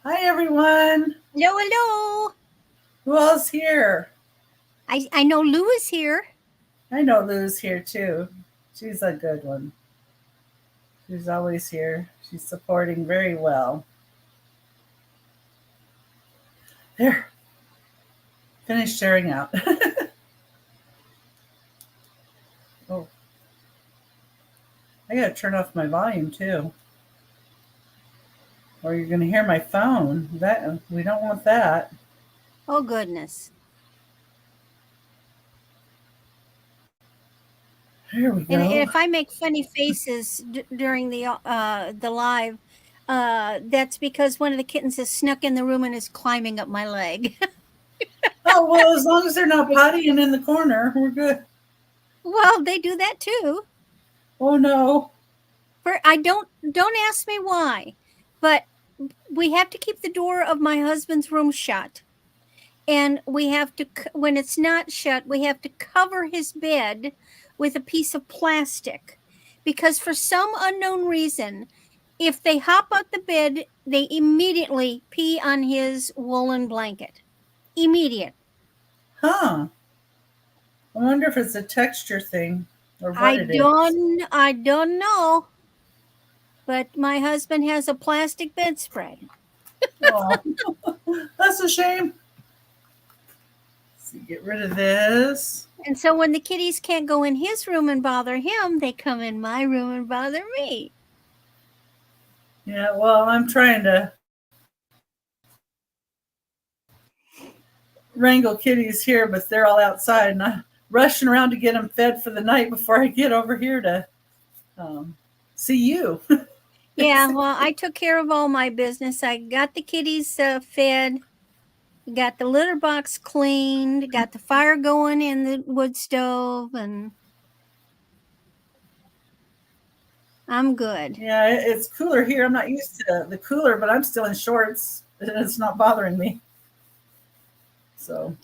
Hi, everyone. Hello, hello. Who else here? I know Lou is here. I know Lou's here too. She's a good one. She's always here. She's supporting very well. There, finished sharing out. Oh, I gotta turn off my volume too, or you're gonna hear my phone. That we don't want that. Oh goodness. There we And go. if I make funny faces during the live, that's because one of the kittens has snuck in the room and is climbing up my leg. Oh well, as long as they're not pottying in the corner, we're good. Well, they do that too. Oh no. For I don't ask me why, but we have to keep the door of my husband's room shut, and we have to when it's not shut, we have to cover his bed with a piece of plastic because for some unknown reason, if they hop out the bed, they immediately pee on his woolen blanket. Immediate. Huh. I wonder if it's a texture thing or what I it is. don't I don't know, but my husband has a plastic bedspread. Oh, that's a shame. So get rid of this. And so when the kitties can't go in his room and bother him, they come in my room and bother me. Yeah, well, I'm trying to wrangle kitties here, but they're all outside, and I'm rushing around to get them fed for the night before I get over here to um, see you. Yeah, well, I took care of all my business. I got the kitties fed, got the litter box cleaned, got the fire going in the wood stove, and I'm good. Yeah, it's cooler here. I'm not used to the cooler, but I'm still in shorts, and it's not bothering me. So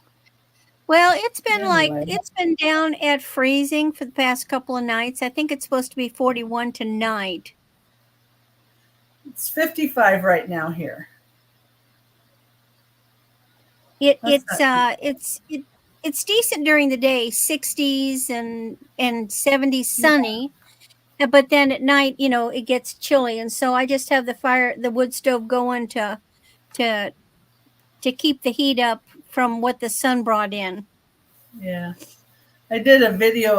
Well, anyway, it's been down at freezing for the past couple of nights. I think it's supposed to be 41 tonight. it's 55 right now here. It That's not too. it's decent during the day, 60s and 70s sunny. But then at night, it gets chilly, and so I just have the wood stove going to to keep the heat up from what the sun brought in. Yeah, I did a video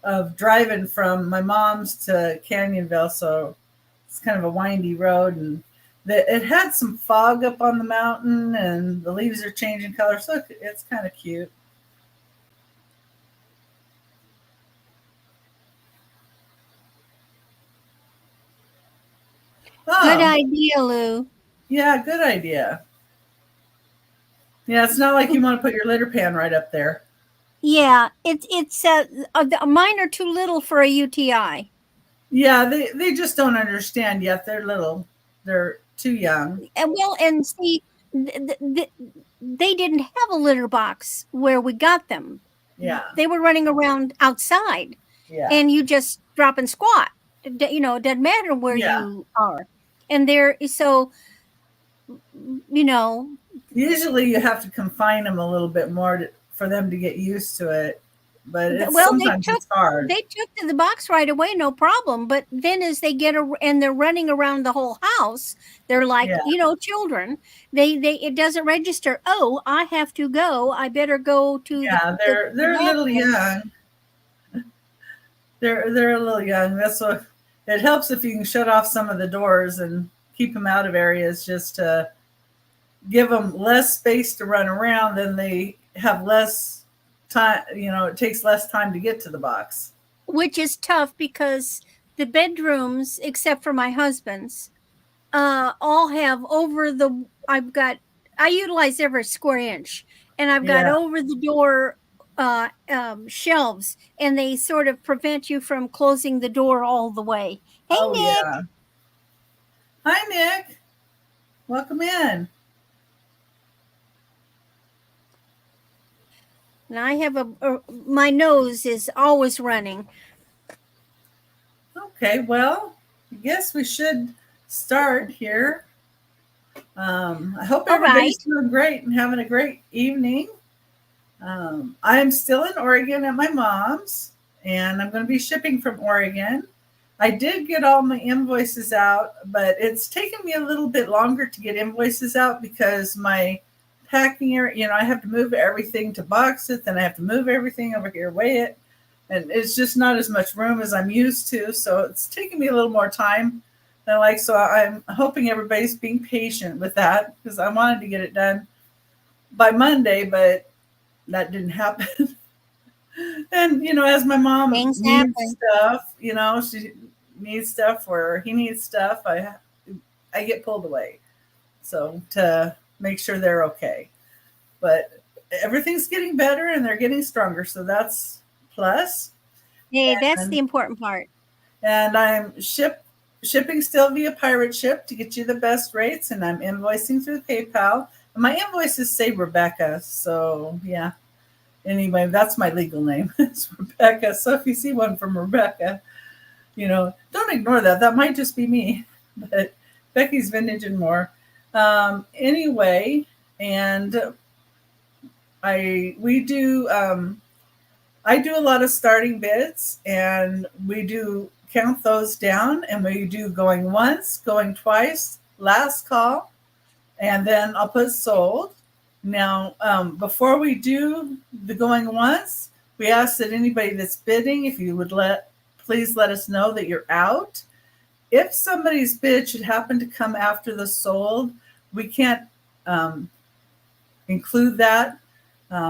of driving from my mom's to Canyonville, so it's kind of a windy road, and it had some fog up on the mountain, and the leaves are changing color, so it's kind of cute. Good Oh, idea, Lou. yeah, good idea. Yeah, it's not like you want to put your litter pan right up there. Yeah, mine are too little for a UTI. Yeah, they just don't understand yet. They're little. They're too young. And well, and see, they didn't have a litter box where we got them. Yeah, They were running around outside, yeah, and you just drop and squat. It doesn't matter where yeah. you are, and there. So you know, Usually you have to confine them a little bit more for them to get used to it, but it's well, sometimes it's hard. they took to the box right away, no problem. But then as they and they're running around the whole house, they're like, Yeah, children. They it doesn't register. Oh, I have to go. I better go to yeah. the They're a little bathroom. young. They're a little young. That's what it helps if you can shut off some of the doors and keep them out of areas just to give them less space to run around. Then they have less time. It takes less time to get to the box. Which is tough because the bedrooms, except for my husband's, all have over the. I utilize every square inch, and I've got Yeah. over the door shelves, and they sort of prevent you from closing the door all the way. Hey, Oh Nick. yeah. Hi, Nick. Welcome in. And I have my nose is always running. Okay. Well, I guess we should start here. I hope All everybody's right. doing great and having a great evening. I'm still in Oregon at my mom's, and I'm going to be shipping from Oregon. I did get all my invoices out, but it's taken me a little bit longer to get invoices out because my packing area, I have to move everything to box it, then I have to move everything over here, weigh it, and it's just not as much room as I'm used to. So it's taking me a little more time. So I'm hoping everybody's being patient with that because I wanted to get it done by Monday, but that didn't happen. And as my mom Things needs happen. stuff, she needs stuff or he needs stuff, I get pulled away. So to make sure they're okay. But everything's getting better and they're getting stronger, so that's plus. Hey, that's the And important part. I'm shipping still via pirate ship to get you the best rates, and I'm invoicing through PayPal. And my invoices say Rebecca, so yeah. Anyway, that's my legal name. It's Rebecca. So if you see one from Rebecca, don't ignore that. That might just be me. But Becky's Vintage and More. Anyway, and we do I do a lot of starting bids, and we do count those down, and we do going once, going twice, last call, and then I'll put sold. Now, before we do the going once, we ask that anybody that's bidding, if you would please let us know that you're out. If somebody's bid should happen to come after the sold, we can't um, include that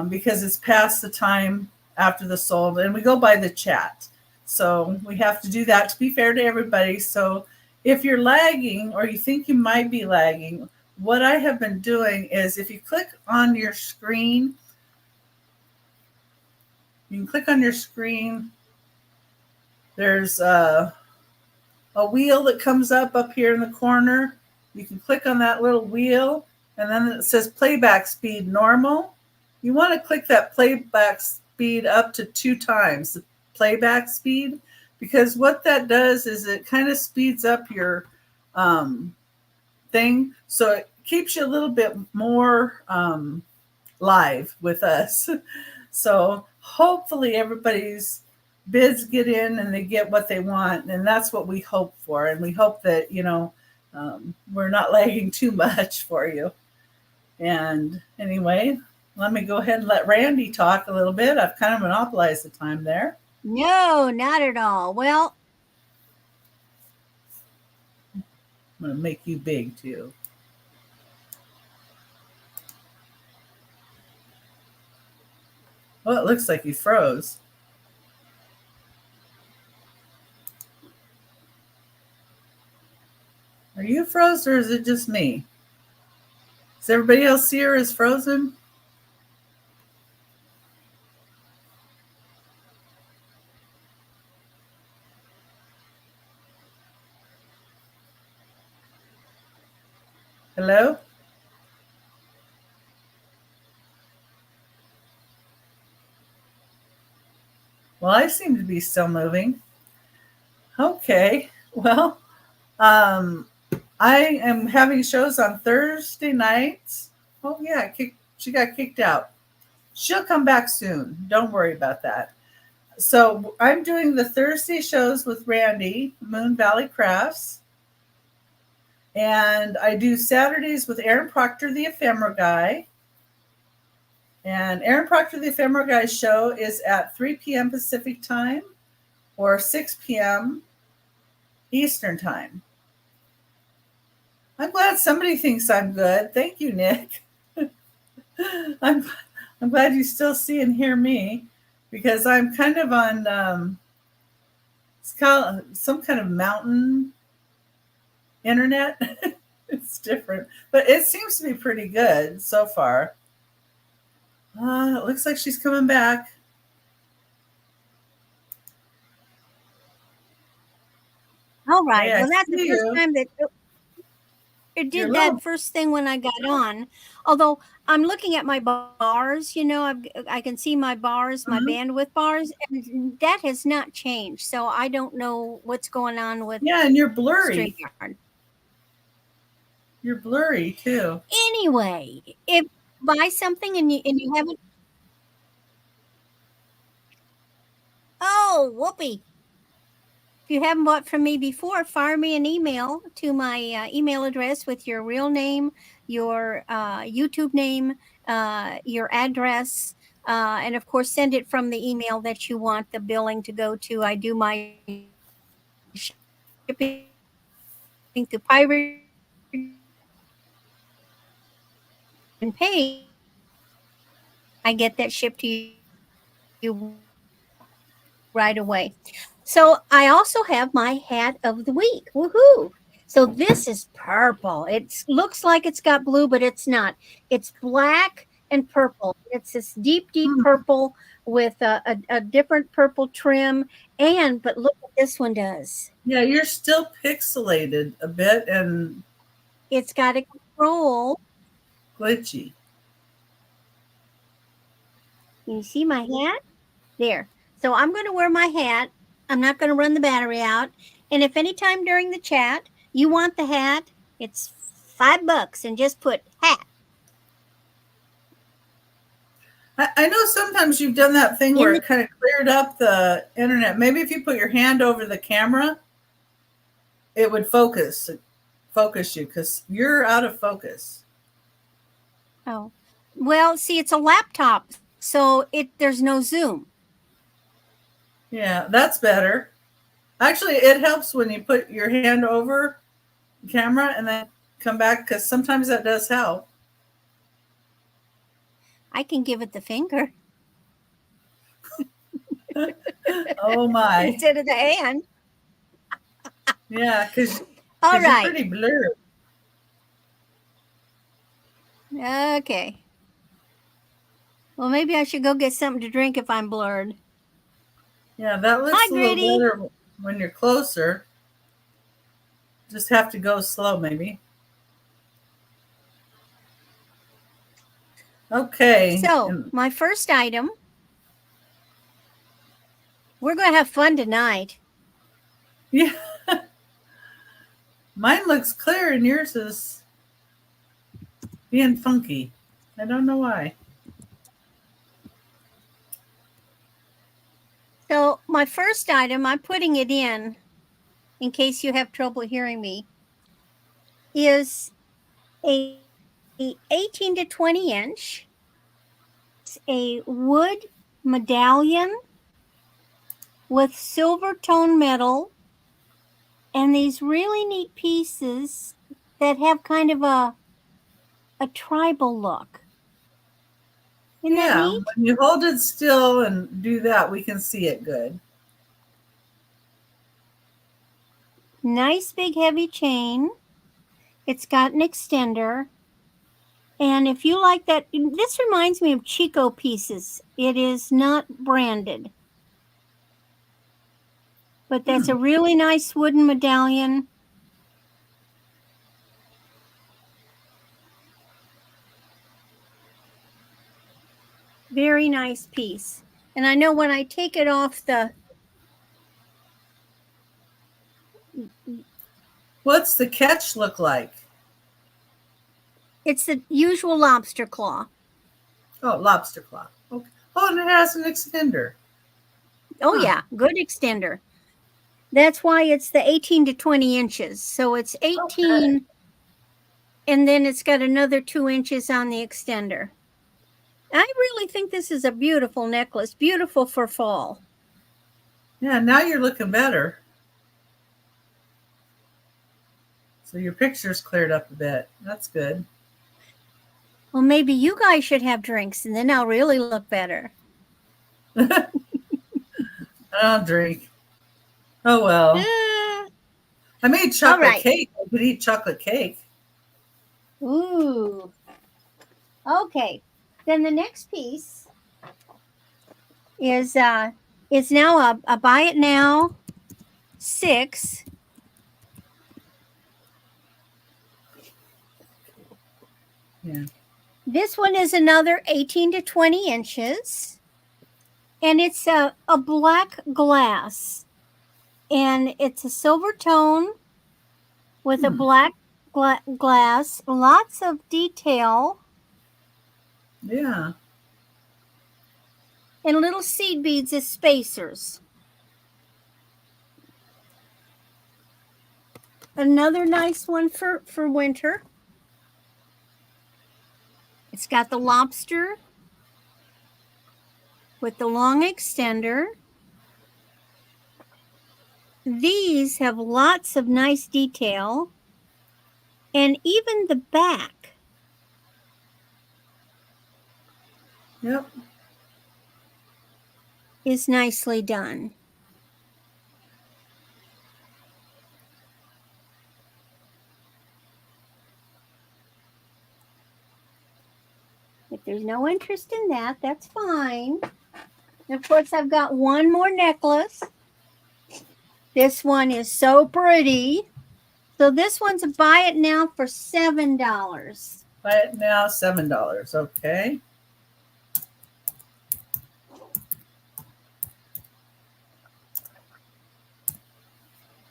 because it's past the time after the sold, and we go by the chat. So we have to do that to be fair to everybody. So if you're lagging or you think you might be lagging, what I have been doing is if you click on your screen, you can click on your screen. There's a wheel that comes up here in the corner. You can click on that little wheel, and then it says playback speed normal. You want to click that playback speed up to 2 times the playback speed, because what that does is it kind of speeds up your thing, so it keeps you a little bit more live with us. So hopefully everybody's bids get in and they get what they want, and that's what we hope for. And we hope that we're not lagging too much for you. And anyway, let me go ahead and let Randy talk a little bit. I've kind of monopolized the time there. No, not at all. Well, I'm going to make you big too. Well, it looks like you froze. Are you froze or is it just me? Does everybody else see her as frozen? Hello? Well, I seem to be still moving. Okay. Well, um, I am having shows on Thursday nights. Oh yeah, she got kicked out. She'll come back soon. Don't worry about that. So I'm doing the Thursday shows with Randy, Moon Valley Crafts. And I do Saturdays with Aaron Proctor, the Ephemera Guy. And Aaron Proctor, the Ephemera Guy show is at 3 p.m. Pacific time or 6 p.m. Eastern time. I'm glad somebody thinks I'm good. Thank you, Nick. I'm glad you still see and hear me, because I'm kind of on it's called some kind of mountain internet. It's different, but it seems to be pretty good so far. It looks like she's coming back. all Hey, right. I Well, that's the see first you. time that it You're a did that little. first thing when I got on. Although I'm looking at my bars, I can see my bars, my Mhm. bandwidth bars, and that has not changed. So I don't know what's going on with Yeah, and you're blurry. StreamYard. You're blurry too. Anyway, if you buy something and you haven't, oh, whoopee. If you haven't bought from me before, fire me an email to my email address with your real name, your YouTube name, your address, and of course, send it from the email that you want the billing to go to. I do my shipping through Pirate and pay. I get that shipped to you right away. So I also have my hat of the week. Woohoo! So this is purple. It looks like it's got blue, but it's not. It's black and purple. It's this deep, deep purple with a different purple trim. But look what this one does. Yeah, you're still pixelated a bit and It's got a control. glitchy. You see my hat? There. So I'm going to wear my hat. I'm not going to run the battery out. And if anytime during the chat you want the hat, it's $5 and just put hat I know sometimes you've done that thing in where the it kind of cleared up the internet. Maybe if you put your hand over the camera, it would focus you because you're out of focus. Oh. Well, see, it's a laptop, so there's no zoom. Yeah, that's better. Actually, it helps when you put your hand over the camera and then come back because sometimes that does help. I can give it the finger Oh my. instead of the hand. Yeah, because All you're right. pretty blurred. Okay. Well, maybe I should go get something to drink if I'm blurred. Yeah, that looks Hi, a little Gritty. better when you're closer. Just have to go slow, maybe. Okay. So, my first item, we're going to have fun tonight. Yeah. Mine looks clear and yours is being funky. I don't know why. So, my first item, I'm putting it in case you have trouble hearing me, is a 18 to 20 inch. It's a wood medallion with silver tone metal and these really neat pieces that have kind of a tribal look. Isn't that Yeah, neat? when you hold it still and do that, we can see it good. Nice big heavy chain. It's got an extender. And if you like that, this reminds me of Chico pieces. It is not branded. But that's a really nice wooden medallion. Very nice piece. And I know when I take it off the... What's the catch look like? It's the usual lobster claw. Oh, lobster claw. Okay. Oh, and it has an extender. Oh, yeah, good extender. That's why it's the 18 to 20 inches. So it's 18, okay. And then it's got another 2 inches on the extender. I really think this is a beautiful necklace, beautiful for fall. Yeah, now you're looking better. So your picture's cleared up a bit. That's good. Well, maybe you guys should have drinks and then I'll really look better. I don't drink. Oh, well. I made chocolate cake. I could eat chocolate cake. Ooh. Okay. Then the next piece is now a buy it now 6. Yeah. This one is another 18 to 20 inches. And it's a black glass. And it's a silver tone with a black glass, lots of detail, Yeah. and little seed beads as spacers. Another nice one for winter. It's got the lobster with the long extender. These have lots of nice detail, and even the back Yep. is nicely done. If there's no interest in that, that's fine. And of course, I've got one more necklace. This one is so pretty. So this one's a buy it now for $7. Buy it now, $7. Okay.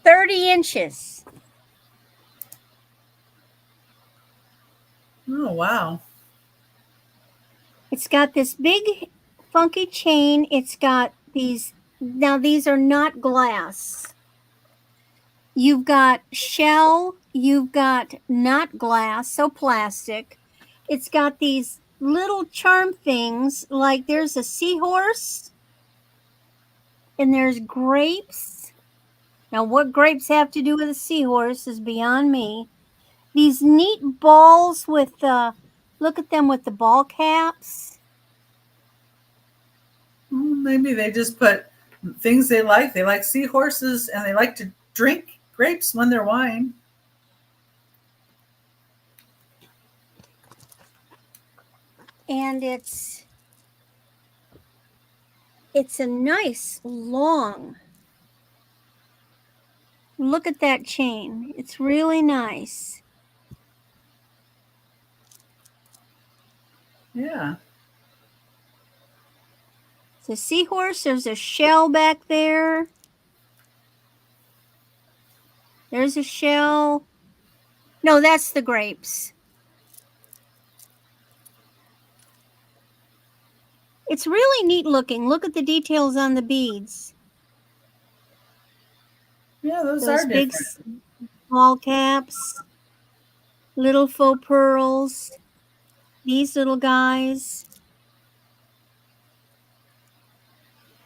30 inches. Oh, wow. It's got this big funky chain. It's got these, now these are not glass. You've got shell, you've got not glass, so plastic. It's got these little charm things, like there's a seahorse and there's grapes. Now, what grapes have to do with a seahorse is beyond me. These neat balls with look at them with the ball caps. Maybe they just put things they like. They like seahorses and they like to drink grapes when they're wine. And it's a nice long, look at that chain. It's really nice. Yeah. It's a seahorse. There's a shell back there. There's a shell. No, that's the grapes. It's really neat looking. Look at the details on the beads. Yeah, those Those are big different. ball caps, little faux pearls, these little guys.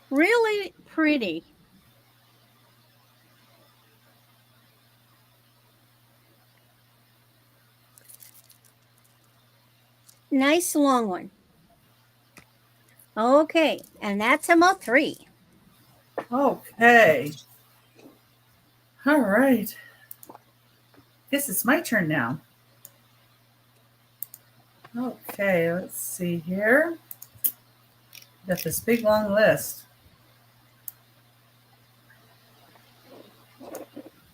Really pretty. Nice long one. Okay, and that's MO3. Okay. All right. Guess it's my turn now. Okay, let's see here. Got this big long list.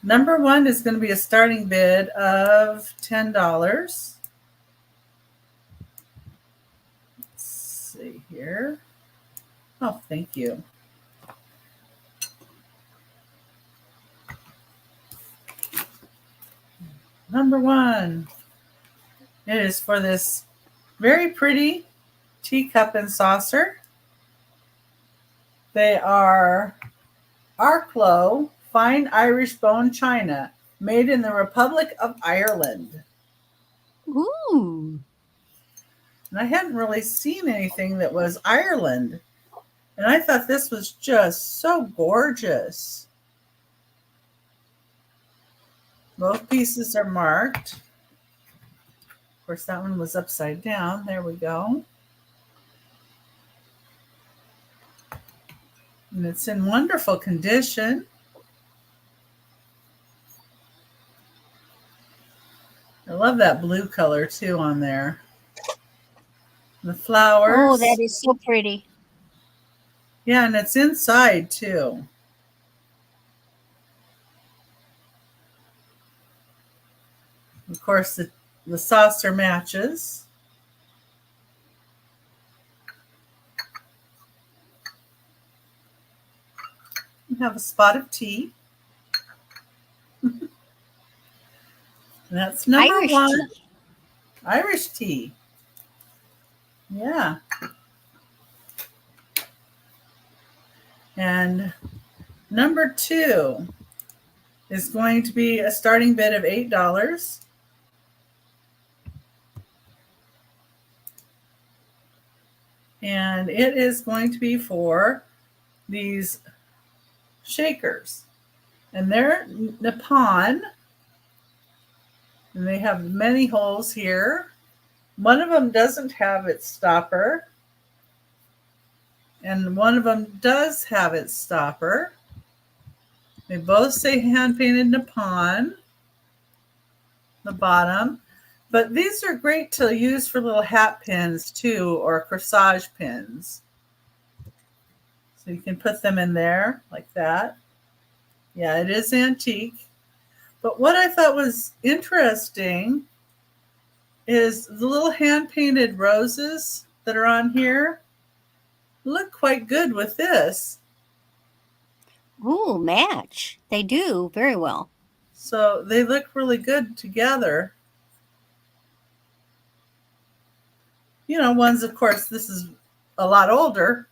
Number one is going to be a starting bid of $10. Let's see here. Oh, thank you. Number one. It is for this very pretty teacup and saucer. They are Arklow Fine Irish Bone China, made in the Republic of Ireland. Ooh. And I hadn't really seen anything that was Ireland. And I thought this was just so gorgeous. Both pieces are marked. Of course, that one was upside down. There we go. And it's in wonderful condition. I love that blue color too on there. The flowers. Oh, that is so pretty. Yeah, and it's inside too. Of course, the saucer matches. You have a spot of tea. And that's number Irish one, tea. Irish tea. Yeah. And number two is going to be a starting bid of $8. And it is going to be for these shakers. And they're Nippon. And they have many holes here. One of them doesn't have its stopper. And one of them does have its stopper. They both say hand painted Nippon, the bottom. But these are great to use for little hat pins too, or corsage pins. So you can put them in there like that. Yeah, it is antique. But what I thought was interesting is the little hand painted roses that are on here look quite good with this. Ooh, match. They do very well. So they look really good together. You know, ones, of course, this is a lot older,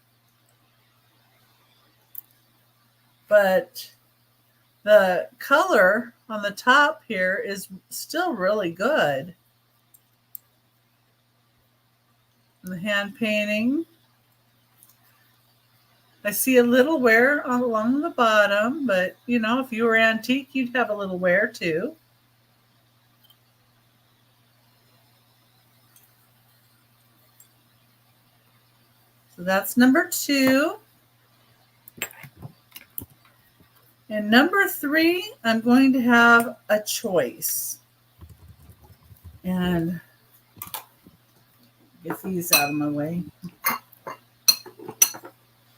but the color on the top here is still really good. And the hand painting. I see a little wear along the bottom, but you know, if you were antique, you'd have a little wear too. So that's number two. And number three, I'm going to have a choice. And get these out of my way. There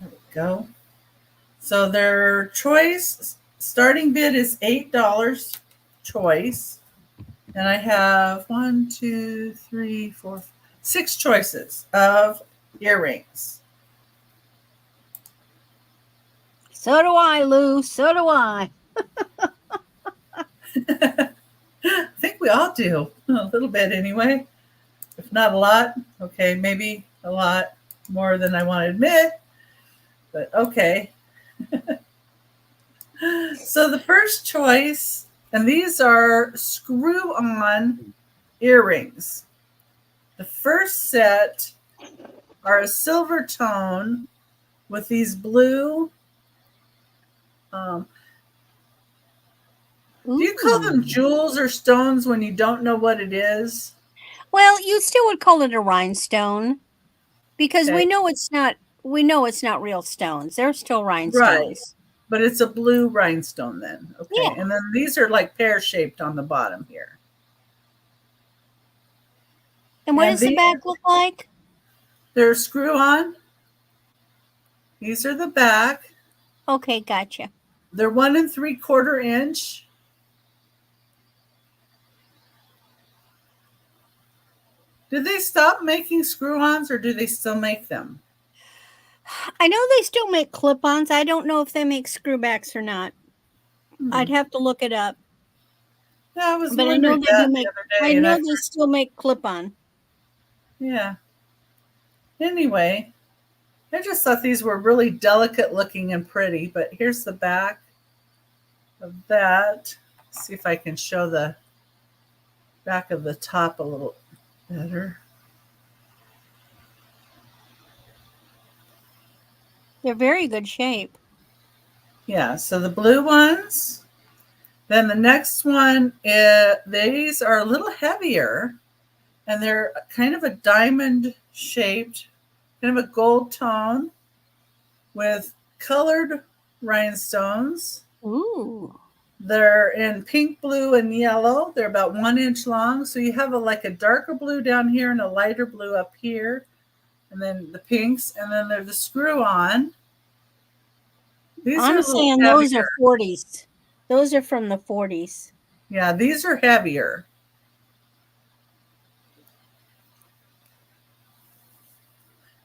we go. So their choice starting bid is $8 choice. And I have 6 choices of earrings. So do I, Lou. So do I. I think we all do. A little bit anyway. If not a lot. Okay, maybe a lot more than I want to admit. But okay. So the first choice, and these are screw-on earrings. The first set are a silver tone with these blue. Do you call them jewels or stones when you don't know what it is? Well, you still would call it a rhinestone because Okay. we know it's not. We know it's not real stones. They're still rhinestones. Right. But it's a blue rhinestone then. Okay. Yeah. And then these are like pear-shaped on the bottom here. And what does the back look like? They're screw-on. These are the back. Okay, gotcha. They're 1 3/4 inch. Did they stop making screw-ons or do they still make them? I know they still make clip-ons. I don't know if they make screwbacks or not. I'd have to look it up. Yeah, I was but I wondering know they that do make. the other day. I know they still make clip-on. Yeah. Anyway, I just thought these were really delicate looking and pretty, but here's the back of that. Let's see if I can show the back of the top a little better. They're very good shape. Yeah, so the blue ones. Then the next one, these are a little heavier, and they're kind of a diamond shaped, kind of a gold tone with colored rhinestones. Ooh. They're in pink, blue, and yellow. They're about 1 inch long. So you have like a darker blue down here and a lighter blue up here. And then the pinks. And then there's the screw-on. I'm saying those are 40s. Those are from the 40s. Yeah, these are heavier.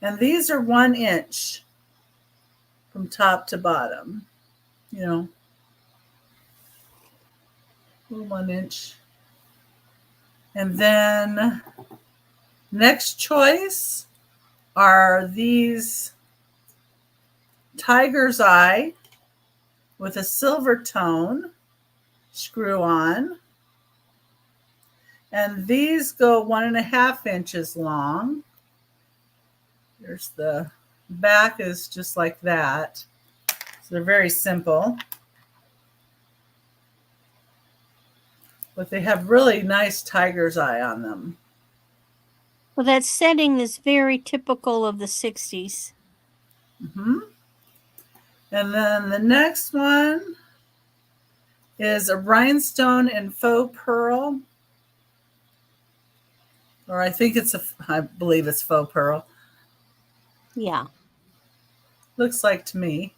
And these are 1 inch from top to bottom. You know, 1 inch. And then next choice are these tiger's eye with a silver tone screw on. And these go 1.5 inches long. There's the back is just like that. So they're very simple. But they have really nice tiger's eye on them. Well, that setting is very typical of the 60s. Mm-hmm. And then the next one is a rhinestone and faux pearl. Or I believe it's faux pearl. Yeah. Looks like to me.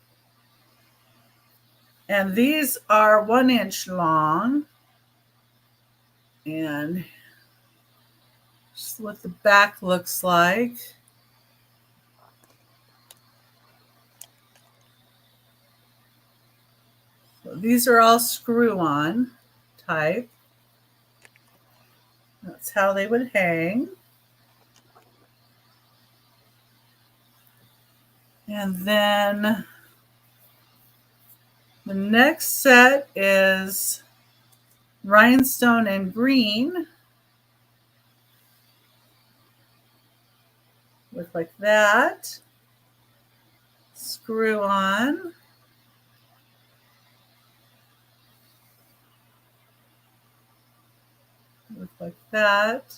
And these are 1 inch long. And just what the back looks like. So these are all screw-on type. That's how they would hang. And then the next set is rhinestone and green. Look like that. Screw on. Look like that.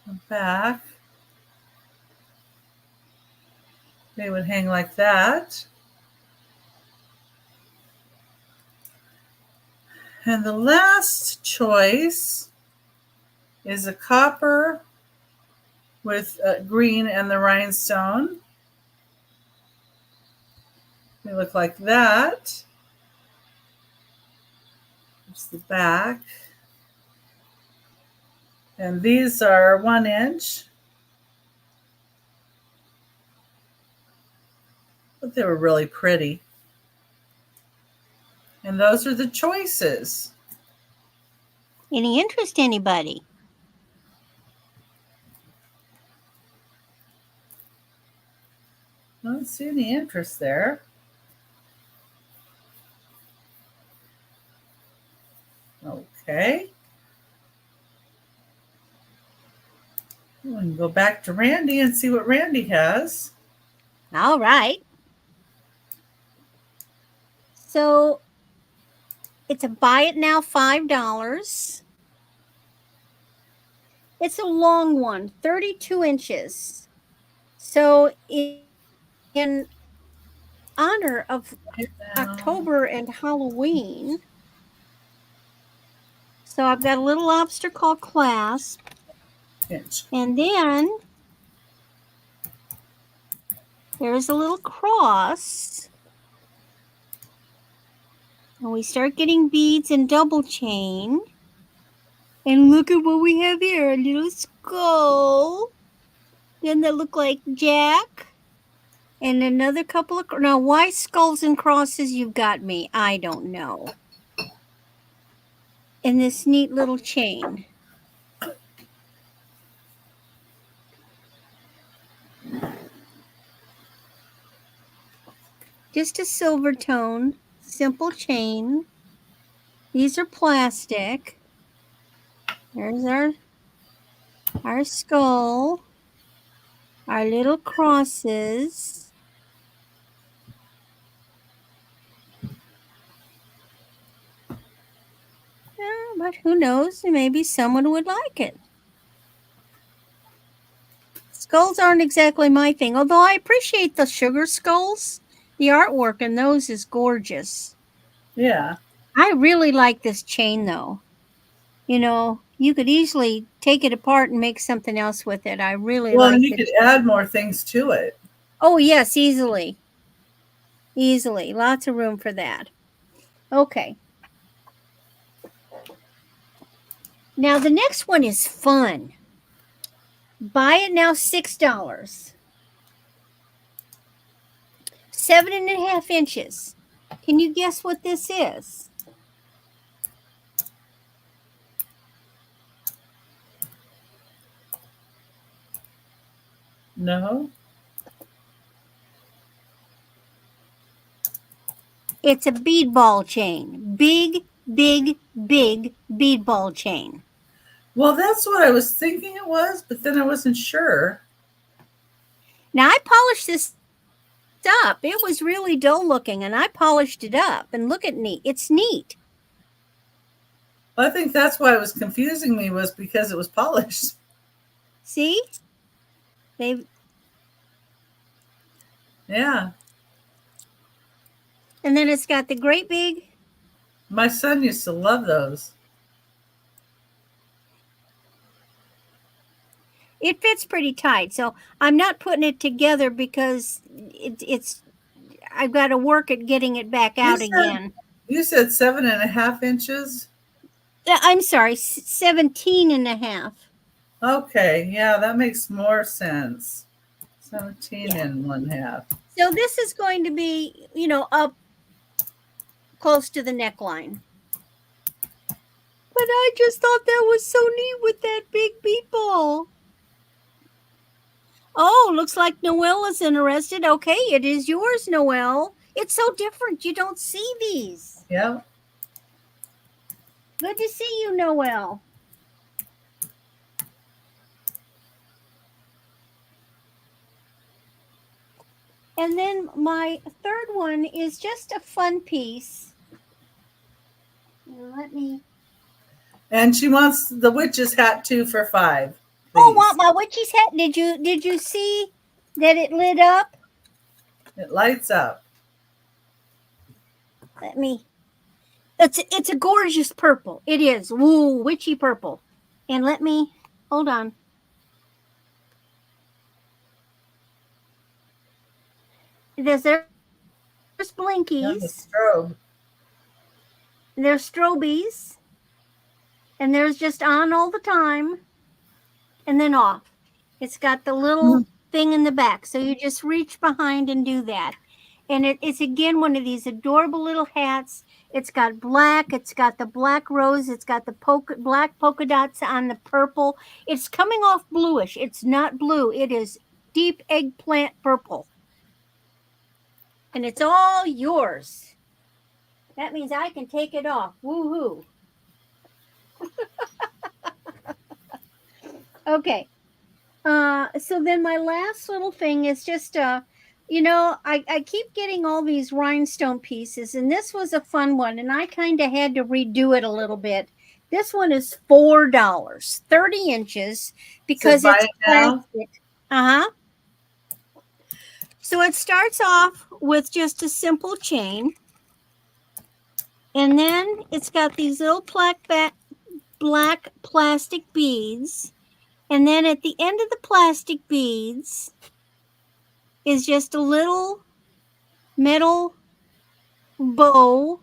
The back. They would hang like that. And the last choice is a copper with green and the rhinestone. They look like that. There's the back. And these are 1 inch. But they were really pretty. And those are the choices. Any interest, anybody? I don't see any interest there. Okay. We can go back to Randy and see what Randy has. All right. So it's a buy it now $5. It's a long one, 32 inches. So in honor of October and Halloween, so I've got a little lobster called Clasp. Inch. And then there's a little cross. And we start getting beads and double chain. And look at what we have here, a little skull. Then they look like Jack. And another couple of, now why skulls and crosses, you've got me, I don't know. And this neat little chain. Just a silver tone, simple chain. These are plastic. There's our skull, our little crosses. But who knows? Maybe someone would like it. Skulls aren't exactly my thing, although I appreciate the sugar skulls. The artwork in those is gorgeous. Yeah. I really like this chain, though. You know, you could easily take it apart and make something else with it. I really Well, like and you it. could add more things to it. Oh, yes, easily. Easily. Lots of room for that. Okay. Now, the next one is fun. Buy it now, $6. 7.5 inches. Can you guess what this is? No. It's a bead ball chain. Big, big, big bead ball chain. Well, that's what I was thinking it was, but then I wasn't sure. Now, I polished this up. It was really dull looking, and I polished it up. And look at neat. It's neat. Well, I think that's why it was confusing me, was because it was polished. See? They Yeah. And then it's got the great big. My son used to love those. It fits pretty tight, so I'm not putting it together because it's I've got to work at getting it back out again. You said 7.5 inches? I'm sorry, 17 and a half. Okay, yeah, that makes more sense. 17 Yeah. and 1/2. So this is going to be, up close to the neckline. But I just thought that was so neat with that big bead ball. Oh, looks like Noelle is interested. Okay, it is yours, Noelle. It's so different. You don't see these. Yeah. Good to see you, Noelle. And then my third one is just a fun piece. Let me. And she wants the witch's hat too for 5. Oh, want my witch's hat? Did you see that it lit up? It lights up. Let me. It's a gorgeous purple. It is. Woo, witchy purple. And let me hold on. There's blinkies. Yeah, the strobe. There's strobies. And there's just on all the time. And then off. It's got the little thing in the back. So you just reach behind and do that. And it's again one of these adorable little hats. It's got black. It's got the black rose. It's got the black polka dots on the purple. It's coming off bluish. It's not blue. It is deep eggplant purple. And it's all yours. That means I can take it off. Woohoo. Okay. So then my last little thing is just, I keep getting all these rhinestone pieces, and this was a fun one, and I kind of had to redo it a little bit. This one is $4, 30 inches, because it's plastic. Uh-huh. So it starts off with just a simple chain, and then it's got these little black plastic beads. And then at the end of the plastic beads is just a little metal bow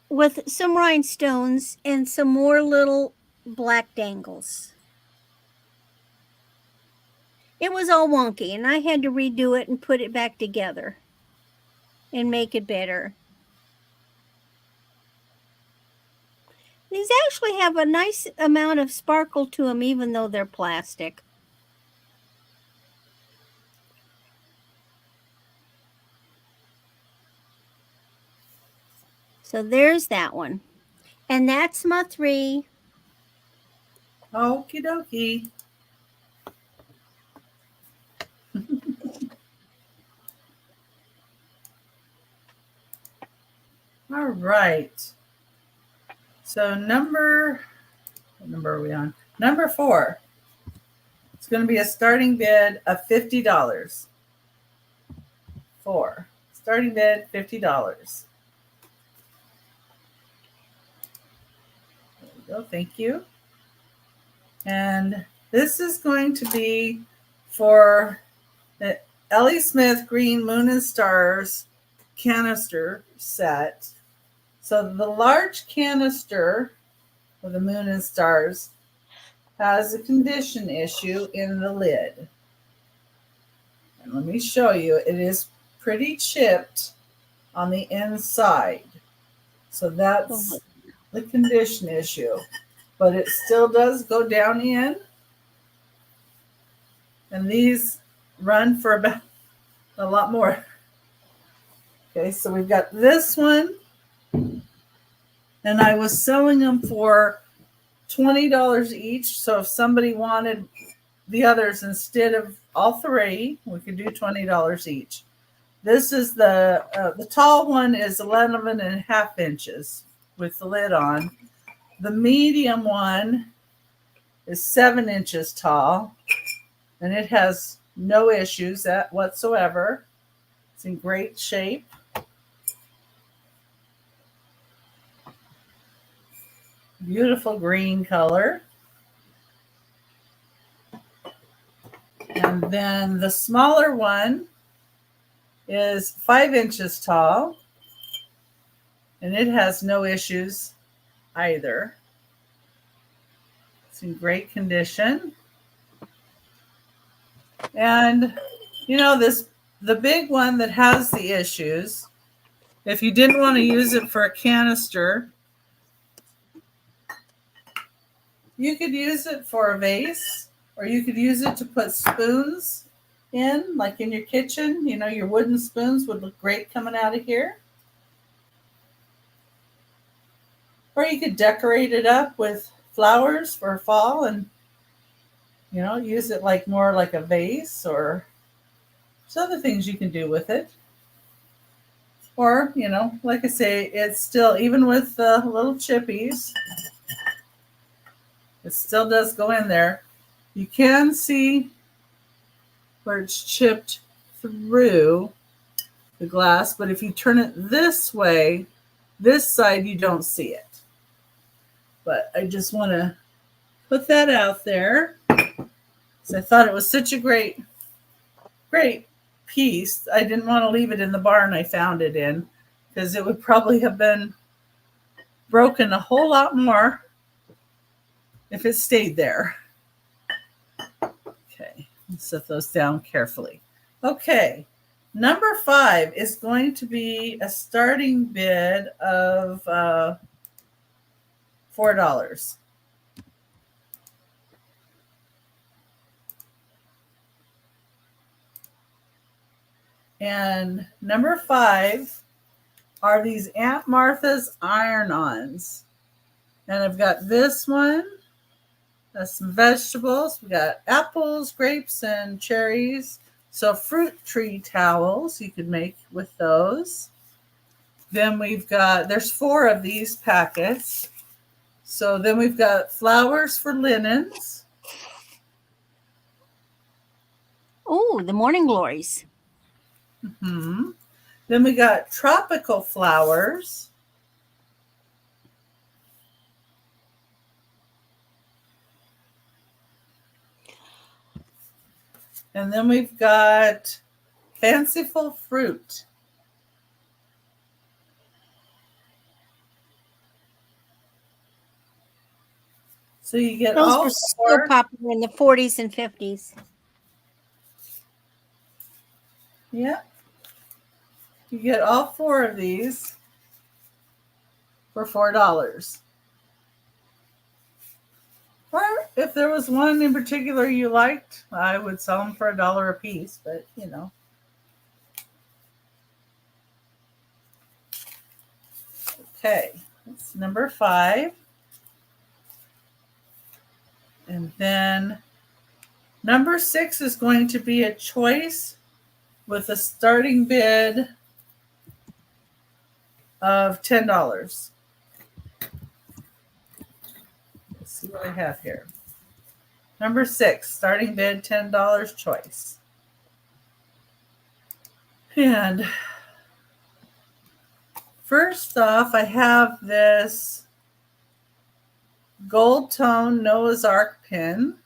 with some rhinestones and some more little black dangles. It was all wonky, and I had to redo it and put it back together and make it better. These actually have a nice amount of sparkle to them, even though they're plastic. So there's that one. And that's my 3. Okie dokie. All right. So what number are we on? Number 4. It's going to be a starting bid of $50. 4. Starting bid, $50. There we go. Thank you. And this is going to be for the Ellie Smith Green Moon and Stars canister set. So the large canister of the Moon and Stars has a condition issue in the lid. And let me show you. It is pretty chipped. on the inside. So that's the condition issue. But it still does go down in. And these run for about a lot more. Okay, so we've got this one. And I was selling them for $20 each. So if somebody wanted the others instead of all three, we could do $20 each. This is the tall one is 11.5 inches with the lid on. The medium one is 7 inches tall, and it has no issues whatsoever. It's in great shape. Beautiful green color. And then the smaller one is 5 inches tall, and it has no issues either. It's in great condition. And the big one that has the issues, if you didn't want to use it for a canister, you could use it for a vase, or you could use it to put spoons in, like in your kitchen. Your wooden spoons would look great coming out of here. Or you could decorate it up with flowers for fall and, use it more like a vase, or there's other things you can do with it. Or, like I say, it's still, even with the little chippies, it still does go in there. You can see where it's chipped through the glass, but if you turn it this way, this side, you don't see it. But I just want to put that out there, because I thought it was such a great piece. I didn't want to leave it in the barn I found it in, because it would probably have been broken a whole lot more if it stayed there. Okay, let's set those down carefully. Okay, number 5 is going to be a starting bid of $4. And number 5 are these Aunt Martha's iron-ons. And I've got this one. That's some vegetables. We got apples, grapes, and cherries. So fruit tree towels you could make with those. Then there's 4 of these packets. So then we've got flowers for linens. Oh, the morning glories. Mm-hmm. Then we got tropical flowers. And then we've got fanciful fruit. So you get Those all were 4. so popular in the 40s and 50s. Yeah. You get all 4 of these for $4. Or if there was one in particular you liked, I would sell them for $1 a piece, but Okay, that's number 5. And then number 6 is going to be a choice with a starting bid of $10. Let's see what I have here. Number 6, starting bid $10 choice. And first off, I have this gold tone Noah's Ark pin.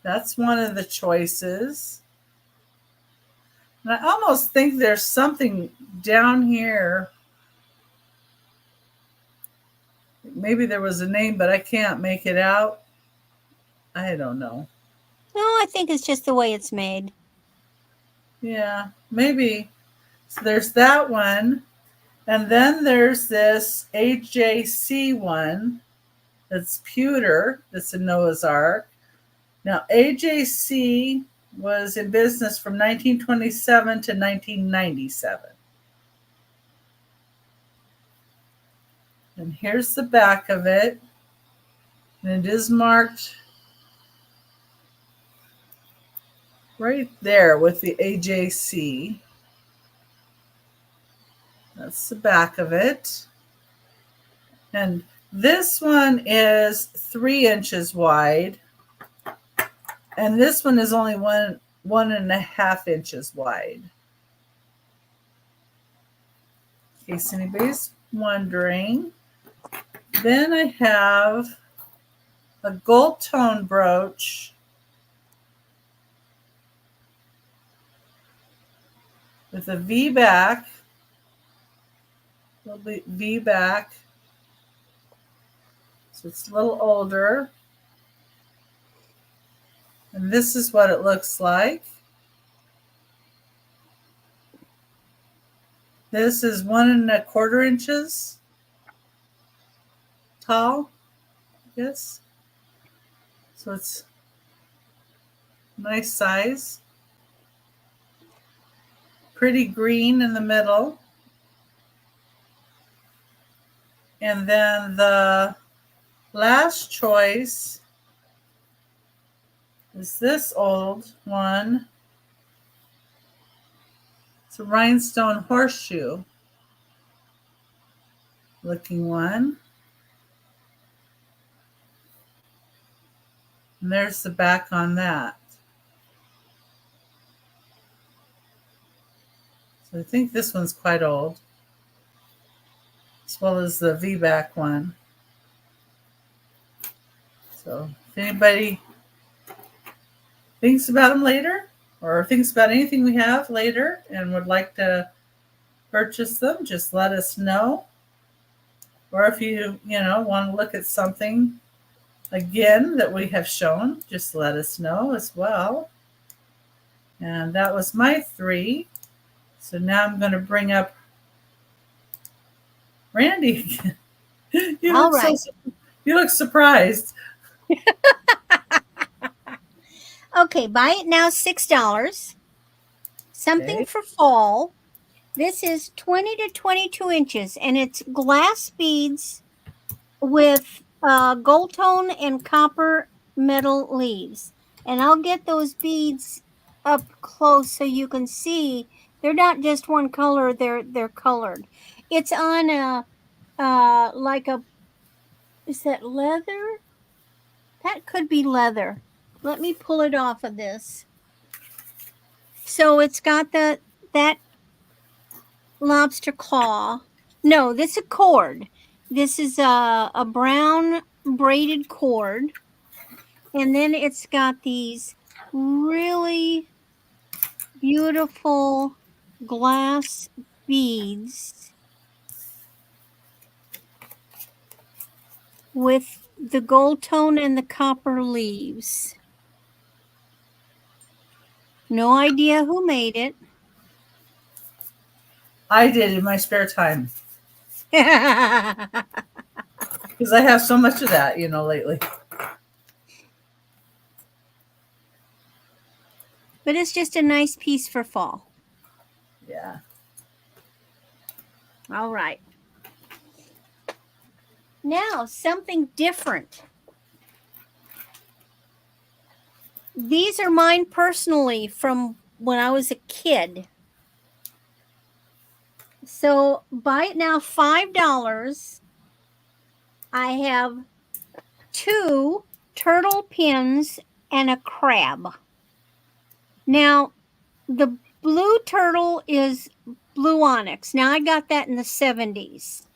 That's one of the choices. And I almost think there's something down here. Maybe there was a name, but I can't make it out. I don't know. No, I think it's just the way it's made. Yeah, maybe. So there's that one. And then there's this AJC one that's pewter, that's a Noah's Ark. Now, AJC was in business from 1927 to 1997. And here's the back of it. And it is marked right there with the AJC. That's the back of it. And this one is 3 inches wide. And this one is only 1.5 inches wide. In case anybody's wondering. Then I have a gold tone brooch with a V back, V back. So it's a little older. And this is what it looks like. This is 1.25 inches tall, I guess. So it's nice size. Pretty green in the middle. And then the last choice is this old one. It's a rhinestone horseshoe looking one. And there's the back on that. So I think this one's quite old, as well as the V-back one. So if anybody thinks about them later, or thinks about anything we have later and would like to purchase them, just let us know. Or if you want to look at something again that we have shown, just let us know as well. And that was my 3. So now I'm going to bring up Randy again. All right. You look surprised. Okay, buy it now, $6. Something Okay. for fall. This is 20 to 22 inches, and it's glass beads with gold tone and copper metal leaves. And I'll get those beads up close so you can see they're not just one color, they're colored. It's on a like a, is that leather? That could be leather. Let me pull it off of this. So it's got that lobster claw. No, this is a cord. This is a brown braided cord. And then it's got these really beautiful glass beads with the gold tone and the copper leaves. No idea who made it. I did in my spare time. Because I have so much of that, lately. But it's just a nice piece for fall. Yeah. All right. Now, something different. These are mine personally from when I was a kid. So buy it now, $5. I have 2 turtle pins and a crab. Now, the blue turtle is blue onyx. Now, I got that in the 70s.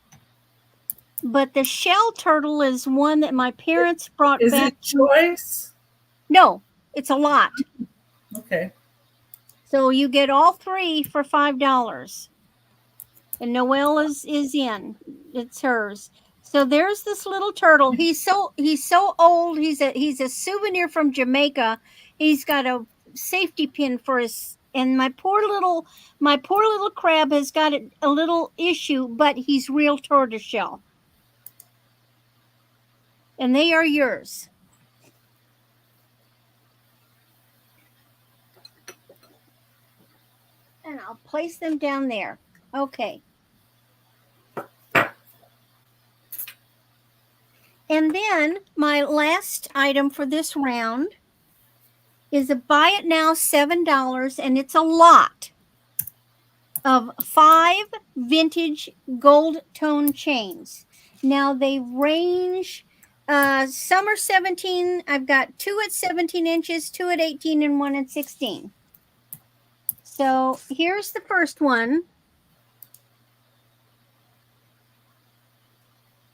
But the shell turtle is one that my parents brought Is back. it choice? No, it's a lot. Okay. So you get all 3 for $5. And Noelle is in. It's hers. So there's this little turtle. He's so old. He's a souvenir from Jamaica. He's got a safety pin for his And my poor little crab has got a little issue, but he's real tortoiseshell. And they are yours. And I'll place them down there. Okay. And then my last item for this round is a buy it now $7, and it's a lot of 5 vintage gold tone chains. Now they range, some are 17. I've got 2 at 17 inches, 2 at 18, and 1 at 16. So here's the first one.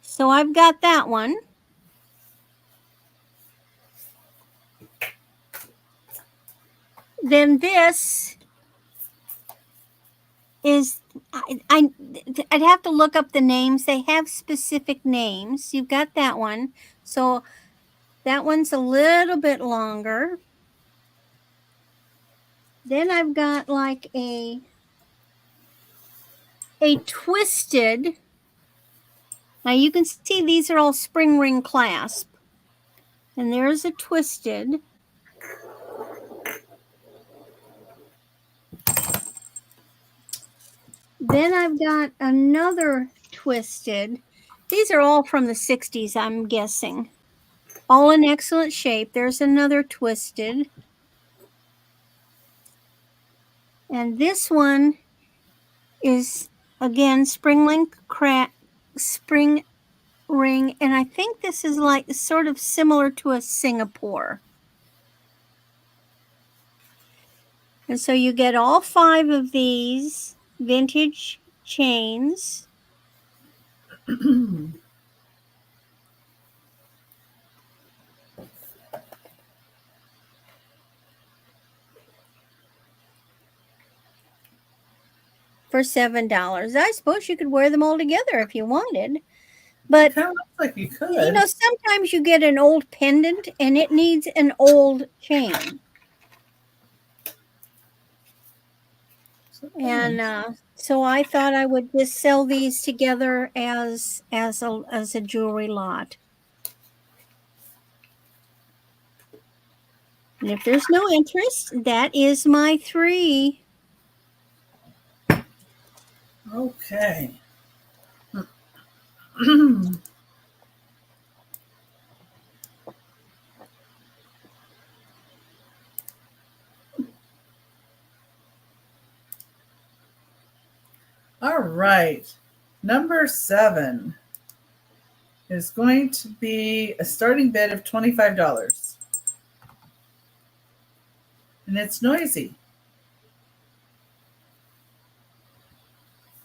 So I've got that one. Then this is, I'd have to look up the names. They have specific names. You've got that one. So that one's a little bit longer. Then I've got like a twisted. Now you can see these are all spring ring clasp. And there's a twisted. Then I've got another twisted. These are all from the 60s, I'm guessing. All in excellent shape. There's another twisted. And this one is, again, spring ring. And I think this is like sort of similar to a Singapore. And so you get all 5 of these vintage chains. For $7. I suppose you could wear them all together if you wanted. But it kind of looks like you could. You know, sometimes you get an old pendant and it needs an old chain. And so I thought I would just sell these together as a jewelry lot. And if there's no interest, that is my 3. Okay. All right. Number 7 is going to be a starting bid of $25. And it's noisy.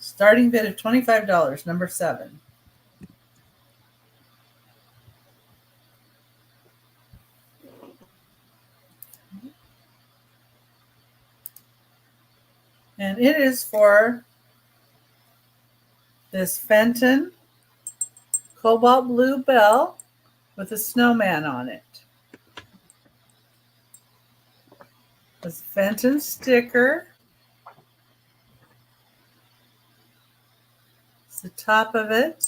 Starting bid of $25, number 7. And it is for this Fenton cobalt blue bell with a snowman on it. This Fenton sticker. It's the top of it.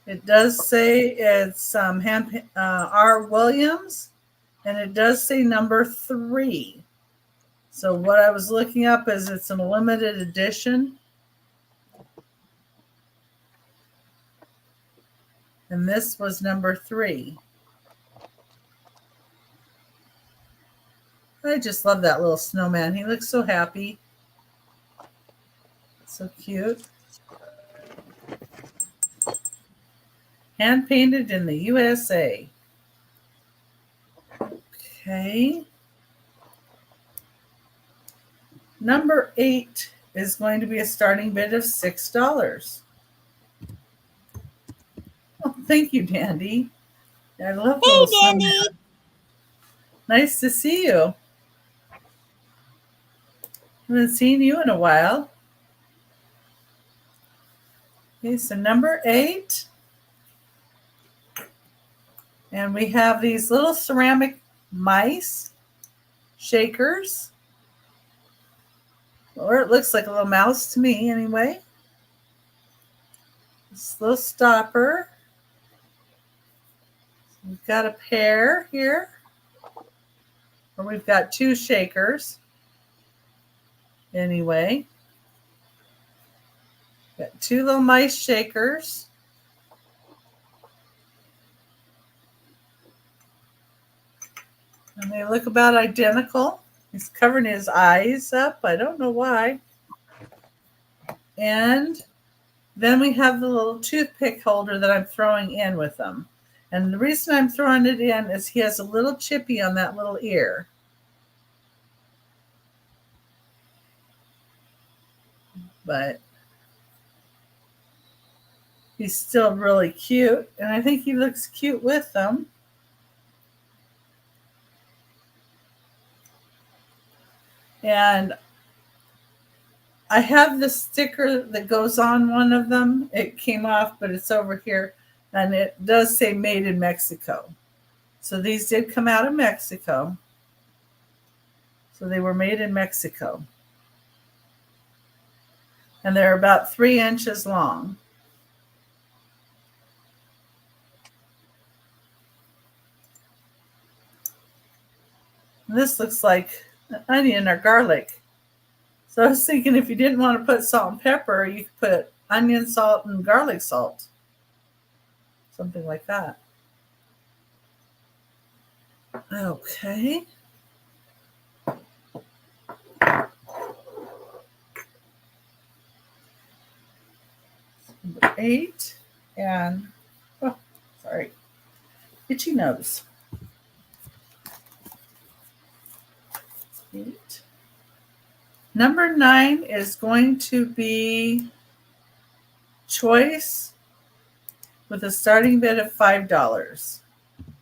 It does say it's R. Williams, and it does say number 3. So what I was looking up is it's a limited edition. And this was number 3. I just love that little snowman. He looks so happy. So cute. Hand painted in the USA. Okay. Number 8 is going to be a starting bid of $6. Oh, thank you, Dandy. I love Hey, Dandy. snowman. Nice to see you. Haven't seen you in a while. Okay, so number 8. And we have these little ceramic mice shakers. Or it looks like a little mouse to me anyway. This little stopper. We've got a pair here. Or we've got two shakers. Anyway. Got two little mice shakers. And they look about identical. He's covering his eyes up. I don't know why. And then we have the little toothpick holder that I'm throwing in with them. And the reason I'm throwing it in is he has a little chippy on that little ear. But he's still really cute. And I think he looks cute with them. And I have the sticker that goes on one of them. It came off, but it's over here. And it does say made in Mexico. So these did come out of Mexico. So they were made in Mexico. And they're about 3 inches long. And this looks like onion or garlic. So I was thinking if you didn't want to put salt and pepper, you could put onion salt and garlic salt. Something like that. Okay. Number 8. And, oh, sorry. Itchy nose. 8. Number 9 is going to be choice with a starting bid of $5.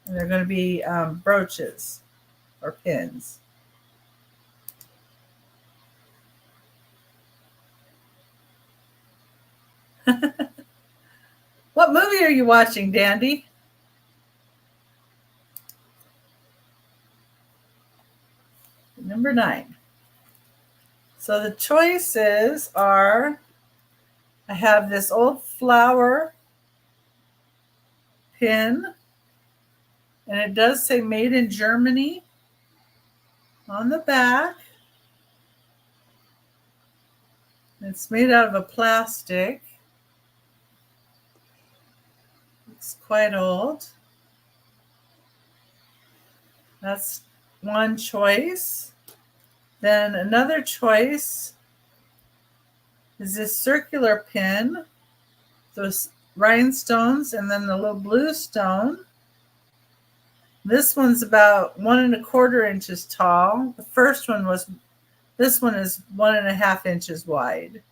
And they're going to be brooches or pins. What movie are you watching, Dandy? Number 9. So the choices are, I have this old flower pin, and it does say made in Germany on the back. It's made out of a plastic. It's quite old. That's one choice. Then another choice is this circular pin, those rhinestones, and then the little blue stone. This one's about 1 1/4 inches tall. The first one was, this one is 1 1/2 inches wide.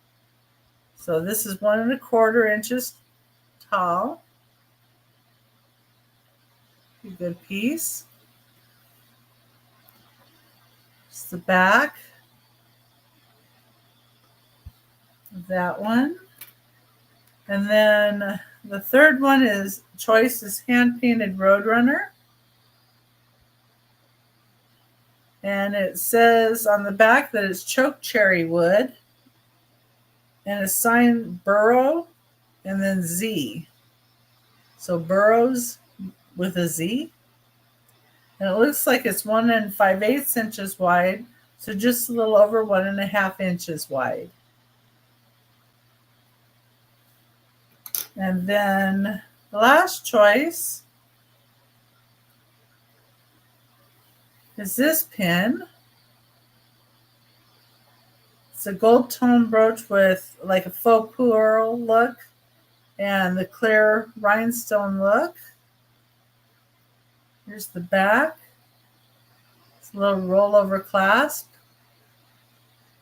So this is 1 1/4 inches tall. A good piece. Just the back of that one. And then the third one is choice is hand painted Roadrunner. And it says on the back that it's choke cherry wood. And it's signed Burrow and then Z. So Burrows with a Z. And it looks like it's 1 5/8 inches wide. So just a little over 1 1/2 inches wide. And then the last choice is this pin. It's a gold tone brooch with like a faux pearl look and the clear rhinestone look. Here's the back. It's a little rollover clasp.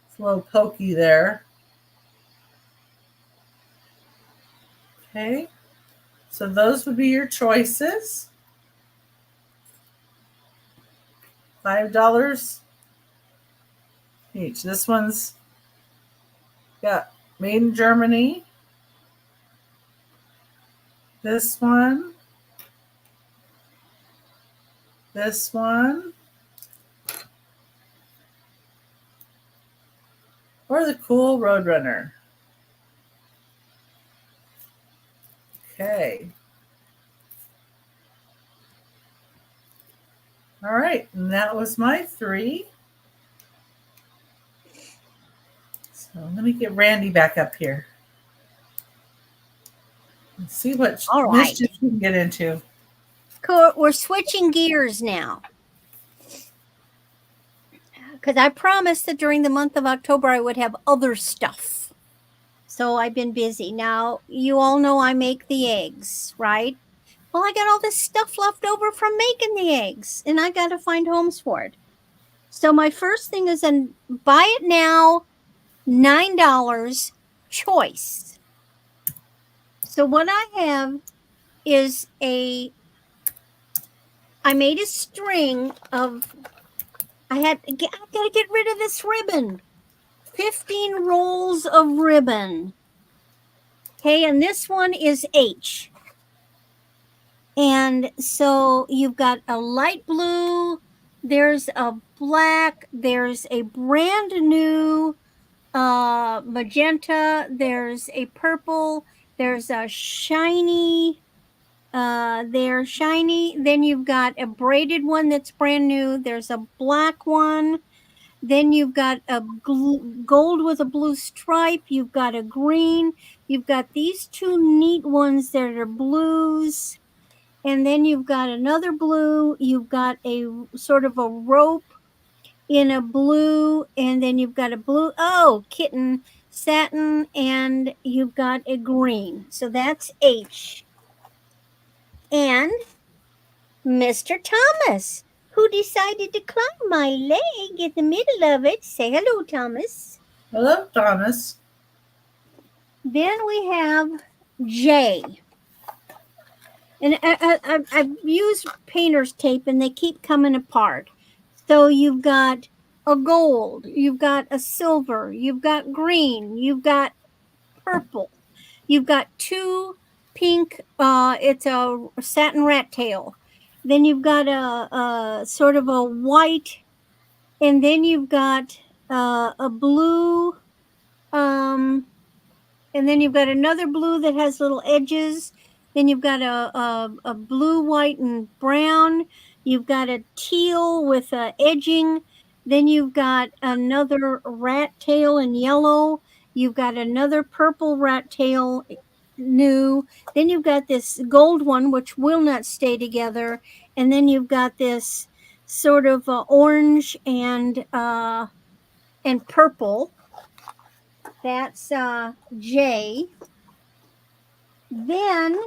It's a little pokey there. Okay, so those would be your choices. $5 each. This one's got made in Germany. This one. This one. or the cool Roadrunner. Okay. All right, and that was my 3. So let me get Randy back up here. Let's see what All right. mischief we can get into. We're switching gears now. Because I promised that during the month of October I would have other stuff. So I've been busy. Now, you all know I make the eggs, right? Well, I got all this stuff left over from making the eggs, and I got to find homes for it. So my first thing is a buy it now, $9 choice. So what I have is I made a string of, I got to get rid of this ribbon. 15 rolls of ribbon. Okay, and this one is H. And so you've got a light blue, there's a black, there's a brand new magenta, there's a purple, there's a shiny, they're shiny. Then you've got a braided one that's brand new, there's a black one. Then you've got a gold with a blue stripe. You've got a green. You've got these two neat ones that are blues. And then you've got another blue. You've got a sort of a rope in a blue. And then you've got a blue, kitten satin. And you've got a green. So that's H. And Mr. Thomas, who decided to climb my leg in the middle of it. Say hello, Thomas. Hello, Thomas. Then we have J. And I've used painter's tape and they keep coming apart. So you've got a gold, you've got a silver, you've got green, you've got purple, you've got two pink, it's a satin rat tail. Then you've got a sort of a white, and then you've got a blue, and then you've got another blue that has little edges. Then you've got a blue, white, and brown. You've got a teal with edging. Then you've got another rat tail in yellow. You've got another purple rat tail new. Then you've got this gold one, which will not stay together. And then you've got this sort of orange and purple. That's J. Then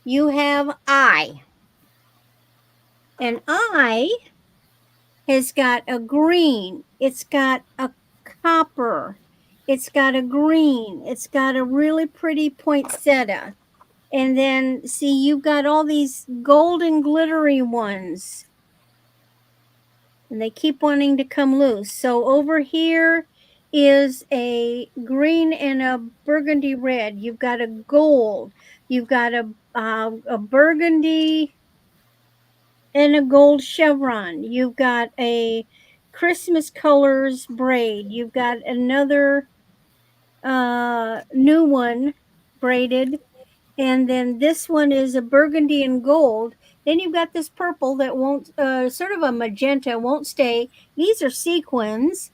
you have I. And I has got a green. It's got a copper. It's got a green. It's got a really pretty poinsettia. And then, see, you've got all these golden glittery ones. And they keep wanting to come loose. So over here is a green and a burgundy red. You've got a gold. You've got a burgundy and a gold chevron. You've got a Christmas colors braid. You've got another new one braided. And then this one is a burgundy and gold. Then you've got this purple that won't, sort of a magenta, won't stay. These are sequins.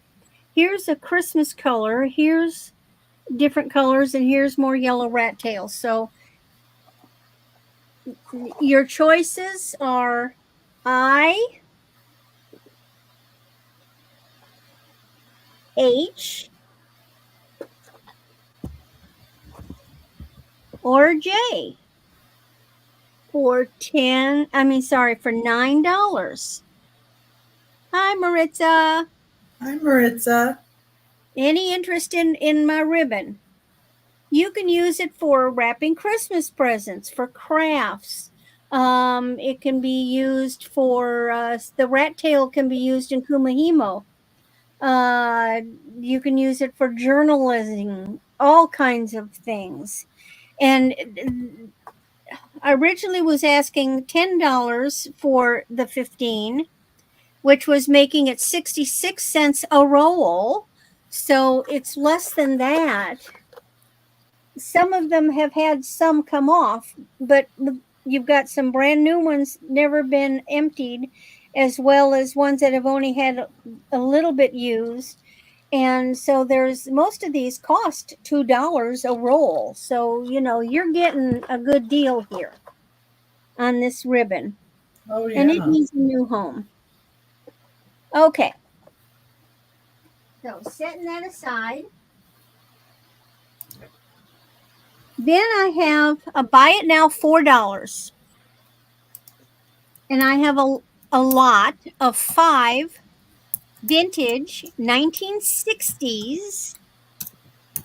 Here's a Christmas color. Here's different colors, and here's more yellow rat tails. So your choices are I, H, or J for $9. Hi, Maritza. Hi, Maritza. Any interest in my ribbon? You can use it for wrapping Christmas presents, for crafts. It can be used for, the rat tail can be used in Kumahimo. You can use it for journalism, all kinds of things. And I originally was asking $10 for the 15, which was making it 66 cents a roll. So it's less than that. Some of them have had some come off, but you've got some brand new ones never been emptied, as well as ones that have only had a little bit used. And so there's most of these cost $2 a roll. So, you're getting a good deal here on this ribbon. Oh And it yeah. needs a new home. Okay. So setting that aside. Then I have a buy it now $4. And I have a lot of 5 vintage 1960s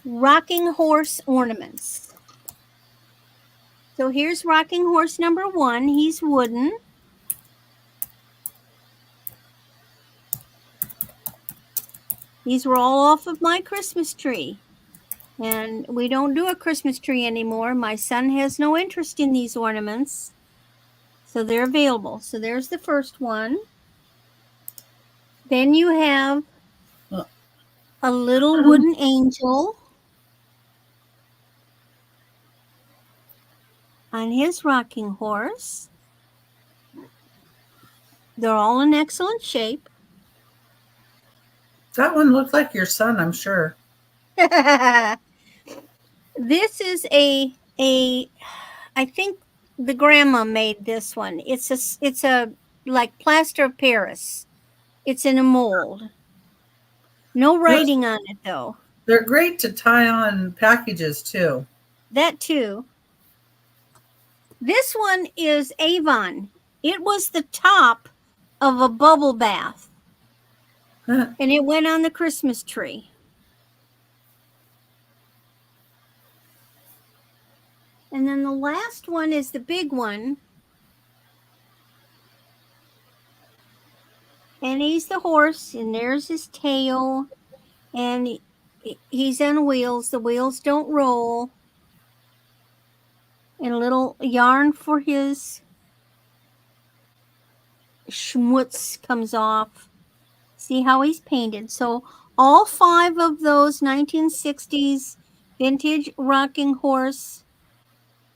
rocking horse ornaments. So here's rocking horse number 1. He's wooden. These were all off of my Christmas tree. And we don't do a Christmas tree anymore. My son has no interest in these ornaments. So they're available. So there's the first one. Then you have a little wooden angel on his rocking horse. They're all in excellent shape. That one looked like your son, I'm sure. This is I think the grandma made this one. It's a like plaster of Paris. It's in a mold. No writing on it though. They're great to tie on packages too. That too. This one is Avon. It was the top of a bubble bath. And it went on the Christmas tree. And then the last one is the big one. And he's the horse, and there's his tail. And he's on wheels. The wheels don't roll. And a little yarn for his schmutz comes off. See how he's painted. So all 5 of those 1960s vintage rocking horse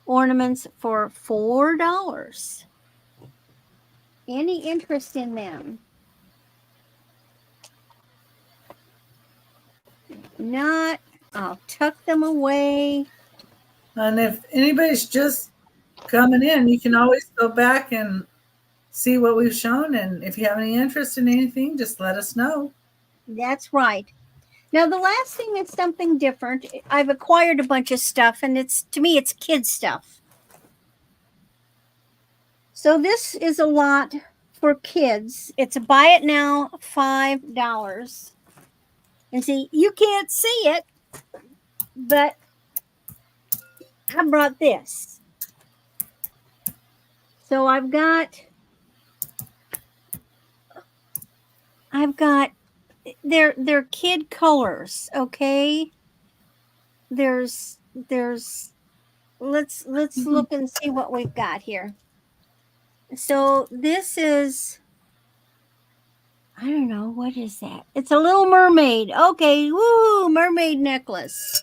ornaments for $4. Any interest in them? Not. I'll tuck them away. And if anybody's just coming in, you can always go back and see what we've shown. And if you have any interest in anything, just let us know. That's right. Now, the last thing is something different. I've acquired a bunch of stuff, and to me, it's kid stuff. So this is a lot for kids. It's a buy it now, $5. And see, you can't see it, but I brought this. So I've got they're kid colors, okay? Let's look and see what we've got here. So this is, I don't know, what is that? It's a little mermaid. Okay, woo, mermaid necklace.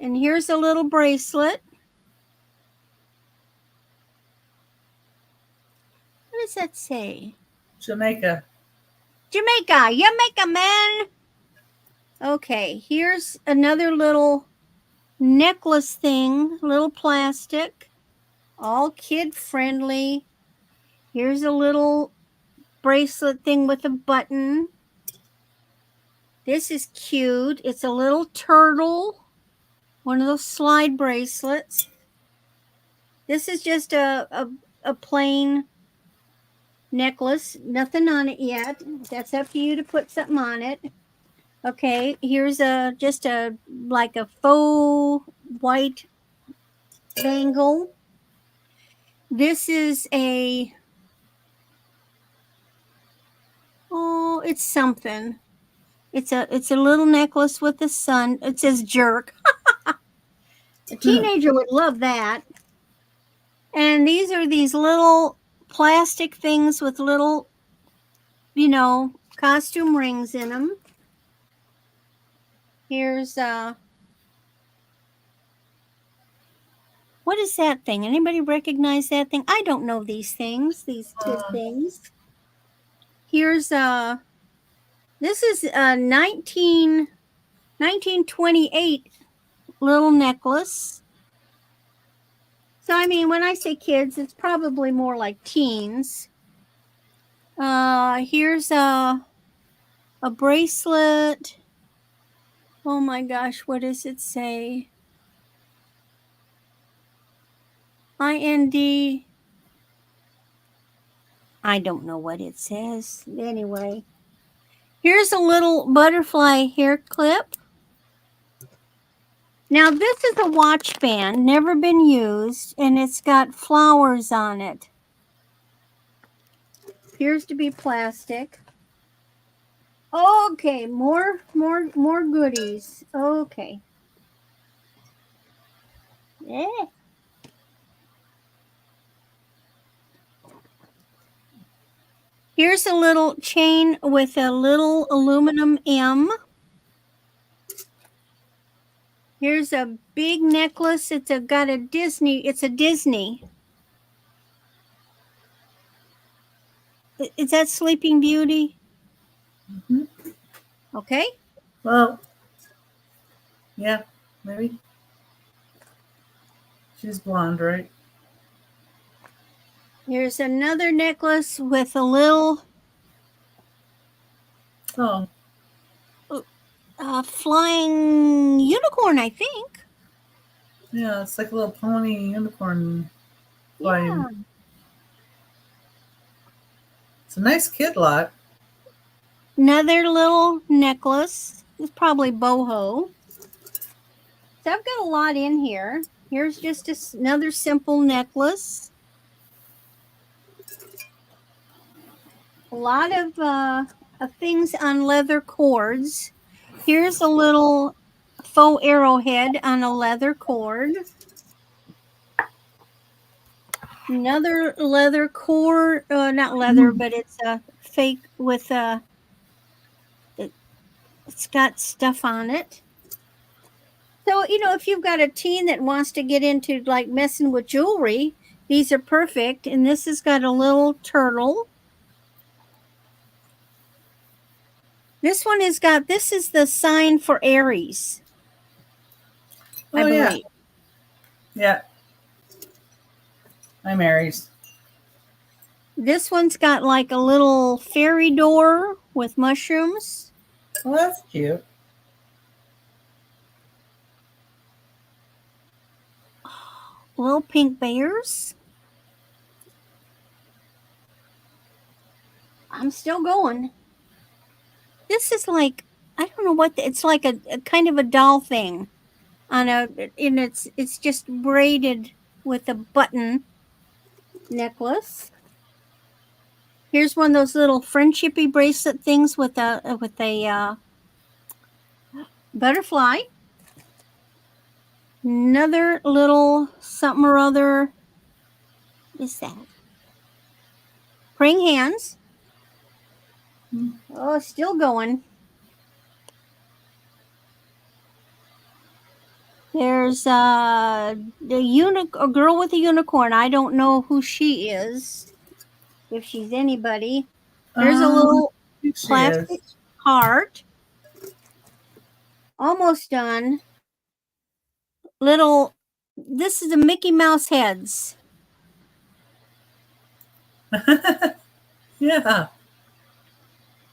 And here's a little bracelet. What does that say? Jamaica. Jamaica, man. Okay, here's another little necklace thing, little plastic, all kid friendly. Here's a little bracelet thing with a button. This is cute. It's a little turtle, one of those slide bracelets. This is just a plain necklace, nothing on it yet. That's up to you to put something on it. Okay, here's just like a faux white bangle. This is it's something. It's a little necklace with the sun. It says jerk. A teenager would love that. And these are these little plastic things with little, costume rings in them. Here's what is that thing? Anybody recognize that thing? I don't know these things, these kid things. Here's this is a 1928 little necklace. So I mean, when I say kids, it's probably more like teens. Here's a bracelet. Oh my gosh, what does it say? IND. I don't know what it says. Anyway, here's a little butterfly hair clip. Now, this is a watch band, never been used, and it's got flowers on it. Appears to be plastic. Okay, more goodies. Okay. Yeah. Here's a little chain with a little aluminum M. Here's a big necklace. It's got a Disney. It's a Disney. Is that Sleeping Beauty? Mm-hmm. Okay. Well, yeah, maybe. She's blonde, right? Here's another necklace with a little flying unicorn, I think. Yeah, it's like a little pony unicorn flying. Yeah. It's a nice kid lot. Another little necklace. It's probably boho. So I've got a lot in here. Here's just another simple necklace. A lot of things on leather cords. Here's a little faux arrowhead on a leather cord. Another leather cord, not leather, but it's a fake with it's got stuff on it. So, you know, if you've got a teen that wants to get into like messing with jewelry, these are perfect. And this has got a little turtle. This one has got, this is the sign for Aries. I believe. Yeah. I'm Aries. This one's got like a little fairy door with mushrooms. Oh, that's cute. Little pink bears. I'm still going. This is like, I don't know what, it's like a kind of a doll thing on and it's just braided with a button necklace. Here's one of those little friendshipy bracelet things with a butterfly. Another little something or other. What is that? Praying hands. Oh, still going. There's a girl with a unicorn. I don't know who she is, if she's anybody. There's a little plastic heart. Almost done. Little, this is the Mickey Mouse heads. Yeah.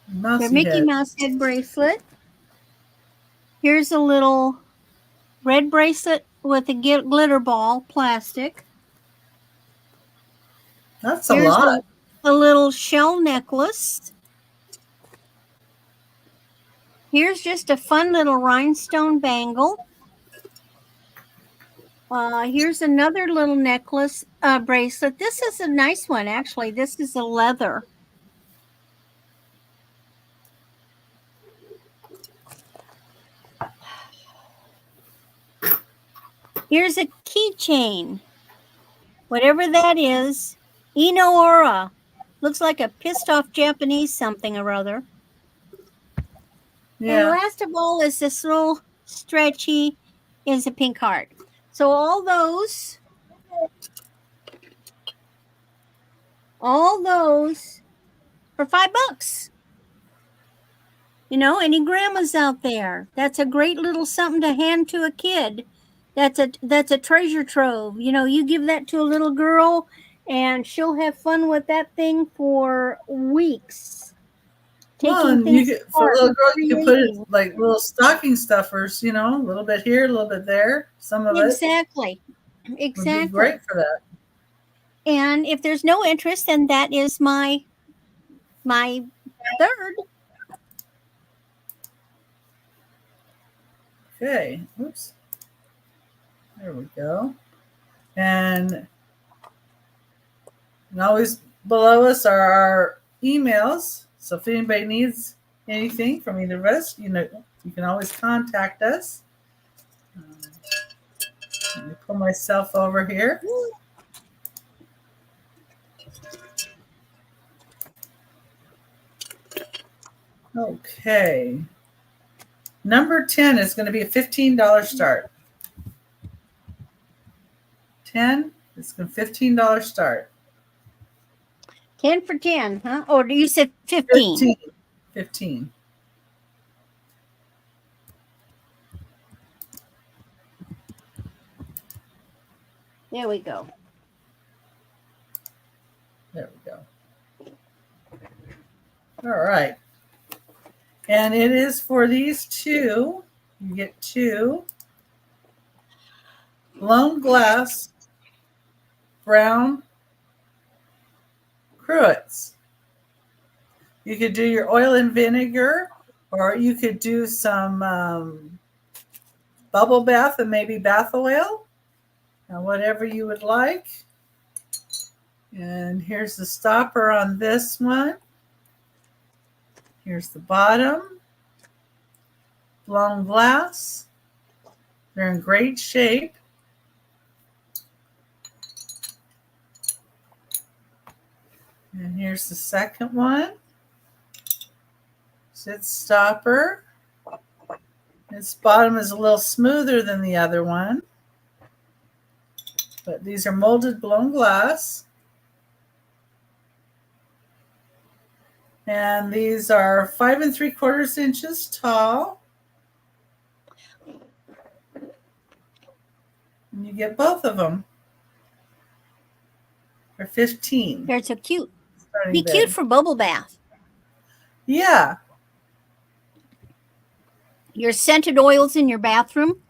The Mickey Mouse head bracelet. Here's a little red bracelet with a glitter ball, plastic. That's a lot. A little shell necklace. Here's just a fun little rhinestone bangle. Here's another little necklace bracelet. This is a nice one, actually. This is a leather. Here's a keychain. Whatever that is. Inoora. Looks like a pissed off Japanese something or other. And Yeah. last of all is this little stretchy is a pink heart. So all those for $5. Any grandmas out there, that's a great little something to hand to a kid. That's a treasure trove. You give that to a little girl and she'll have fun with that thing for weeks, Well, taking and you things could, for a apart little and girl, you could put it creating. like little stocking stuffers, a little bit here, a little bit there. Some of it Exactly. would be great Exactly. for that. And if there's no interest, then that is my third. Okay. Oops. There we go. And always below us are our emails. So if anybody needs anything from either of us, you can always contact us. Let me pull myself over here. Okay. Number 10 is going to be a $15 start. 10 is a $15 start. 10 for 10, huh? Or you said 15? 15. 15. There we go. There we go. All right. And it is for these two. You get two blown glass brown cruets. You could do your oil and vinegar, or you could do some bubble bath and maybe bath oil, whatever you would like. And here's the stopper on this one. Here's the bottom. Blown glass. They're in great shape. And here's the second one. Its stopper. Its bottom is a little smoother than the other one. But these are molded blown glass. And these are 5 3/4 inches tall. And you get both of them for 15. They're so cute. Starting Be cute bid. for bubble bath. Yeah. Your scented oils in your bathroom.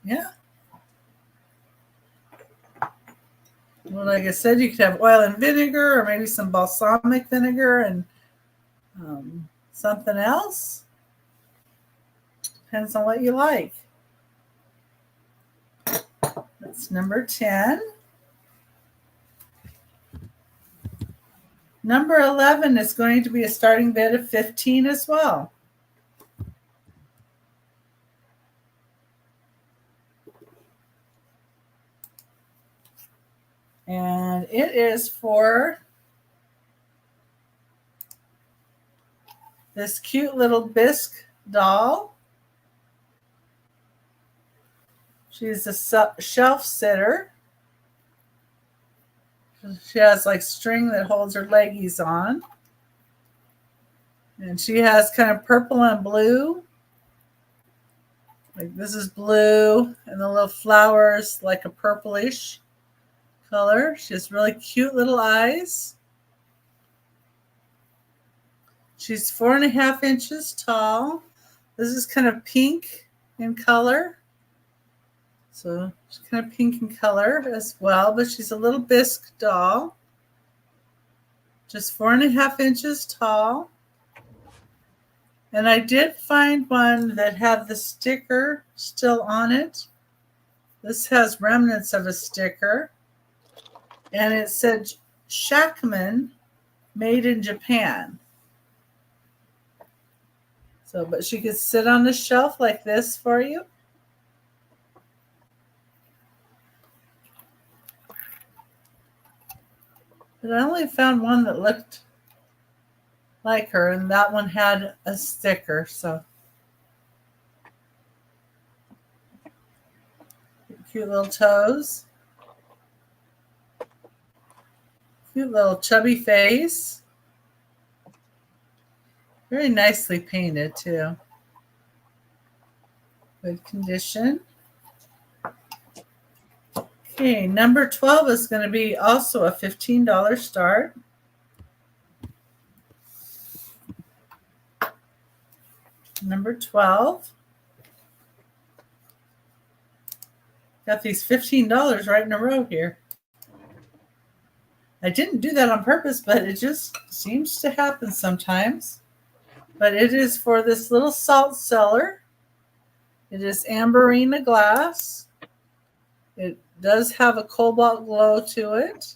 Yeah. Well, like I said, you could have oil and vinegar, or maybe some balsamic vinegar and something else. Depends on what you like. That's number 10. Number 11 is going to be a starting bid of 15 as well. And it is for this cute little bisque doll. She's a shelf sitter. She has like string that holds her leggies on. And she has kind of purple and blue. Like this is blue, and the little flowers like a purplish color. She has really cute little eyes. She's 4.5 inches tall. This is kind of pink in color. So she's kind of pink in color as well, but she's a little bisque doll. Just 4.5 inches tall. And I did find one that had the sticker still on it. This has remnants of a sticker. And it said Shackman, made in Japan. So, but she could sit on the shelf like this for you. But I only found one that looked like her, and that one had a sticker. So cute little toes, cute little chubby face. Very nicely painted too. Good condition. Okay, number 12 is going to be also a $15 start. Number 12. Got these $15 right in a row here. I didn't do that on purpose, but it just seems to happen sometimes. But it is for this little salt cellar. It is amberina glass. It does have a cobalt glow to it.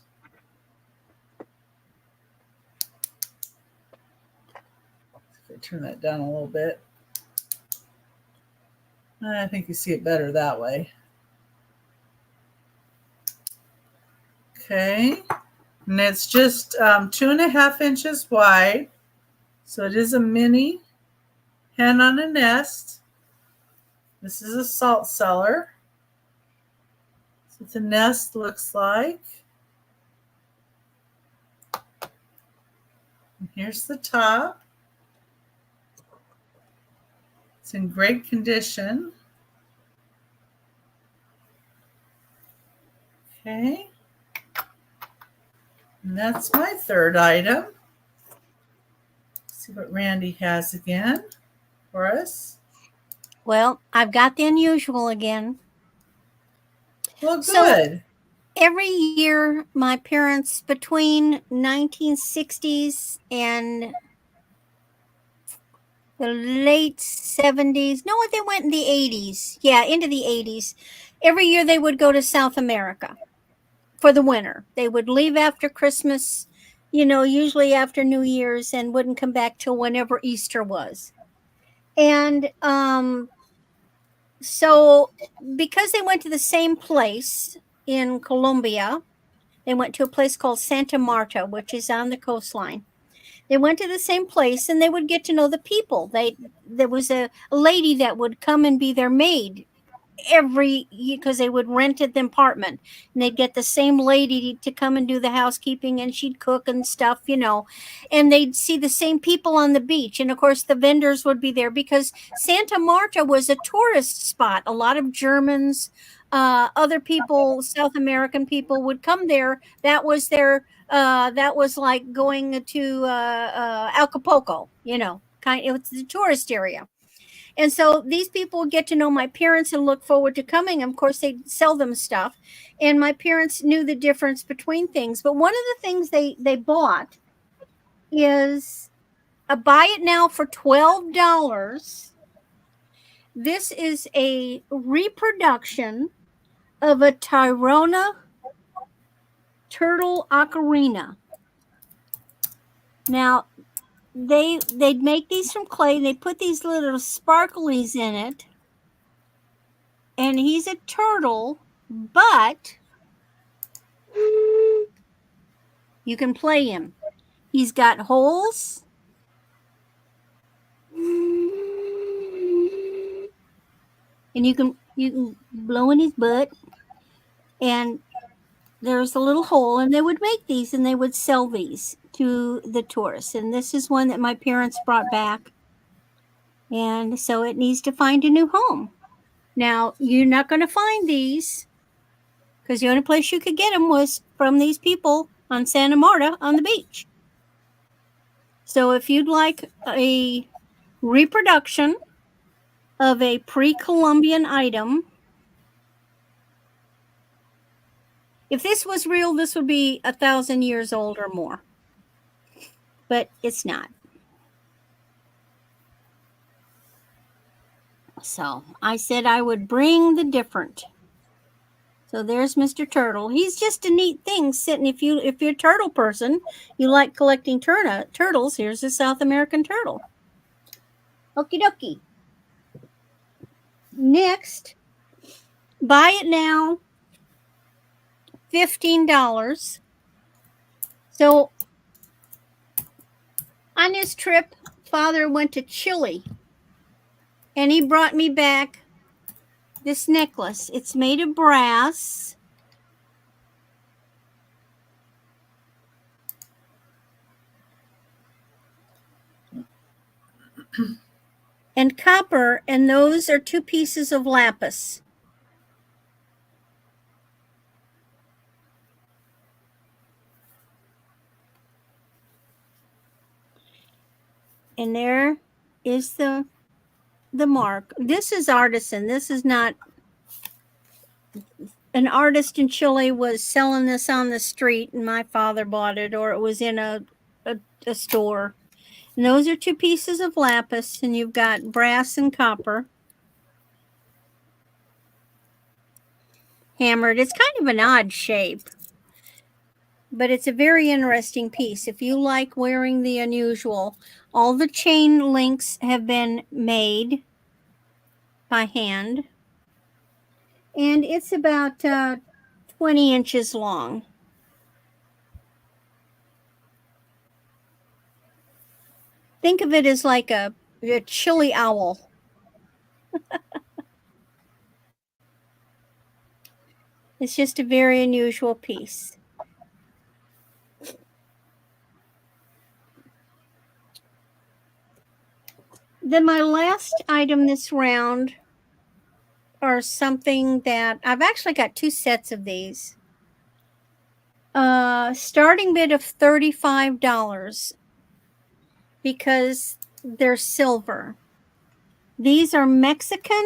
Turn that down a little bit. I think you see it better that way. Okay, and it's just 2.5 inches wide. So it is a mini hen on a nest. This is a salt cellar. That's what the nest looks like. And here's the top. It's in great condition. Okay. And that's my third item. Let's see what Randy has again for us. Well, I've got the unusual again. Well, good. So every year, my parents, between 1960s and the late 70s, no, they went in the 80s. Yeah, into the 80s. Every year they would go to South America for the winter. They would leave after Christmas, usually after New Year's, and wouldn't come back till whenever Easter was. And so because they went to the same place in Colombia, they went to a place called Santa Marta, which is on the coastline. They went to the same place and they would get to know the people. There was a lady that would come and be their maid every, because they would rent the apartment, and they'd get the same lady to come and do the housekeeping, and she'd cook and stuff, and they'd see the same people on the beach. And of course the vendors would be there because Santa Marta was a tourist spot. A lot of Germans, other people, South American people would come there. That was like going to Acapulco, it was the tourist area. And so these people get to know my parents and look forward to coming. Of course, they sell them stuff. And my parents knew the difference between things. But one of the things they bought is a buy it now for $12. This is a reproduction of a Tirona turtle ocarina. Now, they'd make these from clay. They put these little sparklies in it. And he's a turtle, but you can play him. He's got holes. And you can blow in his butt. And there's a little hole, and they would make these and they would sell these to the tourists. And this is one that my parents brought back. And so it needs to find a new home. Now, you're not going to find these because the only place you could get them was from these people on Santa Marta on the beach. So if you'd like a reproduction of a pre-Columbian item, if this was real, this would be 1,000 years old or more. But it's not. So I said I would bring the different. So there's Mr. Turtle. He's just a neat thing sitting. If you're a turtle person, you like collecting turtles, here's a South American turtle. Okie dokie. Next, buy it now, $15. So On his trip, Father went to Chile, and he brought me back this necklace. It's made of brass. And copper, and those are 2 pieces of lapis. And there is the mark. This is artisan. This is not, an artist in Chile was selling this on the street and my father bought it, or it was in a store. And those are 2 pieces of lapis, and you've got brass and copper hammered. It's kind of an odd shape, but it's a very interesting piece. If you like wearing the unusual, all the chain links have been made by hand, and it's about 20 inches long. Think of it as like a chili owl. It's just a very unusual piece. Then my last item this round are something that I've actually got 2 sets of these. Starting bid of $35 because they're silver. These are Mexican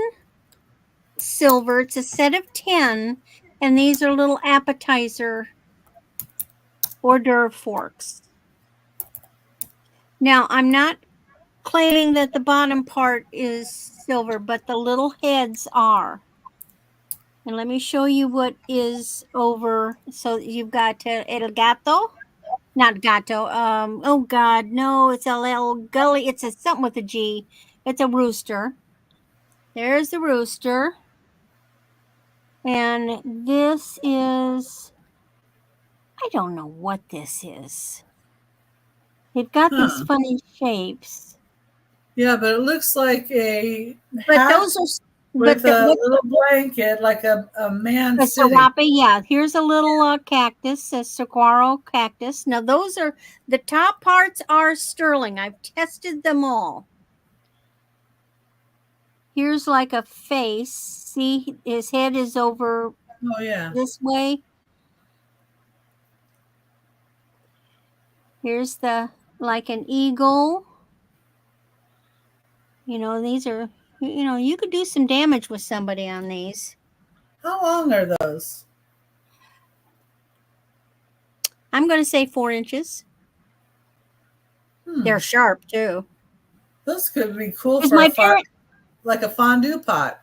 silver. It's a set of 10, and these are little appetizer hors d'oeuvre forks. Now, I'm not claiming that the bottom part is silver, but the little heads are. And let me show you what is over. So you've got el gato, not gato. Oh God, no, it's a little gully. It's a something with a G. It's a rooster. There's the rooster. And this is, I don't know what this is. They've got these funny shapes. Yeah, but it looks like a But hat those are, with a little blanket, like a man sitting. serape, yeah. Here's a little cactus, a saguaro cactus. Now those are, the top parts are sterling. I've tested them all. Here's like a face. See, his head is over this way. Here's the, like an eagle. You know, these are, you know, you could do some damage with somebody on these. How long are those? I'm going to say 4 inches. They're sharp too. Those could be cool for like a fondue pot.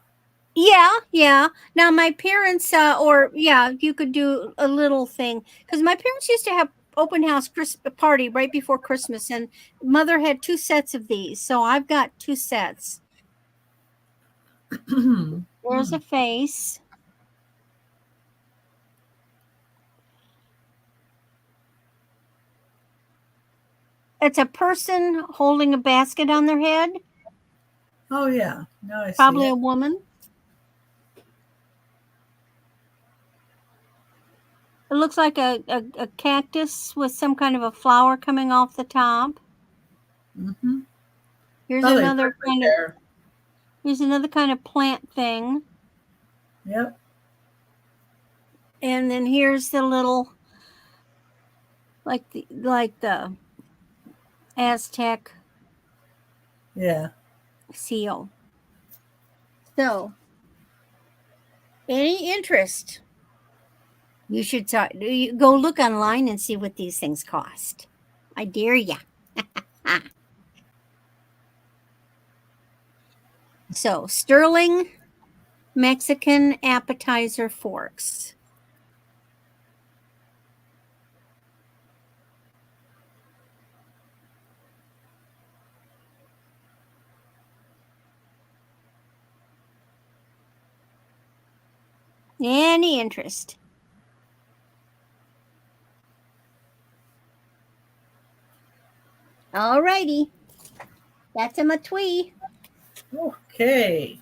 Yeah. Now my parents, you could do a little thing, because my parents used to have open house party right before Christmas, and Mother had 2 sets of these, so I've got 2 sets. There's a face. It's a person holding a basket on their head. Oh yeah, no, I see Probably it. a woman. It looks like a cactus with some kind of a flower coming off the top. Mm-hmm. Here's another kind of, here's another kind of plant thing. Yep. And then here's the little, like the Aztec seal. So, any interest? You should go look online and see what these things cost. I dare ya. So, sterling Mexican appetizer forks. Any interest? All righty. That's a matwee. Okay.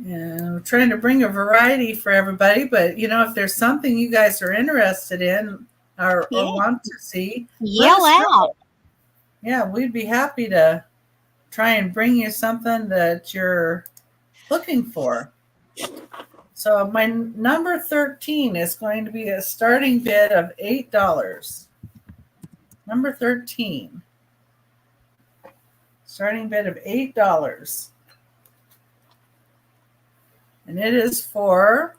And we're trying to bring a variety for everybody, but if there's something you guys are interested in or want to see, yell out. Yeah, we'd be happy to try and bring you something that you're looking for. So my number 13 is going to be a starting bid of $8. Number 13. Starting bid of $8. And it is for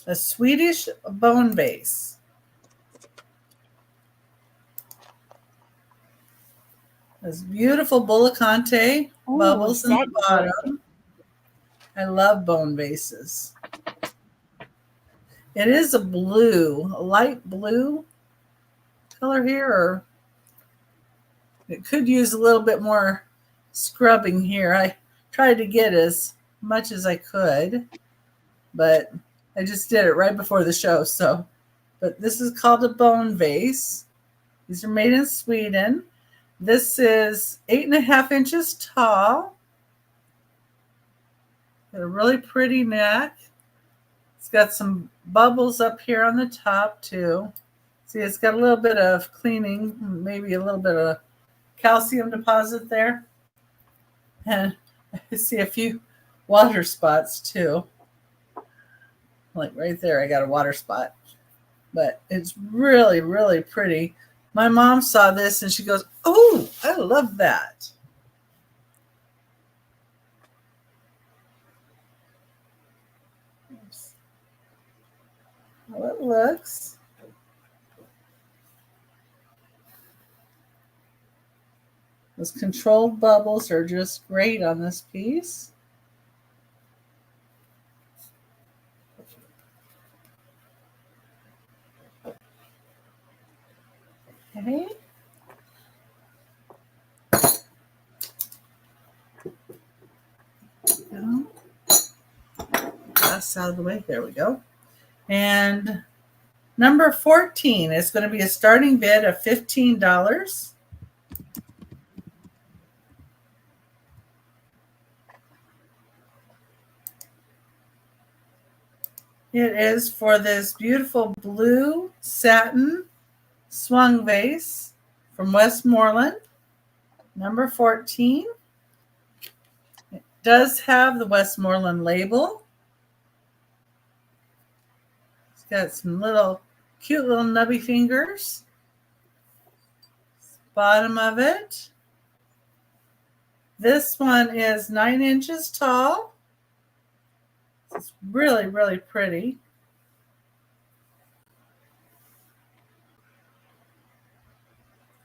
a Swedish bone base. This beautiful Bullicante bubbles in the bottom. Good. I love bone bases. It is a light blue color here, or it could use a little bit more scrubbing here. I tried to get as much as I could, but I just did it right before the show. But this is called a bone vase. These are made in Sweden. This is 8.5 inches tall. Got a really pretty neck. It's got some bubbles up here on the top too. See, it's got a little bit of cleaning, maybe a little bit of calcium deposit there. And I see a few water spots too. Like right there, I got a water spot. But it's really, really pretty. My mom saw this and she goes, "Oh, I love that." How it looks. Those controlled bubbles are just great on this piece. Okay. Glass out of the way. There we go. And number 14 is going to be a starting bid of $15. It is for this beautiful blue satin swung vase from Westmoreland, number 14. It does have the Westmoreland label. It's got some cute little nubby fingers. Bottom of it. This one is 9 inches tall. It's really, really pretty.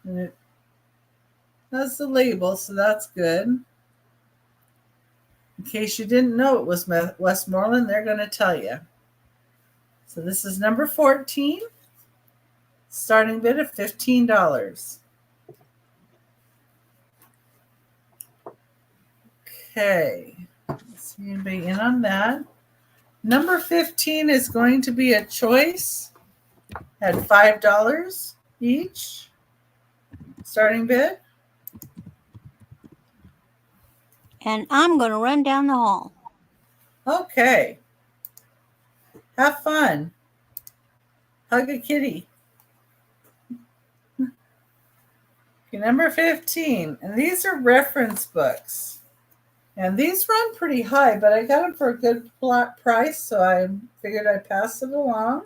And it has the label, so that's good. In case you didn't know it was Westmoreland, they're going to tell you. So this is number 14. Starting bid of $15. Okay. Let's see anybody in on that. Number 15 is going to be a choice at $5 each. Starting bid. And I'm going to run down the hall. Okay. Have fun. Hug a kitty. Okay, number 15. And these are reference books. And these run pretty high, but I got them for a good price, so I figured I'd pass it along.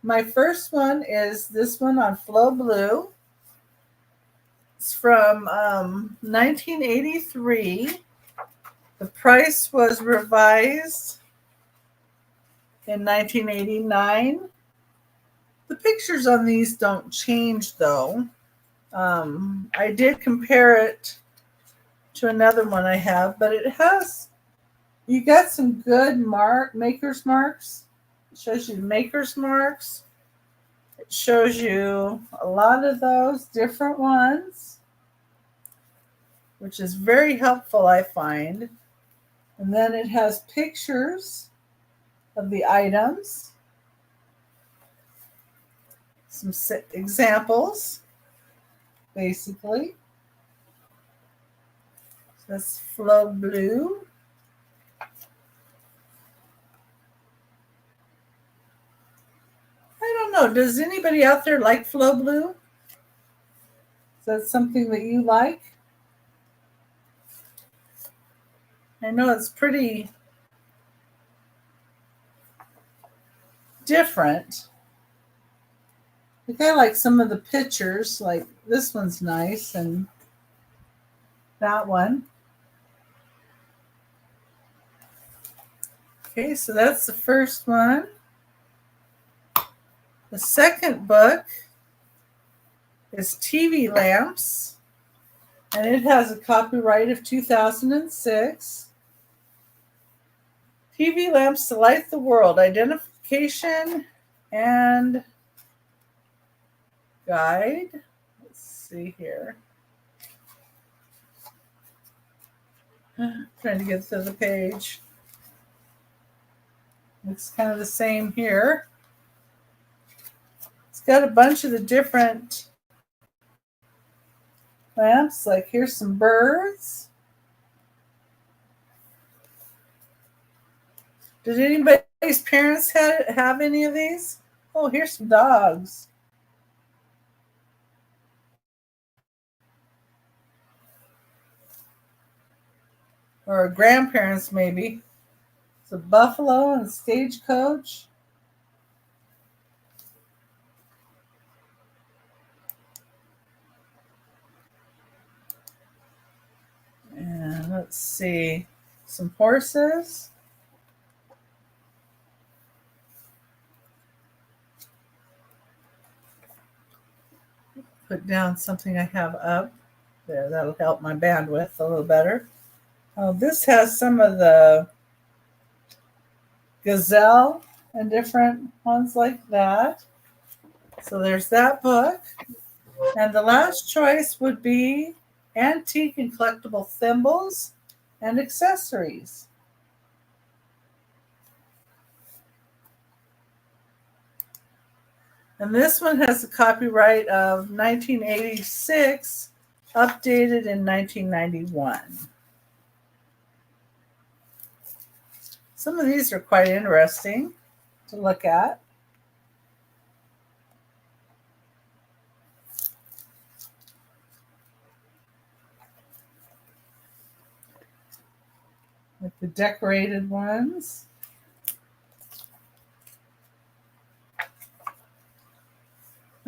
My first one is this one on Flow Blue. It's from 1983. The price was revised in 1989. The pictures on these don't change, though. I did compare it to another one I have, but you got some good maker's marks. It shows you maker's marks. It shows you a lot of those different ones, which is very helpful, I find. And then it has pictures of the items. some examples, basically. So that's Flow Blue. I don't know. Does anybody out there like Flow Blue? Is that something that you like? I know it's pretty different. I think I like some of the pictures, like this one's nice, and that one. Okay, so that's the first one. The second book is TV Lamps, and it has a copyright of 2006. TV lamps to light the world, identification and guide. Let's see here. Trying to get to the page. It's kind of the same here. It's got a bunch of the different lamps. Like here's some birds. Did anybody's parents have any of these? Oh, here's some dogs. Or grandparents, maybe. It's a buffalo and a stagecoach. And let's see, some horses. Put down something I have up there. That'll help my bandwidth a little better. Oh, this has some of the gazelle and different ones like that. So there's that book. And the last choice would be antique and collectible thimbles and accessories. And this one has a copyright of 1986, updated in 1991. Some of these are quite interesting to look at. Like the decorated ones.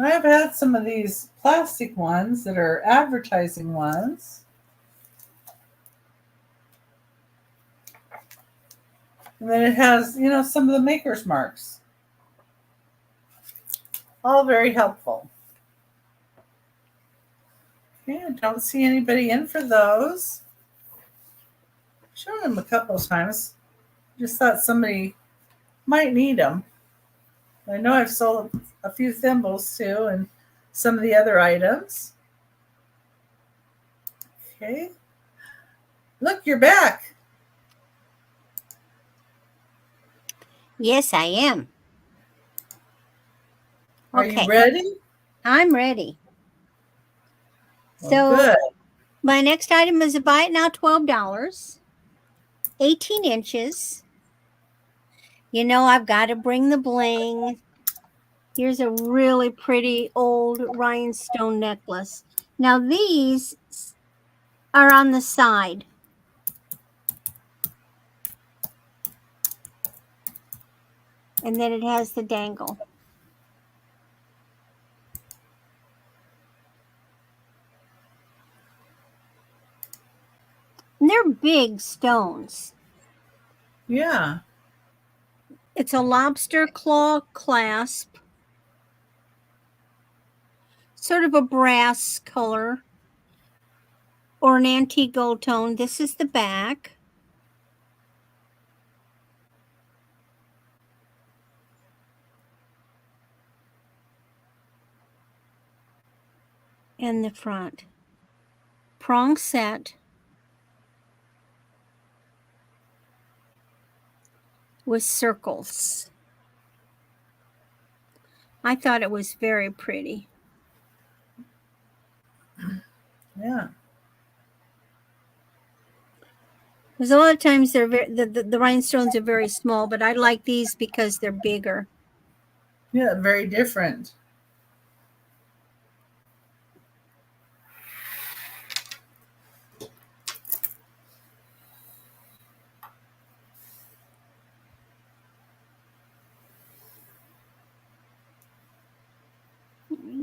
I've had some of these plastic ones that are advertising ones. And then it has, some of the maker's marks. All very helpful. Okay, I don't see anybody in for those. I've shown them a couple of times. Just thought somebody might need them. I know I've sold a few thimbles too and some of the other items. Okay. Look, you're back. Yes, I am. Are you ready? I'm ready. Well, so good. My next item is a buy it now $12, 18 inches. I've got to bring the bling. Here's a really pretty old rhinestone necklace. Now these are on the side. And then it has the dangle. And they're big stones. Yeah. It's a lobster claw clasp. Sort of a brass color. Or an antique gold tone. This is the back. And the front. Prong set. With circles. I thought it was very pretty. Yeah. Because a lot of times they're the rhinestones are very small, but I like these because they're bigger. Yeah, very different.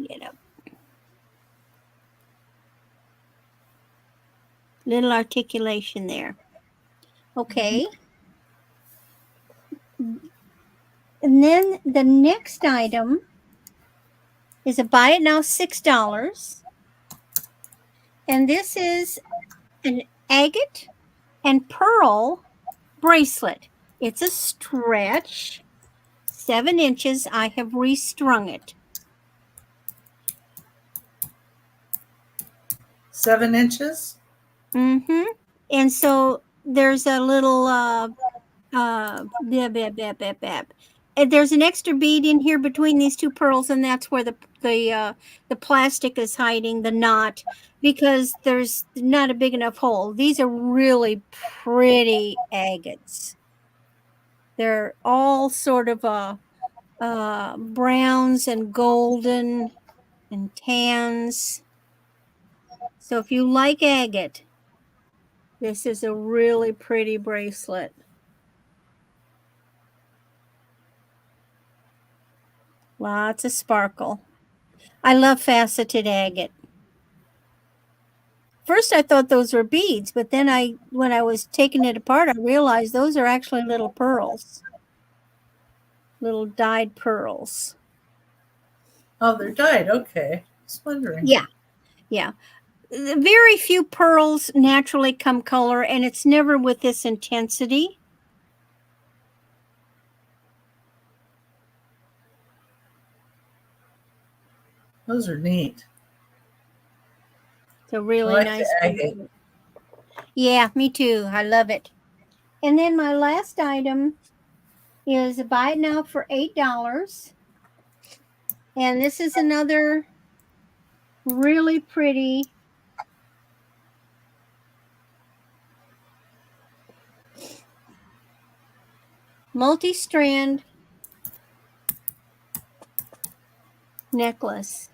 Get up. Little articulation there. Okay. And then the next item is a buy it now $6. And this is an agate and pearl bracelet. It's a stretch, 7 inches. I have restrung it. 7 inches? Mm-hmm. And so there's a little bab. And there's an extra bead in here between these two pearls, and that's where the plastic is hiding, the knot, because there's not a big enough hole. These are really pretty agates. They're all sort of browns and golden and tans. So if you like agate, this is a really pretty bracelet. Lots of sparkle. I love faceted agate. First I thought those were beads, but then when I was taking it apart, I realized those are actually little pearls. Little dyed pearls. Oh, they're dyed. Okay. Just wondering. Yeah. Yeah. Very few pearls naturally come color, and it's never with this intensity. Those are neat. It's a really I like nice the agate. bracelet. Yeah, me too. I love it. And then my last item is buy it now for $8. And this is another really pretty multi-strand necklace.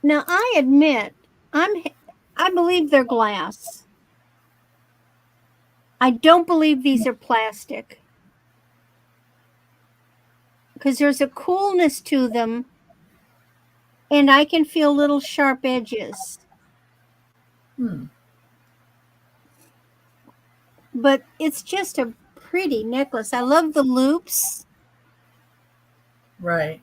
Now I admit I believe they're glass. I don't believe these are plastic, because there's a coolness to them, and I can feel little sharp edges. But it's just a pretty necklace. I love the loops. Right.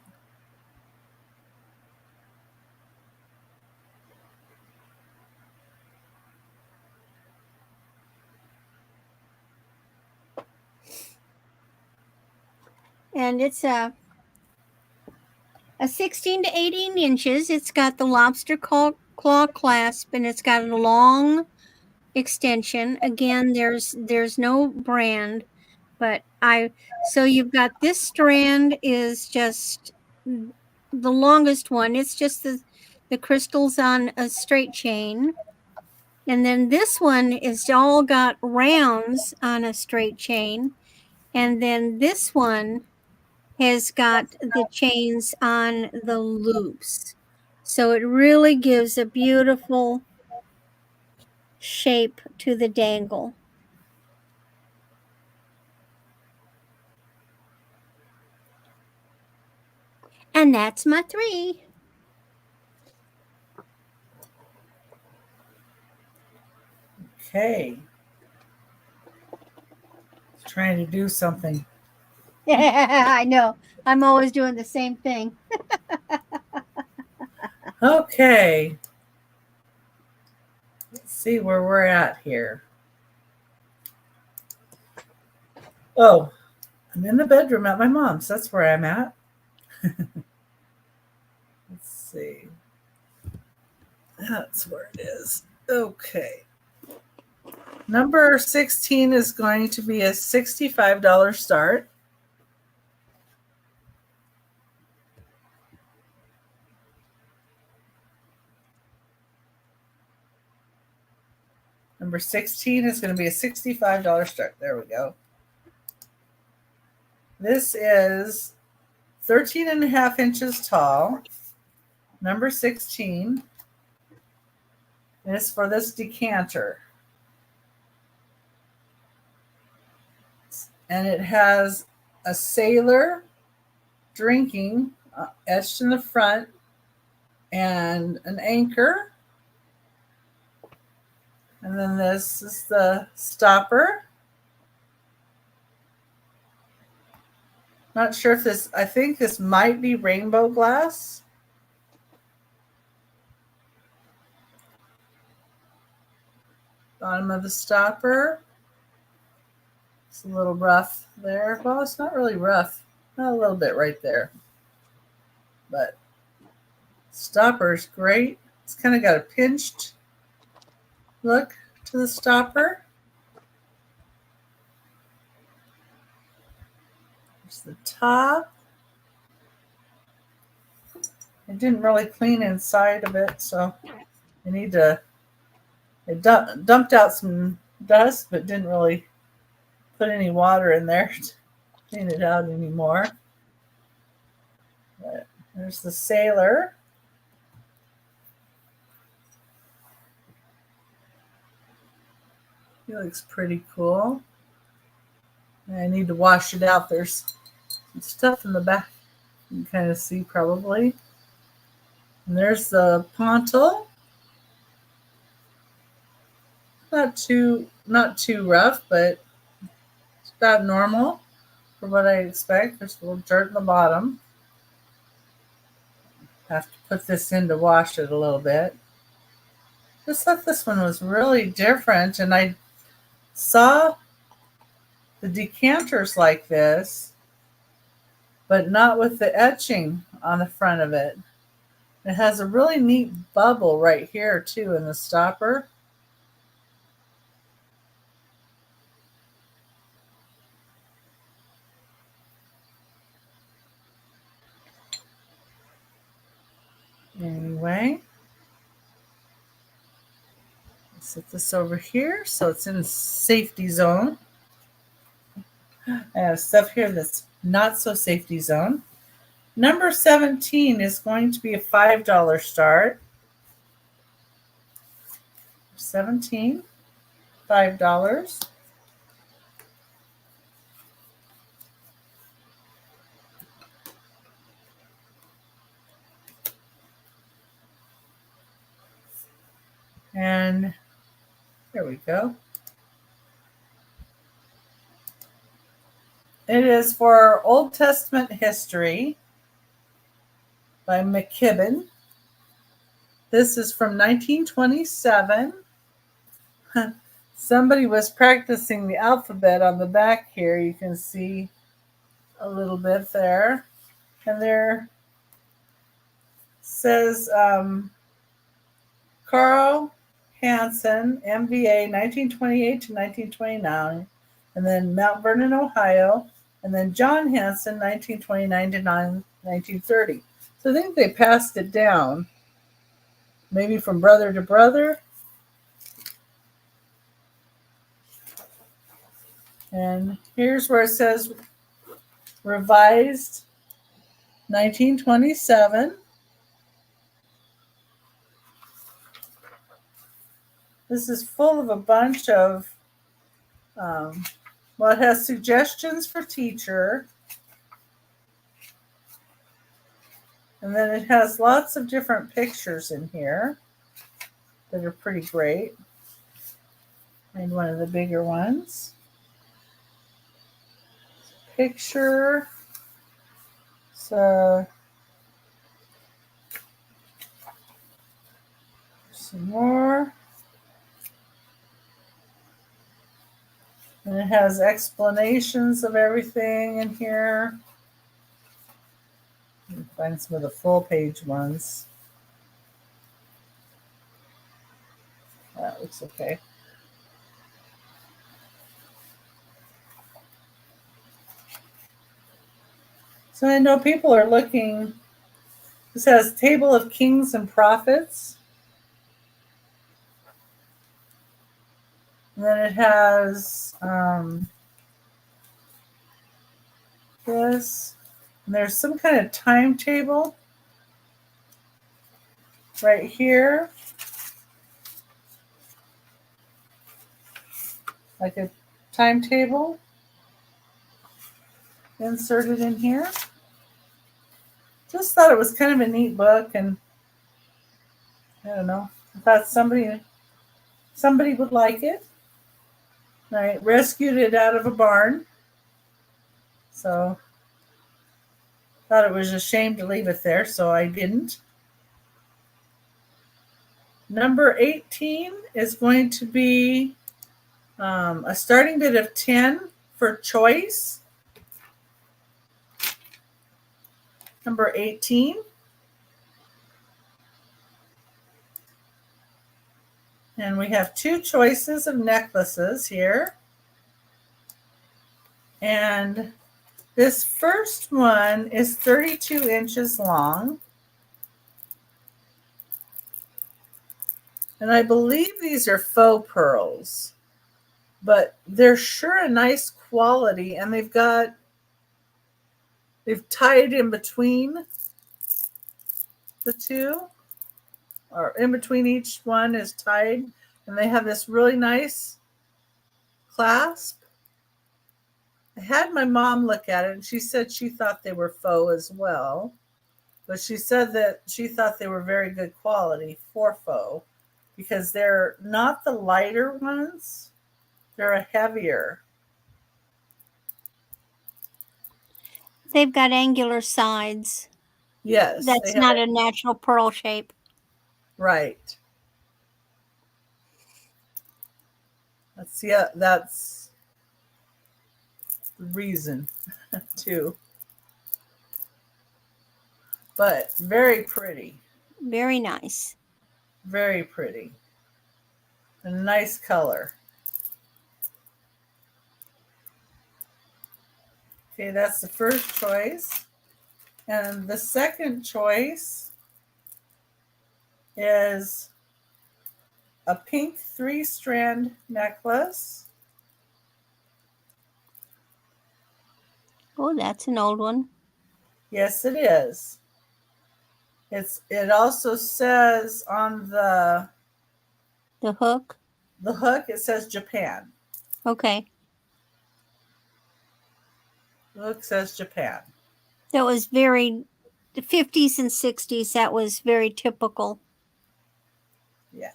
And it's a 16 to 18 inches. It's got the lobster claw clasp, and it's got a long extension. Again, there's no brand, but so you've got this strand is just the longest one. It's just the crystals on a straight chain. And then this one is all got rounds on a straight chain. And then this one has got the chains on the loops. So it really gives a beautiful shape to the dangle. And that's my 3. Okay. Trying to do something. I know. I'm always doing the same thing. Okay. Let's see where we're at here. Oh, I'm in the bedroom at my mom's. That's where I'm at. Let's see. That's where it is. Okay. Number 16 is going to be a $65 start. Number 16 is going to be a $65 start. There we go. This is 13 and a half inches tall. Number 16 is for this decanter. And it has a sailor drinking etched in the front and an anchor. And then this is the stopper. Not sure if this, I think this might be rainbow glass. Bottom of the stopper. It's a little rough there. Well, it's not really rough. A little bit right there. But stopper is great. It's kind of got a pinched look to the stopper. There's the top. I didn't really clean inside of it, so I need to. It dumped out some dust, but didn't really put any water in there to clean it out anymore. But there's the sailor. He looks pretty cool. I need to wash it out. There's some stuff in the back you can kind of see probably. And there's the pontil. Not too rough, but it's about normal for what I expect. There's a little dirt in the bottom. Have to put this in to wash it a little bit. Just thought this one was really different, and I saw the decanters like this, but not with the etching on the front of it. It has a really neat bubble right here too in the stopper. Anyway, set this over here so it's in safety zone. I have stuff here that's not so safety zone. Number 17 is going to be a $5 start. 17, $5. And there we go. It is for Old Testament history by McKibben. This is from 1927. Somebody was practicing the alphabet on the back here. You can see a little bit there. And there says Carl Hansen, MBA, 1928 to 1929, and then Mount Vernon, Ohio, and then John Hansen, 1929 to 1930. So I think they passed it down, maybe from brother to brother. And here's where it says revised 1927. This is full of a bunch of, well, it has suggestions for teacher. And then it has lots of different pictures in here that are pretty great. And one of the bigger ones. Picture. So some more. And it has explanations of everything in here. You can find some of the full page ones. That looks okay. So I know people are looking. This has Table of Kings and Prophets. And then it has this. And there's some kind of timetable right here. Like a timetable inserted in here. Just thought it was kind of a neat book, and I don't know. I thought somebody would like it. I rescued it out of a barn, so thought it was a shame to leave it there, so I didn't. Number 18 is going to be a starting bid of 10 for choice. Number 18. And we have two choices of necklaces here. And this first one is 32 inches long. And I believe these are faux pearls, but they're sure a nice quality, and they've tied in between the two, or in between each one is tied, and they have this really nice clasp. I had my mom look at it, and she said she thought they were faux as well, but she said that she thought they were very good quality for faux because they're not the lighter ones, they're a heavier. They've got angular sides. Yes. That's not a natural pearl shape. Right. That's the reason too. But very pretty. Very nice. Very pretty. A nice color. Okay, that's the first choice. And the second choice is a pink 3-strand necklace. Oh, that's an old one. Yes, it is. It also says on the hook. The hook, it says Japan. Okay. The hook says Japan. That was the 50s and 60s. That was very typical. Yeah.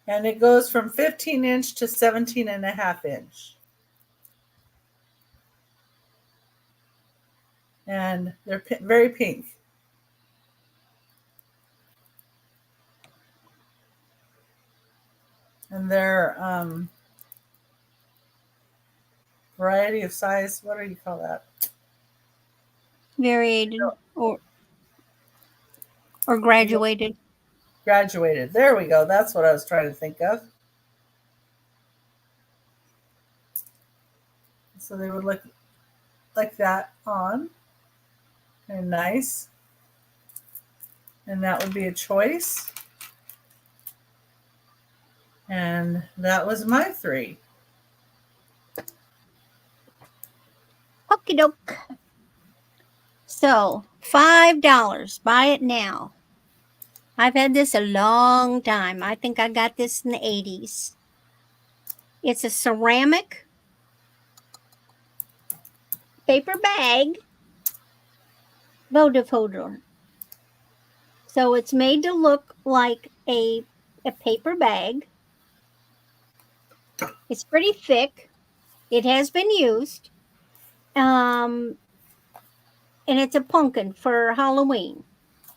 And it goes from 15 inch to 17 and a half inch. And they're very pink. And they're variety of size. What do you call that? Variated or graduated. Graduated. There we go. That's what I was trying to think of. So they would look like that on. And nice. And that would be a choice. And that was my 3. Okie doke. So, $5. Buy it now. I've had this a long time. I think I got this in the 80s. It's a ceramic paper bag votive holder. So it's made to look like a paper bag. It's pretty thick. It has been used. And it's a pumpkin for Halloween.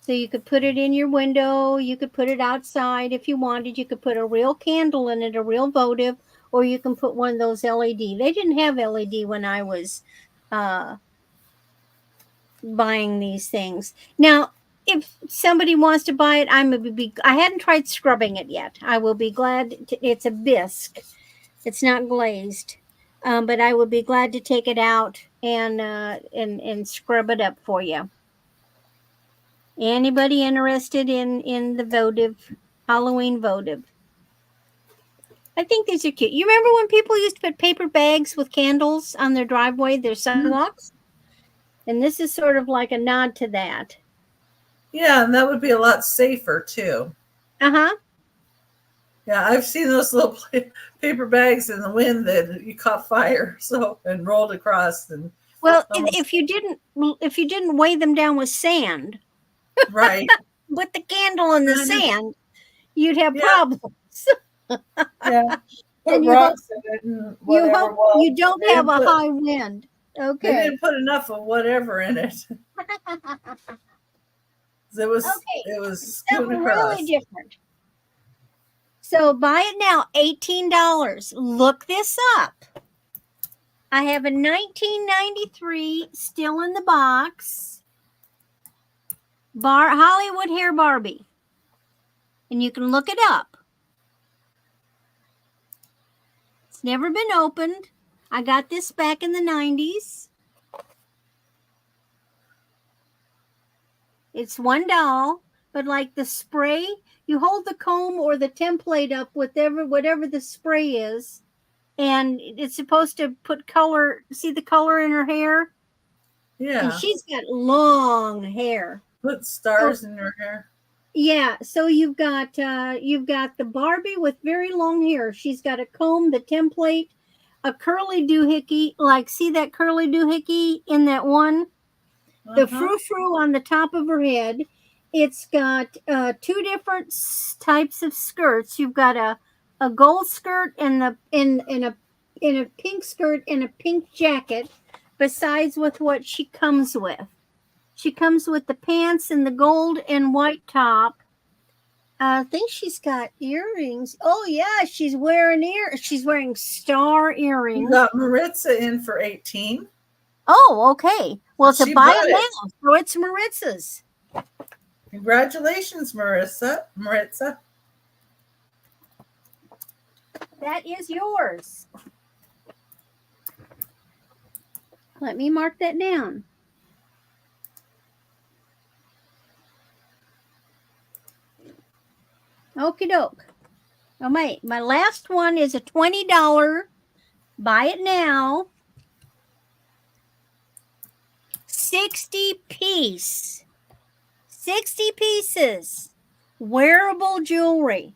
So you could put it in your window. You could put it outside if you wanted. You could put a real candle in it, a real votive, or you can put one of those LED. They didn't have LED when I was buying these things. Now, if somebody wants to buy it, I hadn't tried scrubbing it yet. I will be glad. It's a bisque. It's not glazed. But I would be glad to take it out and scrub it up for you. Anybody interested in the votive Halloween votive. I think these are cute. You remember when people used to put paper bags with candles on their driveway, their sidewalks? And this is sort of like a nod to that. Yeah, and that would be a lot safer too. Uh-huh. Yeah, I've seen those little paper bags in the wind that you caught fire, so and rolled across and. Well, if you didn't weigh them down with sand, right, put the candle in the sand, you'd have problems. Yeah, and put rocks in it and whatever. You hope you don't have a high wind. Okay. They didn't put enough of whatever in it. It was something really different. So buy it now, $18. Look this up. I have a 1993 still in the box Hollywood Hair Barbie. And you can look it up. It's never been opened. I got this back in the 90s. It's one doll, but like the spray, you hold the comb or the template up with whatever the spray is, and it's supposed to put color. See the color in her hair? Yeah. And she's got long hair. Put stars in her hair. Yeah, so you've got the Barbie with very long hair. She's got a comb, the template, a curly doohickey. Like, see that curly doohickey in that one? The frou-frou on the top of her head. It's got two different types of skirts. You've got a gold skirt and a pink skirt and a pink jacket. Besides with what she comes with, she comes with the pants and the gold and white top. I think she's got earrings. Oh yeah, she's wearing star earrings. You got Maritza in for 18. Oh, okay. Well, to buy it now, so it's Maritza's. Congratulations, Maritza. That is yours. Let me mark that down. Okie doke. Oh, my last one is a $20. Buy it now. 60 piece. 60 pieces. Wearable jewelry.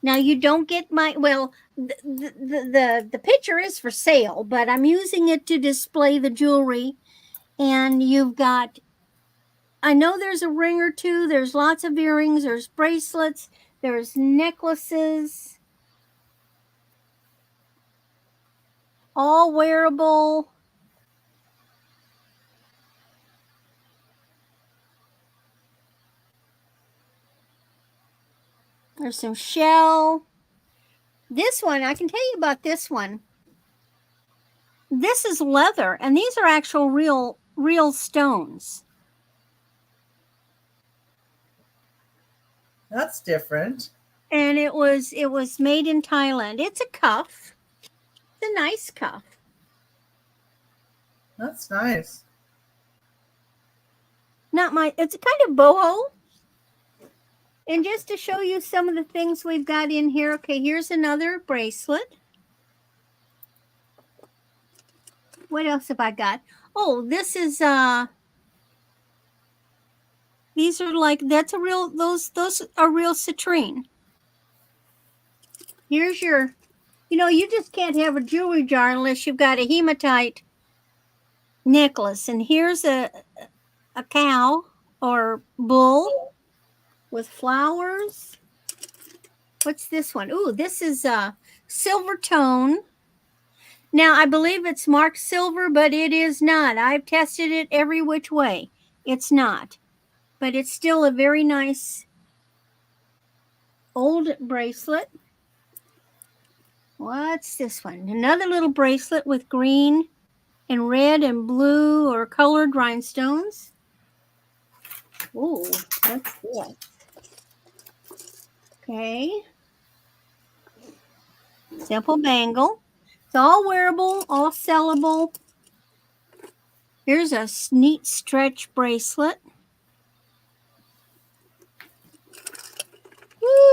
Now you don't get the picture is for sale, but I'm using it to display the jewelry. And you've got, I know there's a ring or two, there's lots of earrings, there's bracelets, there's necklaces, all wearable. There's some shell. This one, I can tell you about this one. This is leather, and these are actual real stones. That's different. And it was made in Thailand. It's a cuff. It's a nice cuff. That's nice. It's a kind of boho. And just to show you some of the things we've got in here. Okay, here's another bracelet. What else have I got? Oh, this is these are like, those are real citrine. Here's your, you just can't have a jewelry jar unless you've got a hematite necklace. And here's a cow or bull with flowers. What's this one? Ooh, this is silver tone. Now, I believe it's marked silver, but it is not. I've tested it every which way. It's not. But it's still a very nice old bracelet. What's this one? Another little bracelet with green and red and blue or colored rhinestones. Ooh, what's this? Okay. Simple bangle. It's all wearable, all sellable. Here's a neat stretch bracelet.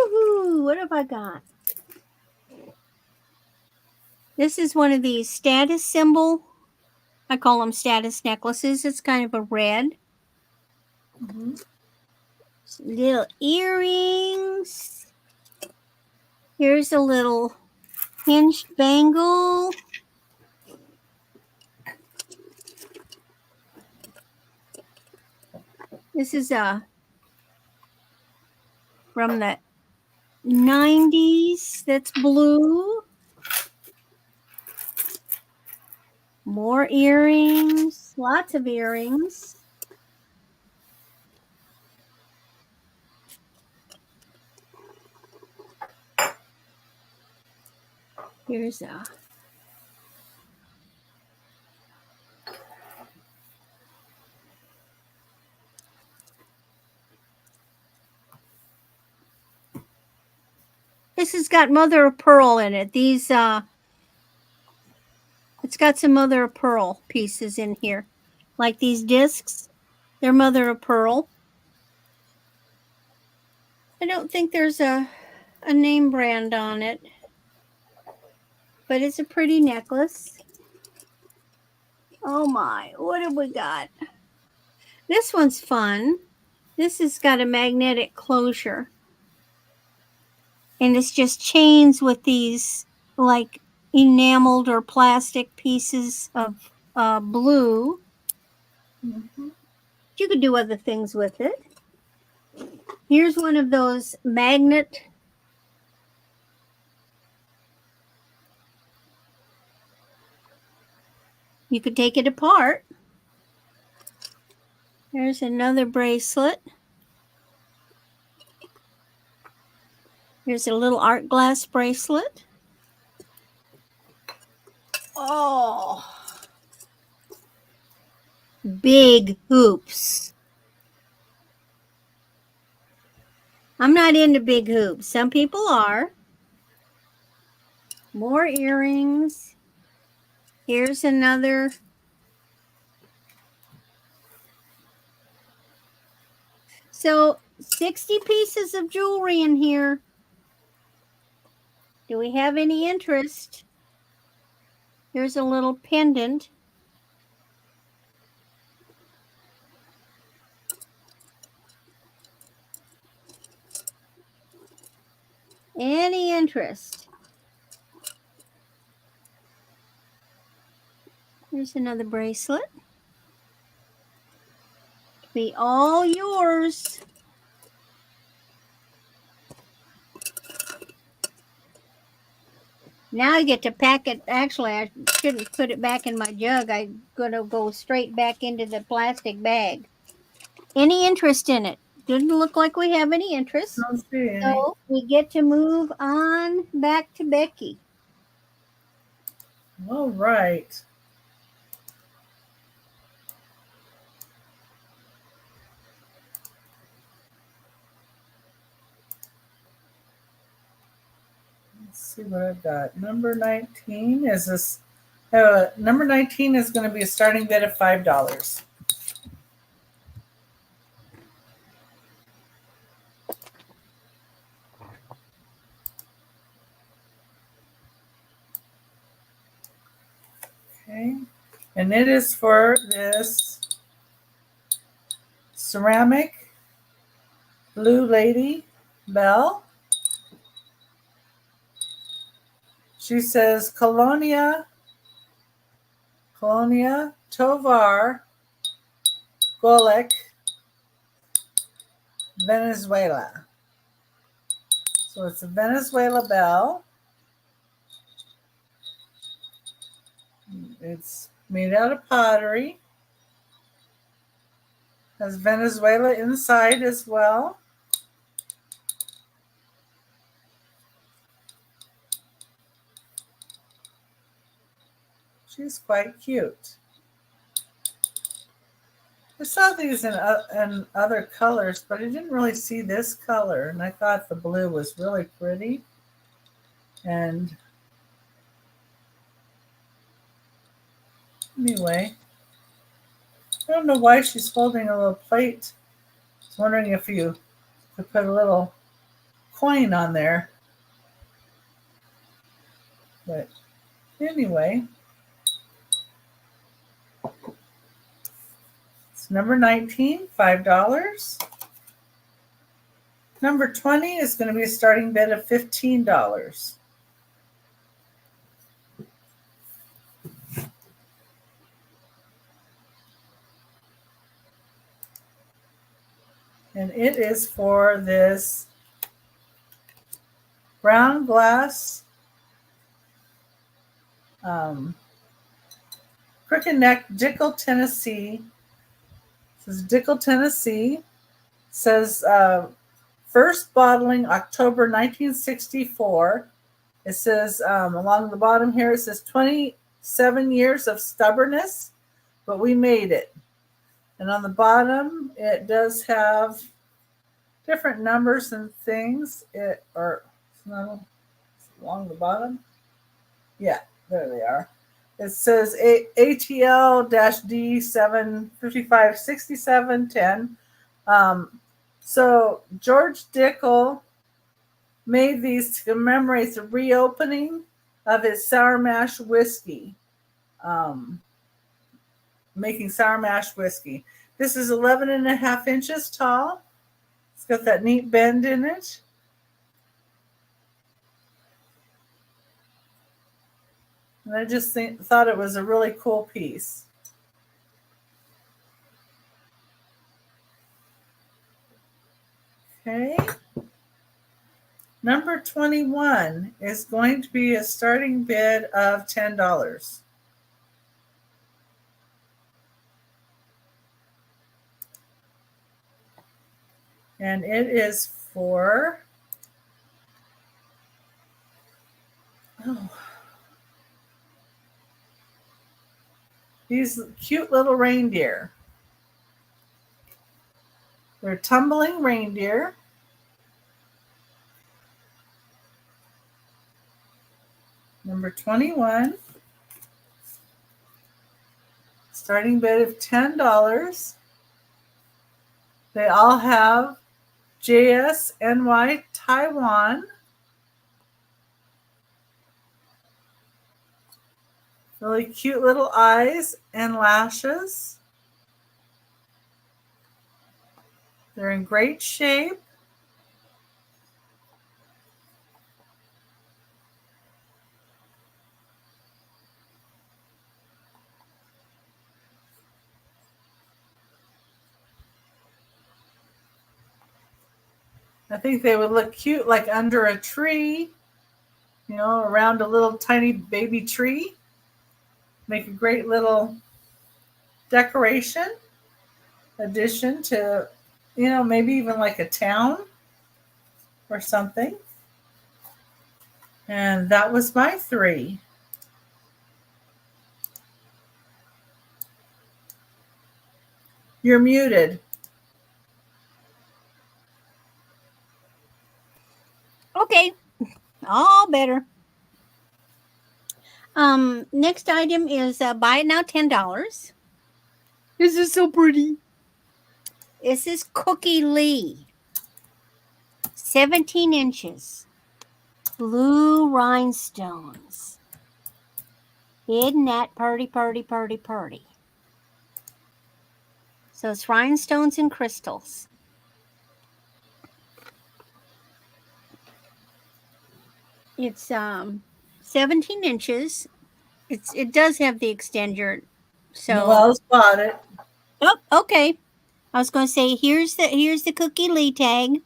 Woohoo! What have I got? This is one of these status symbol. I call them status necklaces. It's kind of a red. Mm-hmm. Little earrings. Here's a little hinged bangle. This is from the 90s. That's blue. More earrings. Lots of earrings. Here's a This has got mother of pearl in it. These it's got some mother of pearl pieces in here. Like these discs, they're mother of pearl. I don't think there's a name brand on it, but it's a pretty necklace. Oh my, what have we got? This one's fun. This has got a magnetic closure. And it's just chains with these like enameled or plastic pieces of blue. Mm-hmm. You could do other things with it. Here's one of those magnet. You could take it apart. There's another bracelet. Here's a little art glass bracelet. Oh, big hoops. I'm not into big hoops. Some people are. More earrings. Here's another. So 60 pieces of jewelry in here. Do we have any interest? Here's a little pendant. Any interest? Here's another bracelet. Be all yours. Now I get to pack it. Actually, I shouldn't put it back in my jug. I'm going to go straight back into the plastic bag. Any interest in it? Didn't look like we have any interest. Don't see any. So we get to move on back to Becky. All right. Let's see what I've got. Number 19 is this. Number 19 is going to be a starting bid of $5. Okay. And it is for this ceramic blue lady bell. She says Colonia Tovar Golek, Venezuela. So it's a Venezuela bell. It's made out of pottery. Has Venezuela inside as well. She's quite cute. I saw these in other colors, but I didn't really see this color, and I thought the blue was really pretty. And anyway, I don't know why she's holding a little plate. I was wondering if you could put a little coin on there. But anyway, it's number 19, $5. Number 20 is going to be a starting bid of $15. And it is for this brown glass crooked neck Dickel, Tennessee. This is Dickel, Tennessee. It says first bottling October 1964. It says along the bottom here, it says 27 years of stubbornness, but we made it. And on the bottom, it does have different numbers and things. Along the bottom. Yeah, there they are. It says ATL-D7556710. So George Dickel made these to commemorate the reopening of his sour mash whiskey. Making sour mash whiskey. This is 11 and a half inches tall. It's got that neat bend in it. And I just thought it was a really cool piece. Okay. Number 21 is going to be a starting bid of $10. And it is for these cute little reindeer. They're tumbling reindeer. Number 21. Starting bid of $10. They all have JSNY Taiwan. Really cute little eyes and lashes. They're in great shape. I think they would look cute like under a tree, around a little tiny baby tree. Make a great little decoration addition to, maybe even like a town or something. And that was my 3. You're muted. Okay, all better. Next item is buy it now, $10. This is so pretty. This is Cookie Lee. 17 inches. Blue rhinestones. Isn't that purty? So it's rhinestones and crystals. It's 17 inches. It does have the extender. So Noelle's bought it. Oh, okay. I was going to say here's the Cookie Lee tag.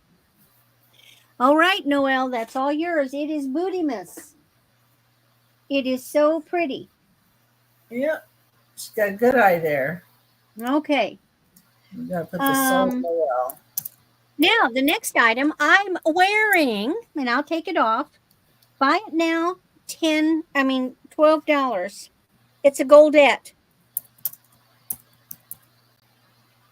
All right, Noelle, that's all yours. It is Booty Miss. It is so pretty. Yep. She's got a good eye there. Okay. We gotta put the soul Noelle. Now, the next item I'm wearing, and I'll take it off. Buy it now, $12. It's a goldette.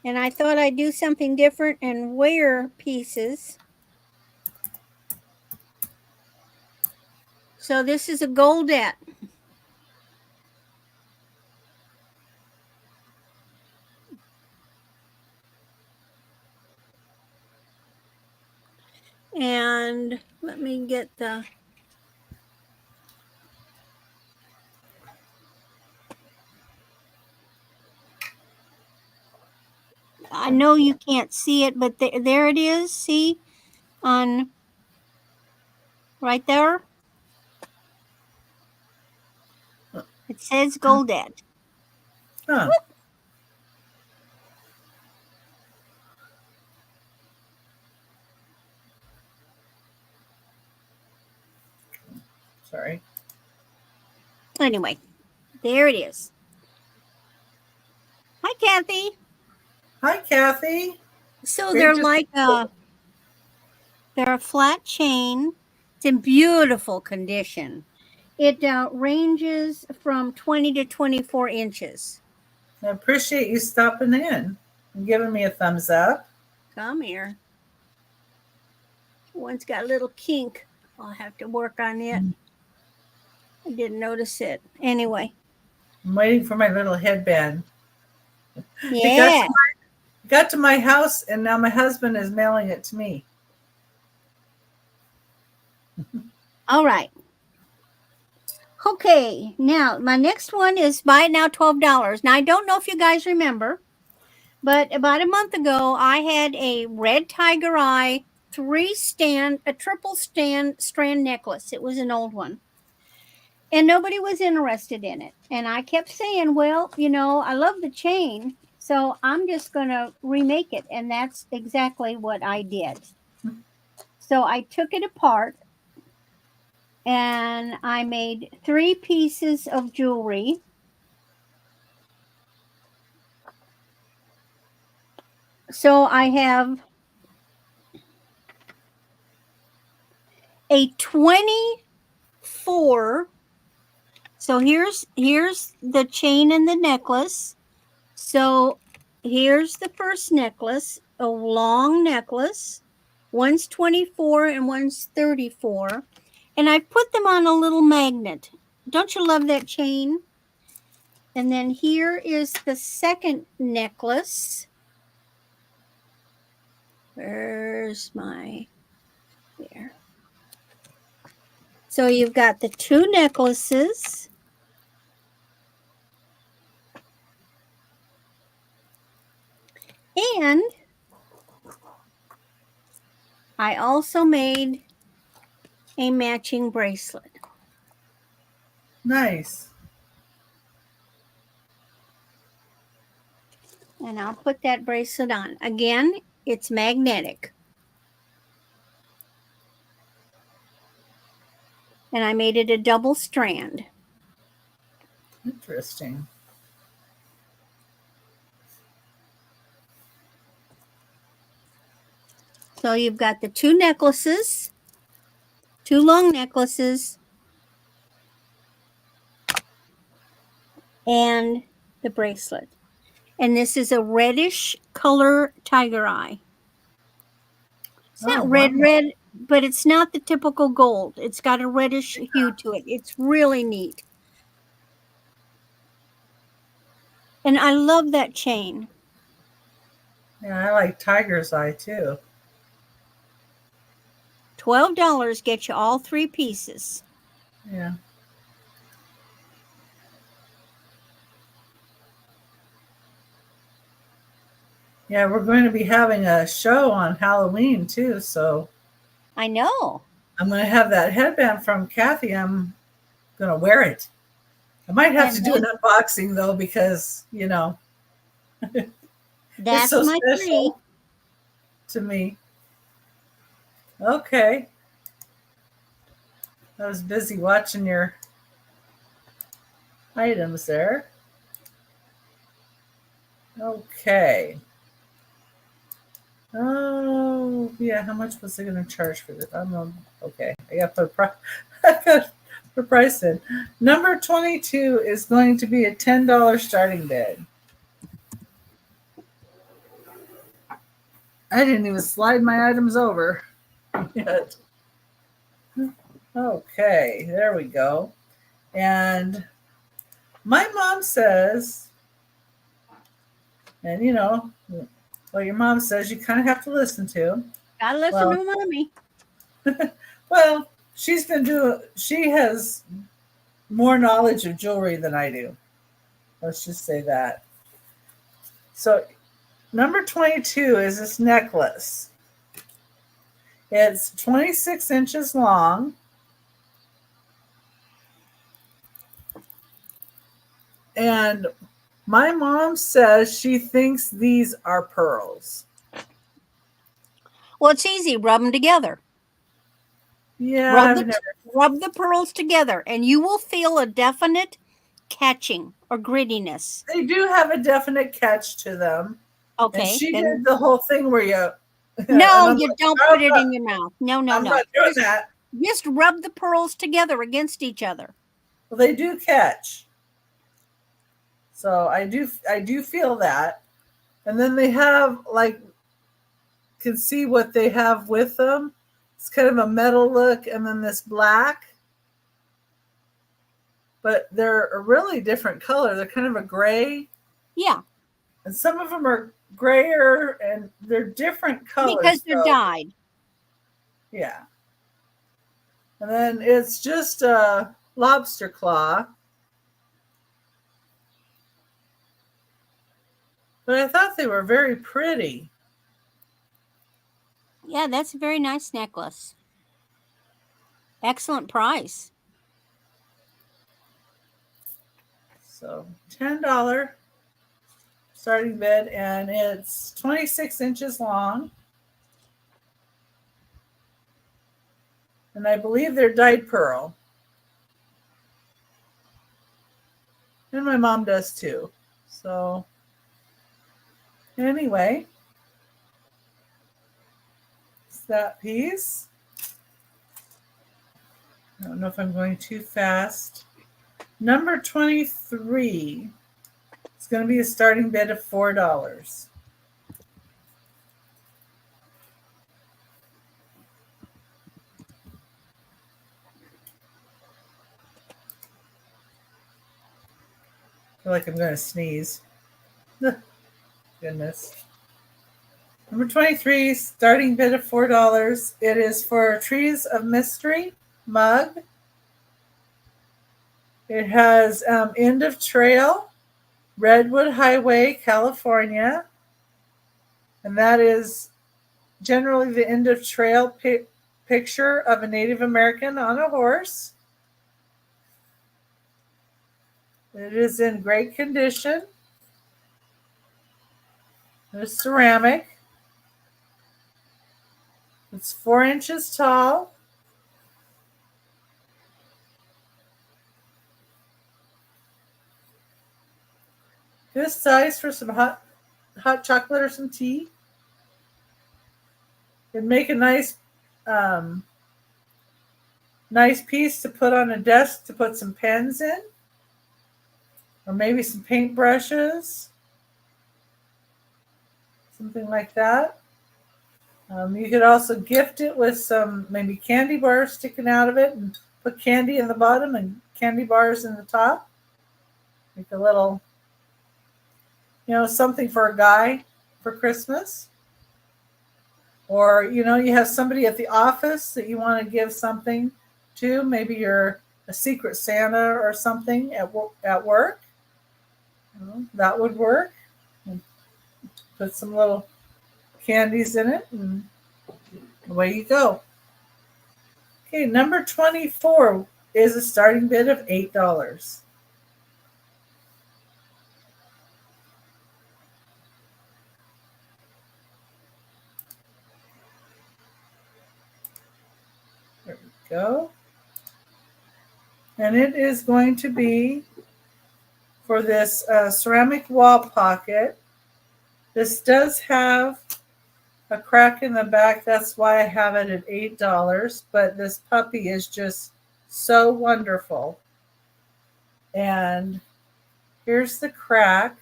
And I thought I'd do something different and wear pieces. So this is a goldette. And let me get the... I know you can't see it, but there it is. See? On right there. It says Goldette. Huh. Sorry. Anyway, there it is. Hi, Kathy. Hi, Kathy. So Great they're to like they're a flat chain. It's in beautiful condition. It ranges from 20 to 24 inches. I appreciate you stopping in and giving me a thumbs up. Come here. One's got a little kink. I'll have to work on it. I didn't notice it. Anyway. I'm waiting for my little headband. Yeah. It got to my house, and now my husband is mailing it to me. All right. Okay. Now, my next one is buy it now $12. Now, I don't know if you guys remember, but about a month ago, I had a red tiger eye a triple strand necklace. It was an old one. And nobody was interested in it. And I kept saying, well, I love the chain, so I'm just going to remake it. And that's exactly what I did. So I took it apart and I made 3 pieces of jewelry. So I have a 24. So here's the chain and the necklace. So here's the first necklace, a long necklace. One's 24 and one's 34. And I put them on a little magnet. Don't you love that chain? And then here is the second necklace. Where's my... There. So you've got the 2 necklaces. And I also made a matching bracelet. Nice. And I'll put that bracelet on. Again, it's magnetic. And I made it a double strand. Interesting. So you've got the 2 necklaces, 2 long necklaces, and the bracelet. And this is a reddish color tiger eye. It's not red, but it's not the typical gold. It's got a reddish hue to it. It's really neat. And I love that chain. Yeah, I like tiger's eye too. $12 gets you all 3 pieces. Yeah. Yeah, we're going to be having a show on Halloween too, so I know. I'm going to have that headband from Kathy. I'm going to wear it. I might have to do an unboxing though, because that's it's so my special to me. Okay. I was busy watching your items there. Okay. Oh, yeah. How much was I going to charge for this? I don't know. Okay. I got to put the price in. Number 22 is going to be a $10 starting bid. I didn't even slide my items over yet. Okay, there we go. And my mom says, and what your mom says, you kind of have to listen to. Gotta listen to mommy. Well, she has more knowledge of jewelry than I do. Let's just say that. So, number 22 is this necklace. It's 26 inches long. And my mom says she thinks these are pearls. Well, it's easy. Rub them together. Yeah, Rub the pearls together, and you will feel a definite catching or grittiness. They do have a definite catch to them. And Okay, she then did the whole thing where you. And no, I'm you like, don't put it in your mouth. No, no, I'm no. not doing that. Just rub the pearls together against each other. Well, they do catch. So I do feel that. And then they have like can see what they have with them. It's kind of a metal look and then this black. But they're a really different color. They're kind of a gray. Yeah. And some of them are grayer and they're different colors. Because they're dyed. Yeah. And then it's just a lobster claw. But I thought they were very pretty. Yeah, that's a very nice necklace. Excellent price. So $10 starting bid, and it's 26 inches long. And I believe they're dyed pearl. And my mom does too. So anyway, it's that piece. I don't know if I'm going too fast. Number 23 is going to be a starting bid of $4. I feel like I'm going to sneeze. Goodness. Number 23, starting bid of $4. It is for Trees of Mystery mug. It has End of Trail, Redwood Highway, California. And that is generally the end of trail picture of a Native American on a horse. It is in great condition. There's ceramic. It's 4 inches tall. Good size for some hot chocolate or some tea. It'd make a nice piece to put on a desk to put some pens in. Or maybe some paintbrushes. Something like that. You could also gift it with some maybe candy bars sticking out of it and put candy in the bottom and candy bars in the top. Make a little, something for a guy for Christmas. Or, you have somebody at the office that you want to give something to. Maybe you're a secret Santa or something at work. That would work. And put some little candies in it and away you go. Okay, number 24 is a starting bid of $8. There we go. And it is going to be for this ceramic wall pocket. This does have a crack in the back. That's why I have it at $8. But this puppy is just so wonderful. And here's the crack.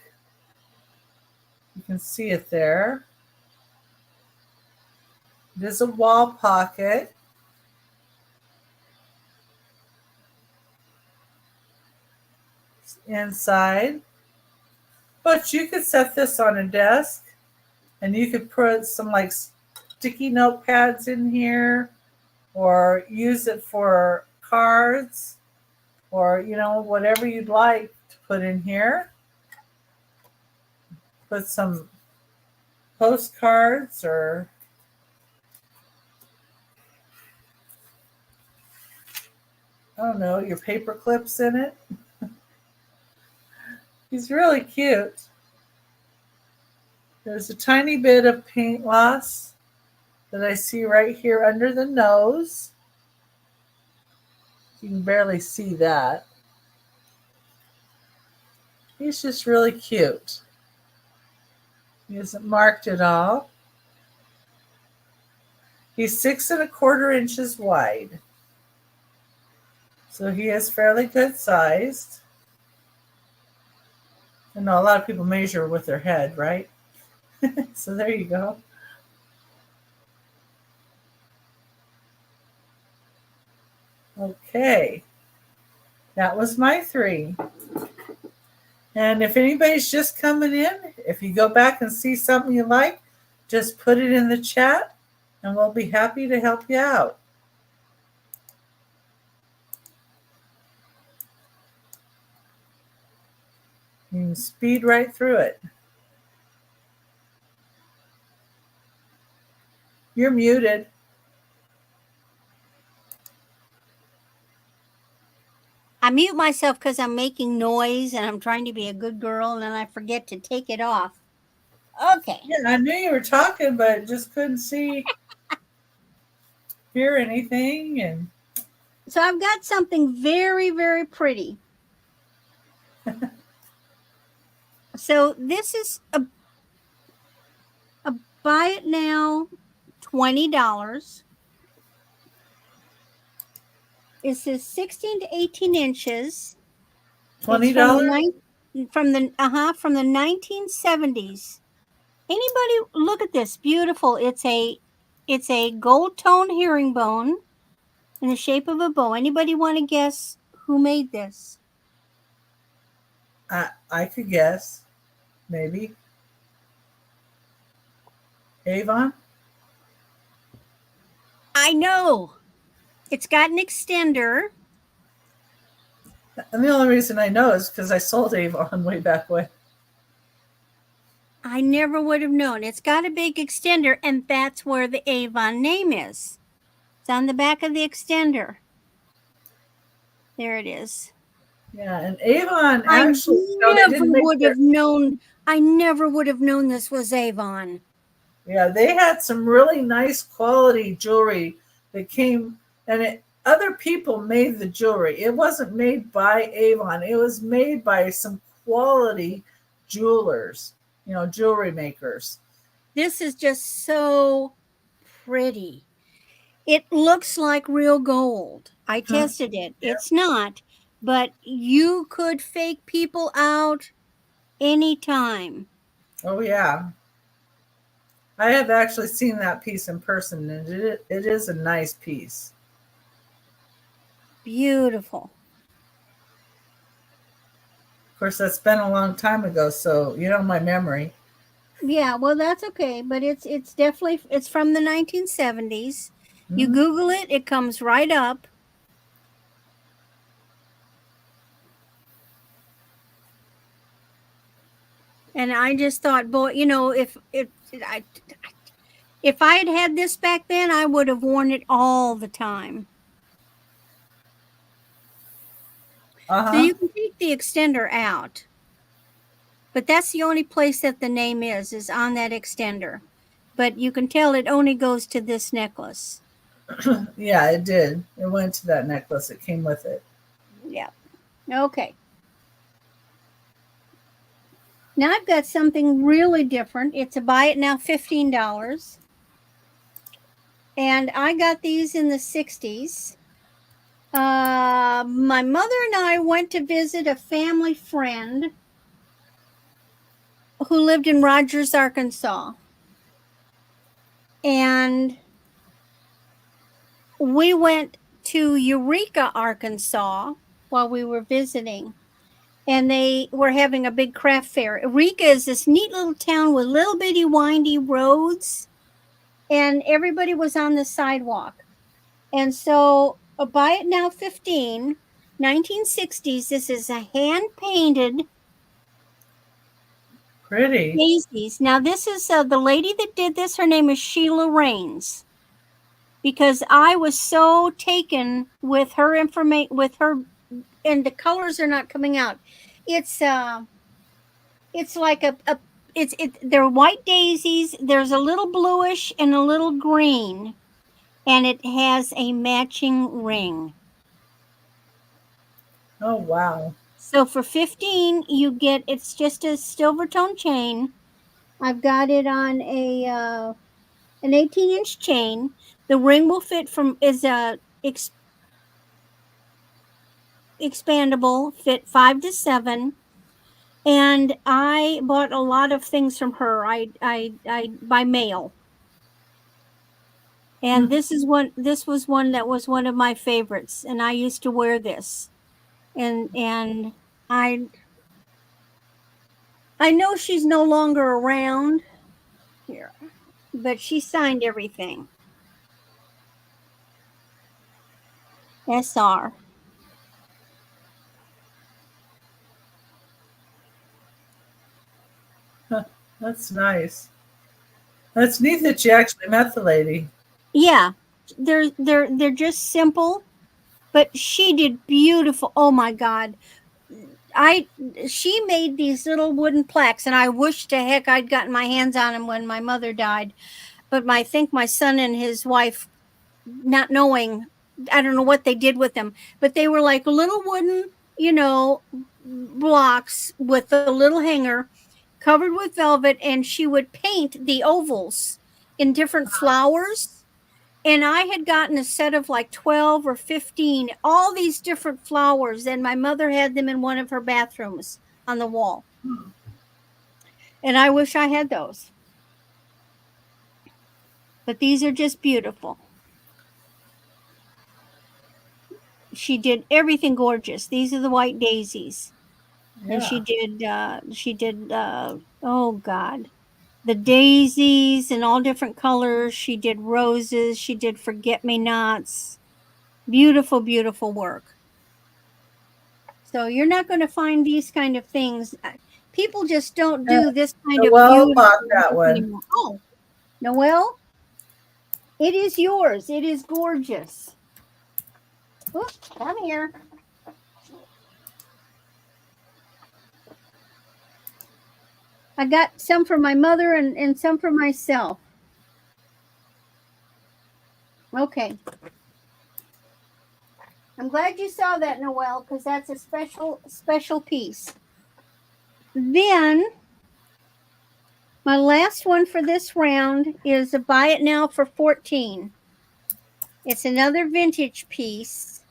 You can see it there. It is a wall pocket. Inside. But you could set this on a desk and you could put some like sticky notepads in here or use it for cards, or whatever you'd like to put in here. Put some postcards, or I don't know, your paper clips in it. He's really cute. There's a tiny bit of paint loss that I see right here under the nose. You can barely see that. He's just really cute. He isn't marked at all. He's 6¼ inches wide. So he is fairly good sized. I know a lot of people measure with their head, right? So there you go. Okay. That was my 3. And if anybody's just coming in, if you go back and see something you like, just put it in the chat and we'll be happy to help you out. You can speed right through it. You're muted. I mute myself because I'm making noise and I'm trying to be a good girl and then I forget to take it off. Okay. Yeah, I knew you were talking, but just couldn't hear anything. And so I've got something very, very pretty. So this is a buy it now, $20. It says 16 to 18 inches. $20 from the 1970s. Anybody look at this? Beautiful. It's a gold tone herringbone in the shape of a bow. Anybody want to guess who made this? I could guess. Maybe. Avon? I know. It's got an extender. And the only reason I know is because I sold Avon way back when. I never would have known. It's got a big extender, and that's where the Avon name is. It's on the back of the extender. There it is. Yeah, and Avon actually... I never would have known this was Avon. Yeah, they had some really nice quality jewelry that came, and other people made the jewelry. It wasn't made by Avon. It was made by some quality jewelers, jewelry makers. This is just so pretty. It looks like real gold. I tested it. Yeah. It's not, but you could fake people out anytime. Oh, yeah. I have actually seen that piece in person, and it is a nice piece. Beautiful. Of course, that's been a long time ago, so my memory. Yeah, well, that's okay, but it's definitely, it's from the 1970s. Mm-hmm. You Google it, it comes right up. And I just thought, boy, if I had this back then, I would have worn it all the time. So you can take the extender out. But that's the only place that the name is on that extender. But you can tell it only goes to this necklace. Yeah, it did. It went to that necklace. It came with it. Yeah. Okay. Now I've got something really different. It's a buy it now $15. And I got these in the 60s. My mother and I went to visit a family friend who lived in Rogers, Arkansas. And we went to Eureka, Arkansas while we were visiting. And they were having a big craft fair. Eureka is this neat little town with little bitty windy roads. And everybody was on the sidewalk. And so Buy It Now 15, 1960s. This is a hand painted Pretty. daisies. Now, this is the lady that did this. Her name is Sheila Rains. Because I was so taken with her information, with her, and the colors are not coming out. It's like a they're white daisies. There's a little bluish and a little green, and it has a matching ring. Oh, wow. So for 15, you get, it's just a silver tone chain. I've got it on a an 18-inch chain. The ring will fit from is a expandable, fit 5 to 7. And I bought a lot of things from her. I by mail. And this was one that was one of my favorites, and I used to wear this. And I I know she's no longer around here, but she signed everything. SR. That's nice. That's neat that you actually met the lady. Yeah. They're just simple, but she did beautiful. Oh my god. I She made these little wooden plaques, and I wish to heck I'd gotten my hands on them when my mother died. But I think my son and his wife, not knowing, I don't know what they did with them, but they were like little wooden, blocks with a little hanger covered with velvet, and she would paint the ovals in different flowers. And I had gotten a set of like 12 or 15, all these different flowers, and my mother had them in one of her bathrooms on the wall. And I wish I had those. But these are just beautiful. She did everything gorgeous. These are the white daisies. And Yeah. she did oh god, the daisies in all different colors. She did roses, she did forget me nots. Beautiful, beautiful work. So you're not going to find these kind of things. People just don't Uh, do this kind of Noelle beautiful bought that work one. anymore. Oh, Noelle, it is yours. It is gorgeous. Oop, come here. I got some for my mother and some for myself. Okay. I'm glad you saw that, Noelle, because that's a special piece. Then my last one for this round is a Buy It Now for 14. It's another vintage piece.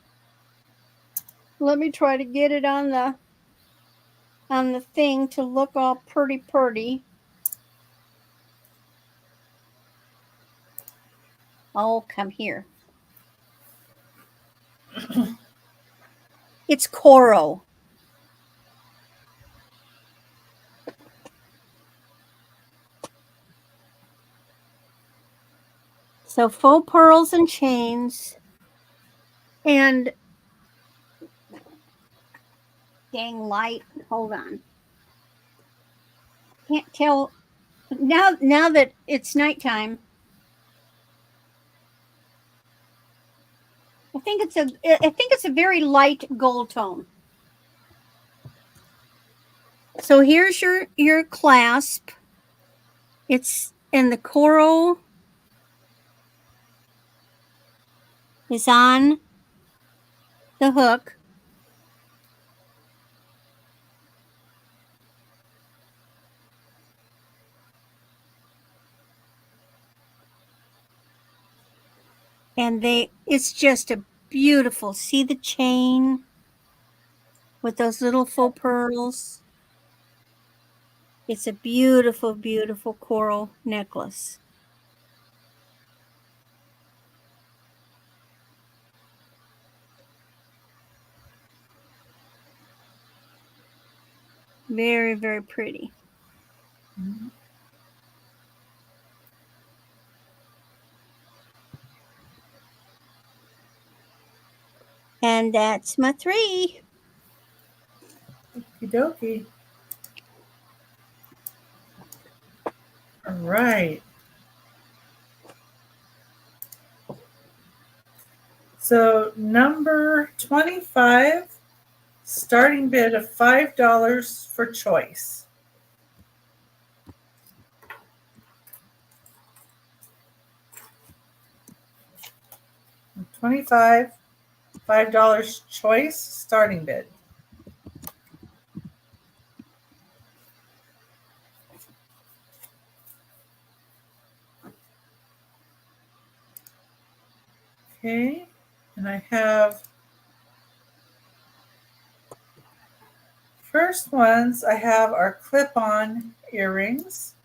Let me try to get it on the thing to look all pretty. Oh, come here. It's coral. So faux pearls and chains. And dang light. Hold on. Can't tell now that it's nighttime. I think it's a very light gold tone. So here's your clasp. It's and the coral is on the hook. And it's just a beautiful. See the chain with those little faux pearls? It's a beautiful, beautiful coral necklace. Very, very pretty. Mhm. And that's my 3. Okie dokie. All right. So number 25, starting bid of $5 for choice. $5 choice starting bid. Okay, and I have first ones I have are clip-on earrings.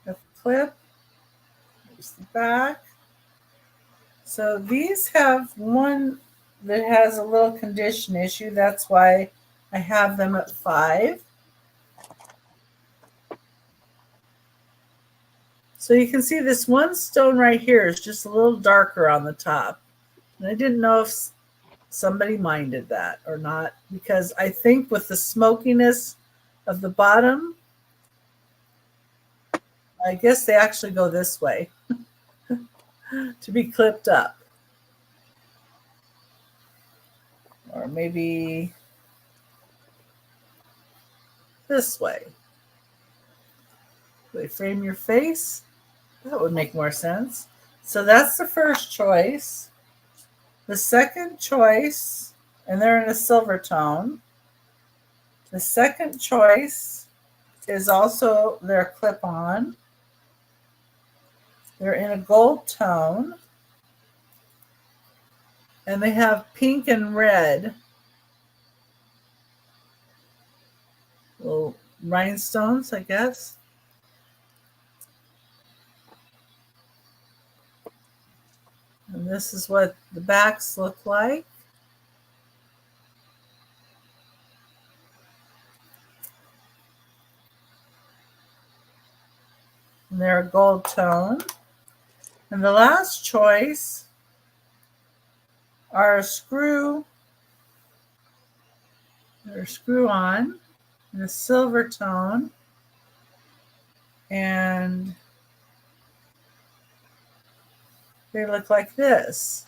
The clip, here's the back. So these have one that has a little condition issue. That's why I have them at 5. So you can see this one stone right here is just a little darker on the top. And I didn't know if somebody minded that or not, because I think with the smokiness of the bottom, I guess they actually go this way to be clipped up. Or maybe this way. They frame your face. That would make more sense. So that's the first choice. The second choice, and they're in a silver tone. The second choice is also their clip-on. They're in a gold tone. And they have pink and red little rhinestones, I guess. And this is what the backs look like. And they're a gold tone. And the last choice are a screw. They're screw on in a silver tone. And they look like this.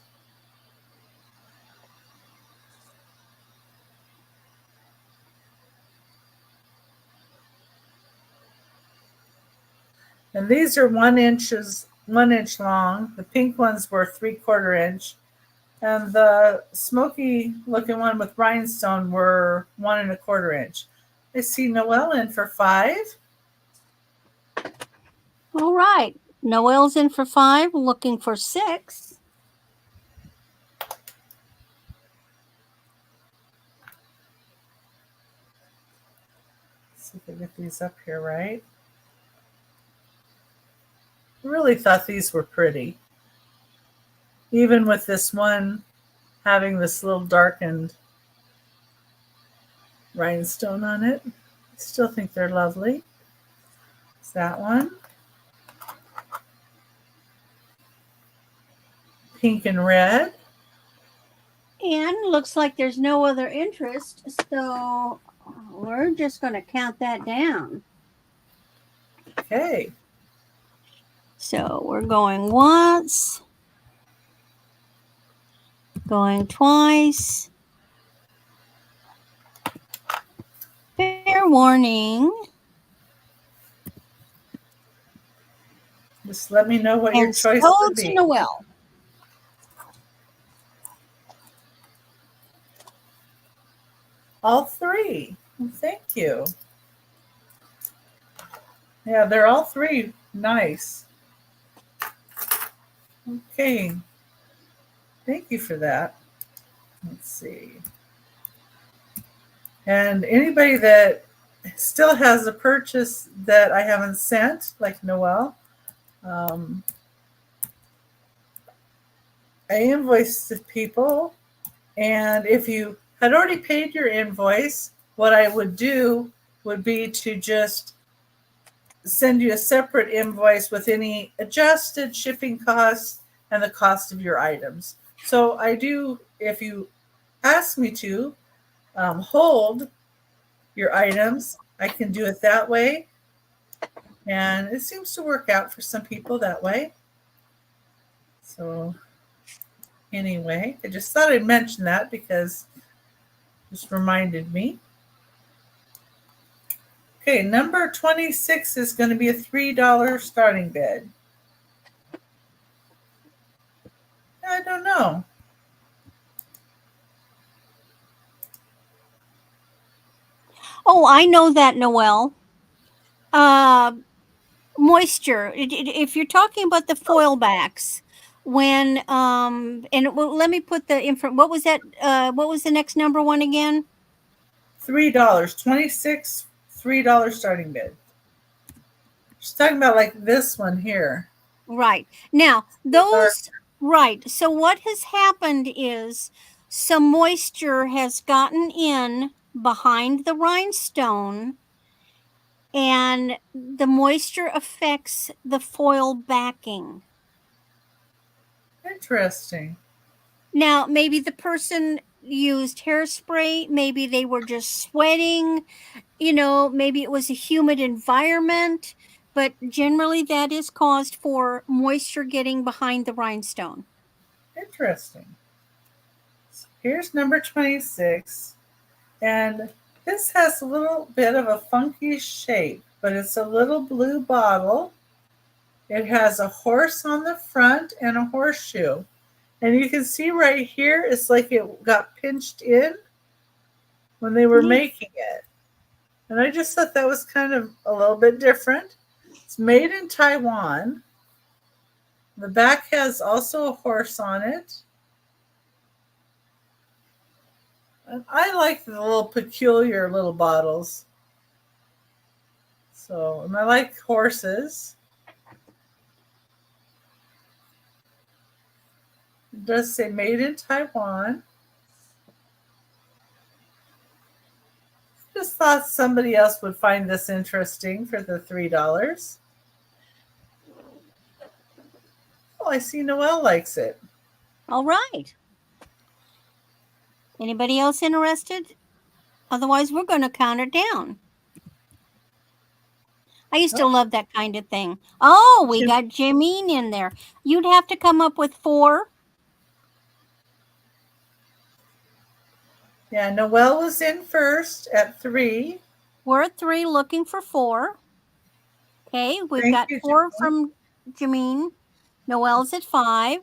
And these are 1 inch long. The pink ones were 3/4 inch. And the smoky looking one with rhinestone were 1 1/4 inch. I see Noelle in for 5. All right. Noelle's in for 5, looking for 6. Let's see if I get these up here right. I really thought these were pretty. Even with this one having this little darkened rhinestone on it, I still think they're lovely. It's that one. Pink and red. And looks like there's no other interest, so we're just going to count that down. Okay. So we're going once, going twice. Fair warning. Just let me know what your choice would be. Noelle. All 3. Well, thank you. Yeah, they're all 3 nice. Okay. Thank you for that. Let's see. And anybody that still has a purchase that I haven't sent, like Noelle, I invoiced the people. And if you had already paid your invoice, what I would do would be to just send you a separate invoice with any adjusted shipping costs and the cost of your items. So I do, if you ask me to hold your items, I can do it that way. And it seems to work out for some people that way. So anyway, I just thought I'd mention that because it just reminded me. Okay, number 26 is going to be a $3 starting bid. I don't know. Oh, I know that, Noelle. Uh, Moisture. If you're talking about the foil backs, when let me put the info. What was that? What was the next number one again? $3, 26, $3 starting bid. She's talking about like this one here. Right. Now, right. So what has happened is some moisture has gotten in behind the rhinestone, and the moisture affects the foil backing. Interesting. Now, maybe the person used hairspray, maybe they were just sweating, maybe it was a humid environment, but generally that is caused for moisture getting behind the rhinestone. Interesting. Here's number 26. And this has a little bit of a funky shape, but it's a little blue bottle. It has a horse on the front and a horseshoe. And you can see right here, it's like it got pinched in when they were making it. And I just thought that was kind of a little bit different. It's made in Taiwan. The back has also a horse on it. And I like the little peculiar little bottles. So, and I like horses. It does say made in Taiwan. Just thought somebody else would find this interesting for the $3. Oh, I see Noelle likes it. All right. Anybody else interested? Otherwise, we're going to count it down. I used to love that kind of thing. Oh, we got Jameen in there. You'd have to come up with 4. Yeah, Noelle was in first at 3. We're at 3 looking for 4. Okay, we've got 4 from Jameen. Noelle's at 5.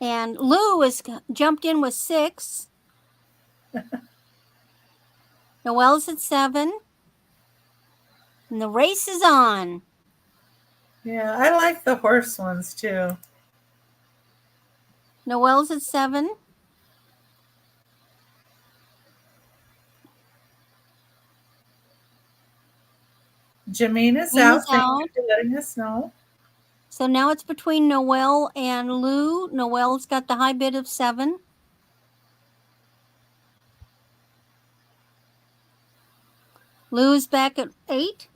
And Lou has jumped in with 6. Noelle's at 7. And the race is on. Yeah, I like the horse ones too. Noelle's at 7. Jameen is out. Thank you for letting us know. So now it's between Noelle and Lou. Noelle's got the high bid of 7. Lou's back at 8.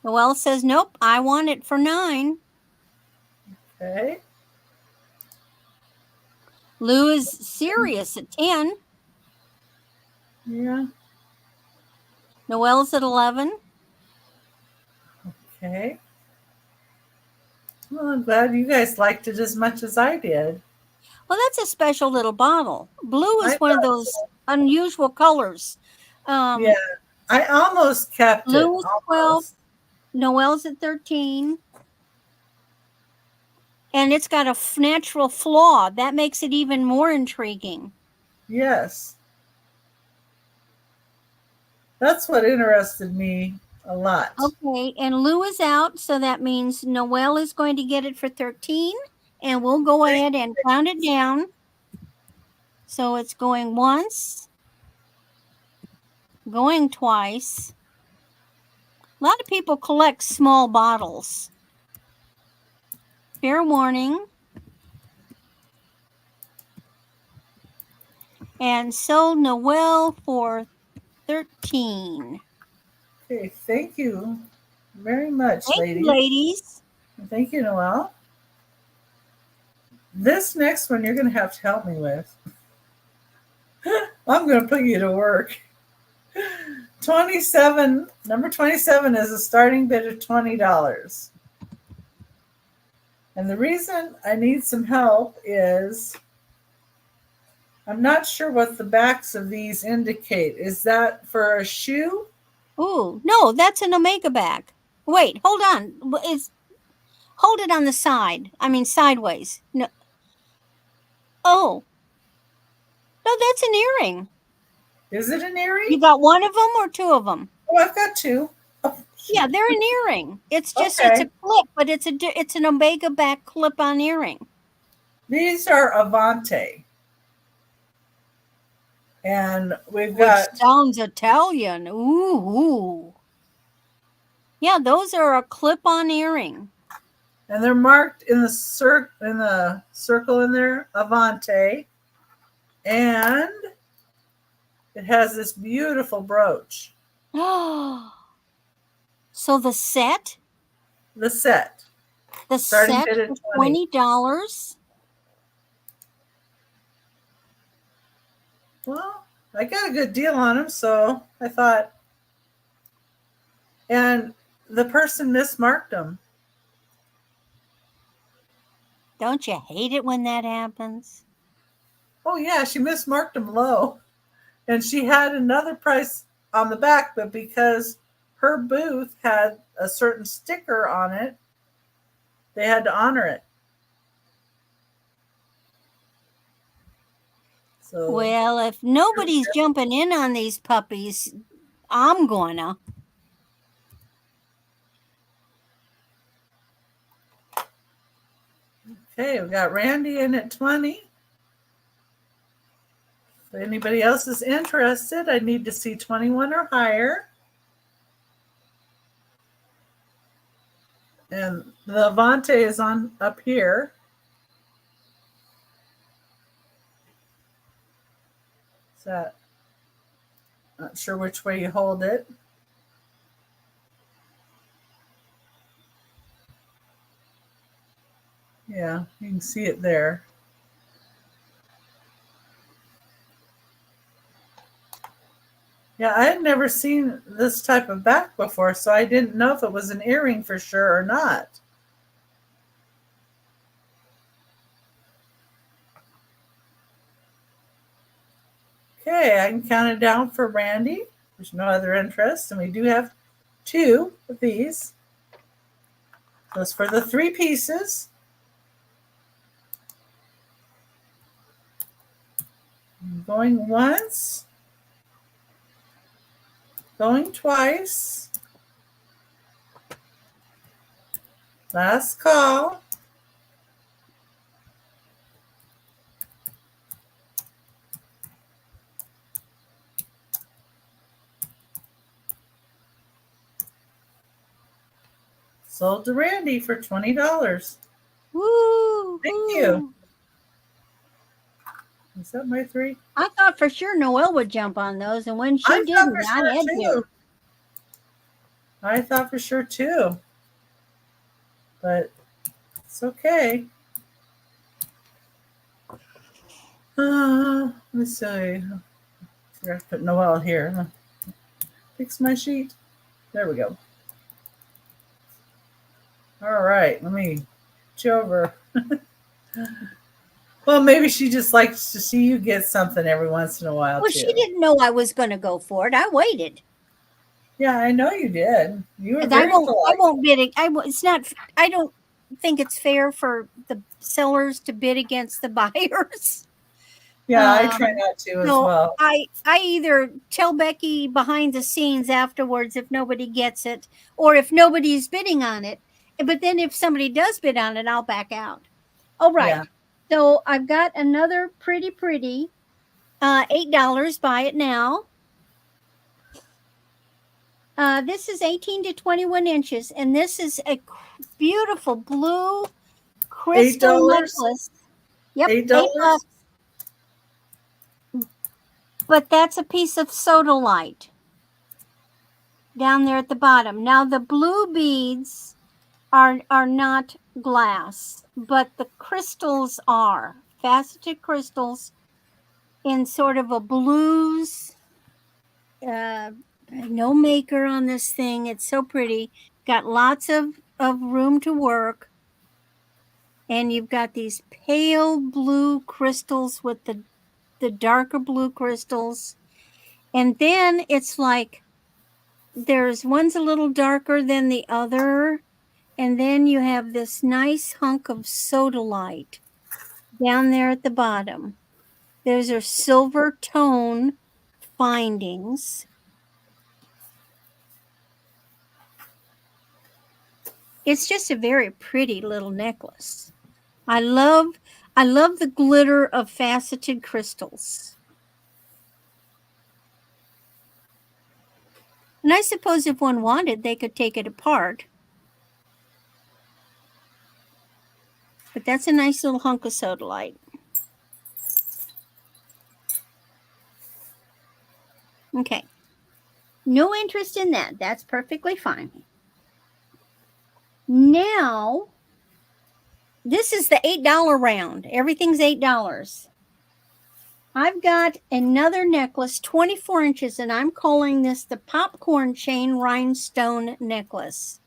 Noelle says, nope, I want it for 9. Okay. Lou is serious at 10. Yeah. Noelle's at 11. Okay. Well, I'm glad you guys liked it as much as I did. Well, that's a special little bottle. Blue is one of those unusual colors. Yeah, I almost kept Lou it. is 12. Noelle's at 13. And it's got a natural flaw. That makes it even more intriguing. Yes. That's what interested me a lot. Okay, and Lou is out, so that means Noelle is going to get it for 13. And we'll go ahead and count it down. So it's going once, going twice. A lot of people collect small bottles. Fair warning. And so Noelle for 13. Okay, thank you very much, Thank ladies. you, ladies. Thank you, Noelle. This next one you're going to have to help me with. I'm going to put you to work. 27, number 27 is a starting bid of $20. And the reason I need some help is I'm not sure what the backs of these indicate. Is that for a shoe? Ooh, no, that's an omega back. Wait, hold on. Hold it on the side. I mean, sideways. No. Oh, no, that's an earring. Is it an earring? You got one of them or two of them? Oh, I've got two. Oh, yeah, they're an earring. It's just okay. It's a clip, but it's an omega back clip-on earring. These are Avante. And we've got... Which sounds Italian. Ooh. Yeah, those are a clip-on earring. And they're marked in the circle in there, Avante. And it has this beautiful brooch. So the set? The set. The set is $20. Well, I got a good deal on them, so I thought. And the person mismarked them. Don't you hate it when that happens? Oh, yeah, she mismarked them low. And she had another price on the back, but because her booth had a certain sticker on it, they had to honor it. So, well, if nobody's jumping in on these puppies, I'm gonna. Okay, we got Randy in at 20. If anybody else is interested, I need to see 21 or higher. And the Avante is on up here. That, not sure which way you hold it. Yeah, you can see it there. Yeah, I had never seen this type of back before, so I didn't know if it was an earring for sure or not. Okay, I can count it down for Randy. There's no other interest, and we do have two of these. Those for the 3 pieces. Going once. Going twice. Last call. Sold to Randy for $20. Woo! Thank you. Is that my 3? I thought for sure Noelle would jump on those, and when she didn't, I had to. I thought for sure too. But it's okay. Let's see. I forgot to put Noelle here. Fix my sheet. There we go. All right, let me reach over. Well, maybe she just likes to see you get something every once in a while. Well, too. she didn't know I was going to go for it. I waited. Yeah, I know you did. You were I very polite. won't bid it. It's not. I don't think it's fair for the sellers to bid against the buyers. Yeah, I try not to as well. I either tell Becky behind the scenes afterwards if nobody gets it, or if nobody's bidding on it. But then if somebody does bid on it, I'll back out. All right. Yeah. So I've got another pretty $8. Buy it now. This is 18 to 21 inches, and this is a beautiful blue crystal necklace. Yep, $8. But that's a piece of sodalite down there at the bottom. Now the blue beads are not glass, but the crystals are faceted crystals in sort of a blues. No maker on this thing. It's so pretty. Got lots of room to work. And you've got these pale blue crystals with the darker blue crystals. And then it's like there's one's a little darker than the other. And then you have this nice hunk of sodalite down there at the bottom. Those are silver tone findings. It's just a very pretty little necklace. I love the glitter of faceted crystals. And I suppose if one wanted, they could take it apart. But that's a nice little hunk of sodalite. Okay. No interest in that. That's perfectly fine. Now, this is the $8 round. Everything's $8. I've got another necklace, 24 inches, and I'm calling this the popcorn chain rhinestone necklace.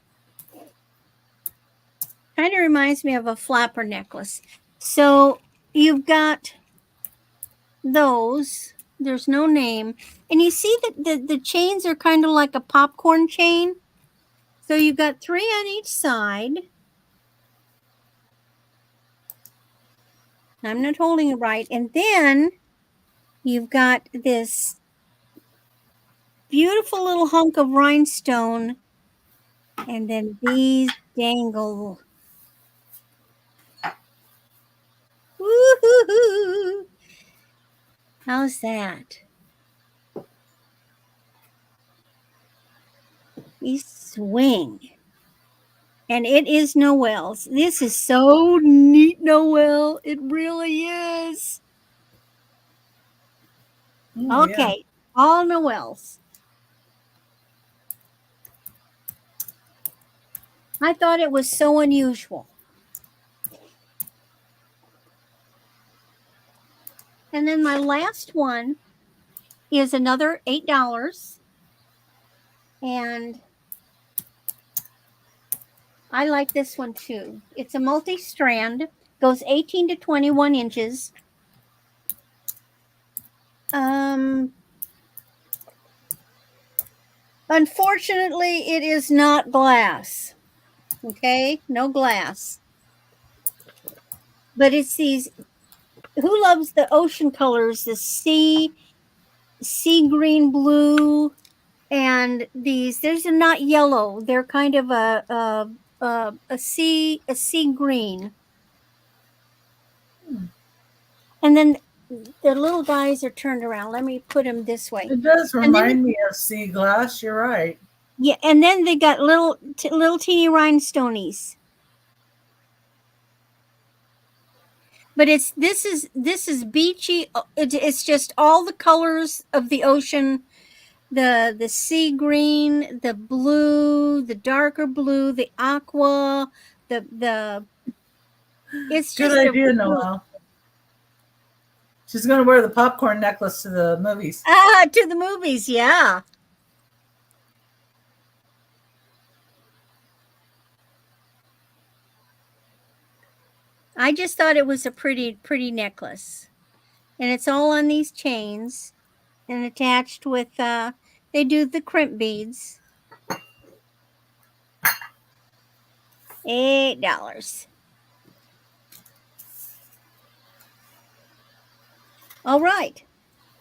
Kind of reminds me of a flapper necklace. So you've got those. There's no name. And you see that the chains are kind of like a popcorn chain. So you've got 3 on each side. I'm not holding it right. And then you've got this beautiful little hunk of rhinestone. And then these dangle. Woo-hoo-hoo. How's that? You swing. And it is Noelle's. This is so neat, Noelle. It really is. Oh, Okay, yeah. all Noelle's. I thought it was so unusual. And then my last one is another $8. And I like this one too. It's a multi-strand, goes 18 to 21 inches. Unfortunately, it is not glass. Okay, no glass. But it's these, who loves the ocean colors, the sea green blue, and these, there's a not yellow, they're kind of a sea green. And then the little guys are turned around. Let me put them this way. It does And then remind me of sea glass. You're right. yeah, and then they got little teeny rhinestonies. But this is beachy. It's just all the colors of the ocean, the sea green, the blue, the darker blue, the aqua, the it's Good just idea, Noelle. She's going to wear the popcorn necklace to the movies. to the movies, yeah. I just thought it was a pretty necklace. And it's all on these chains and attached with they do the crimp beads. $8. All right.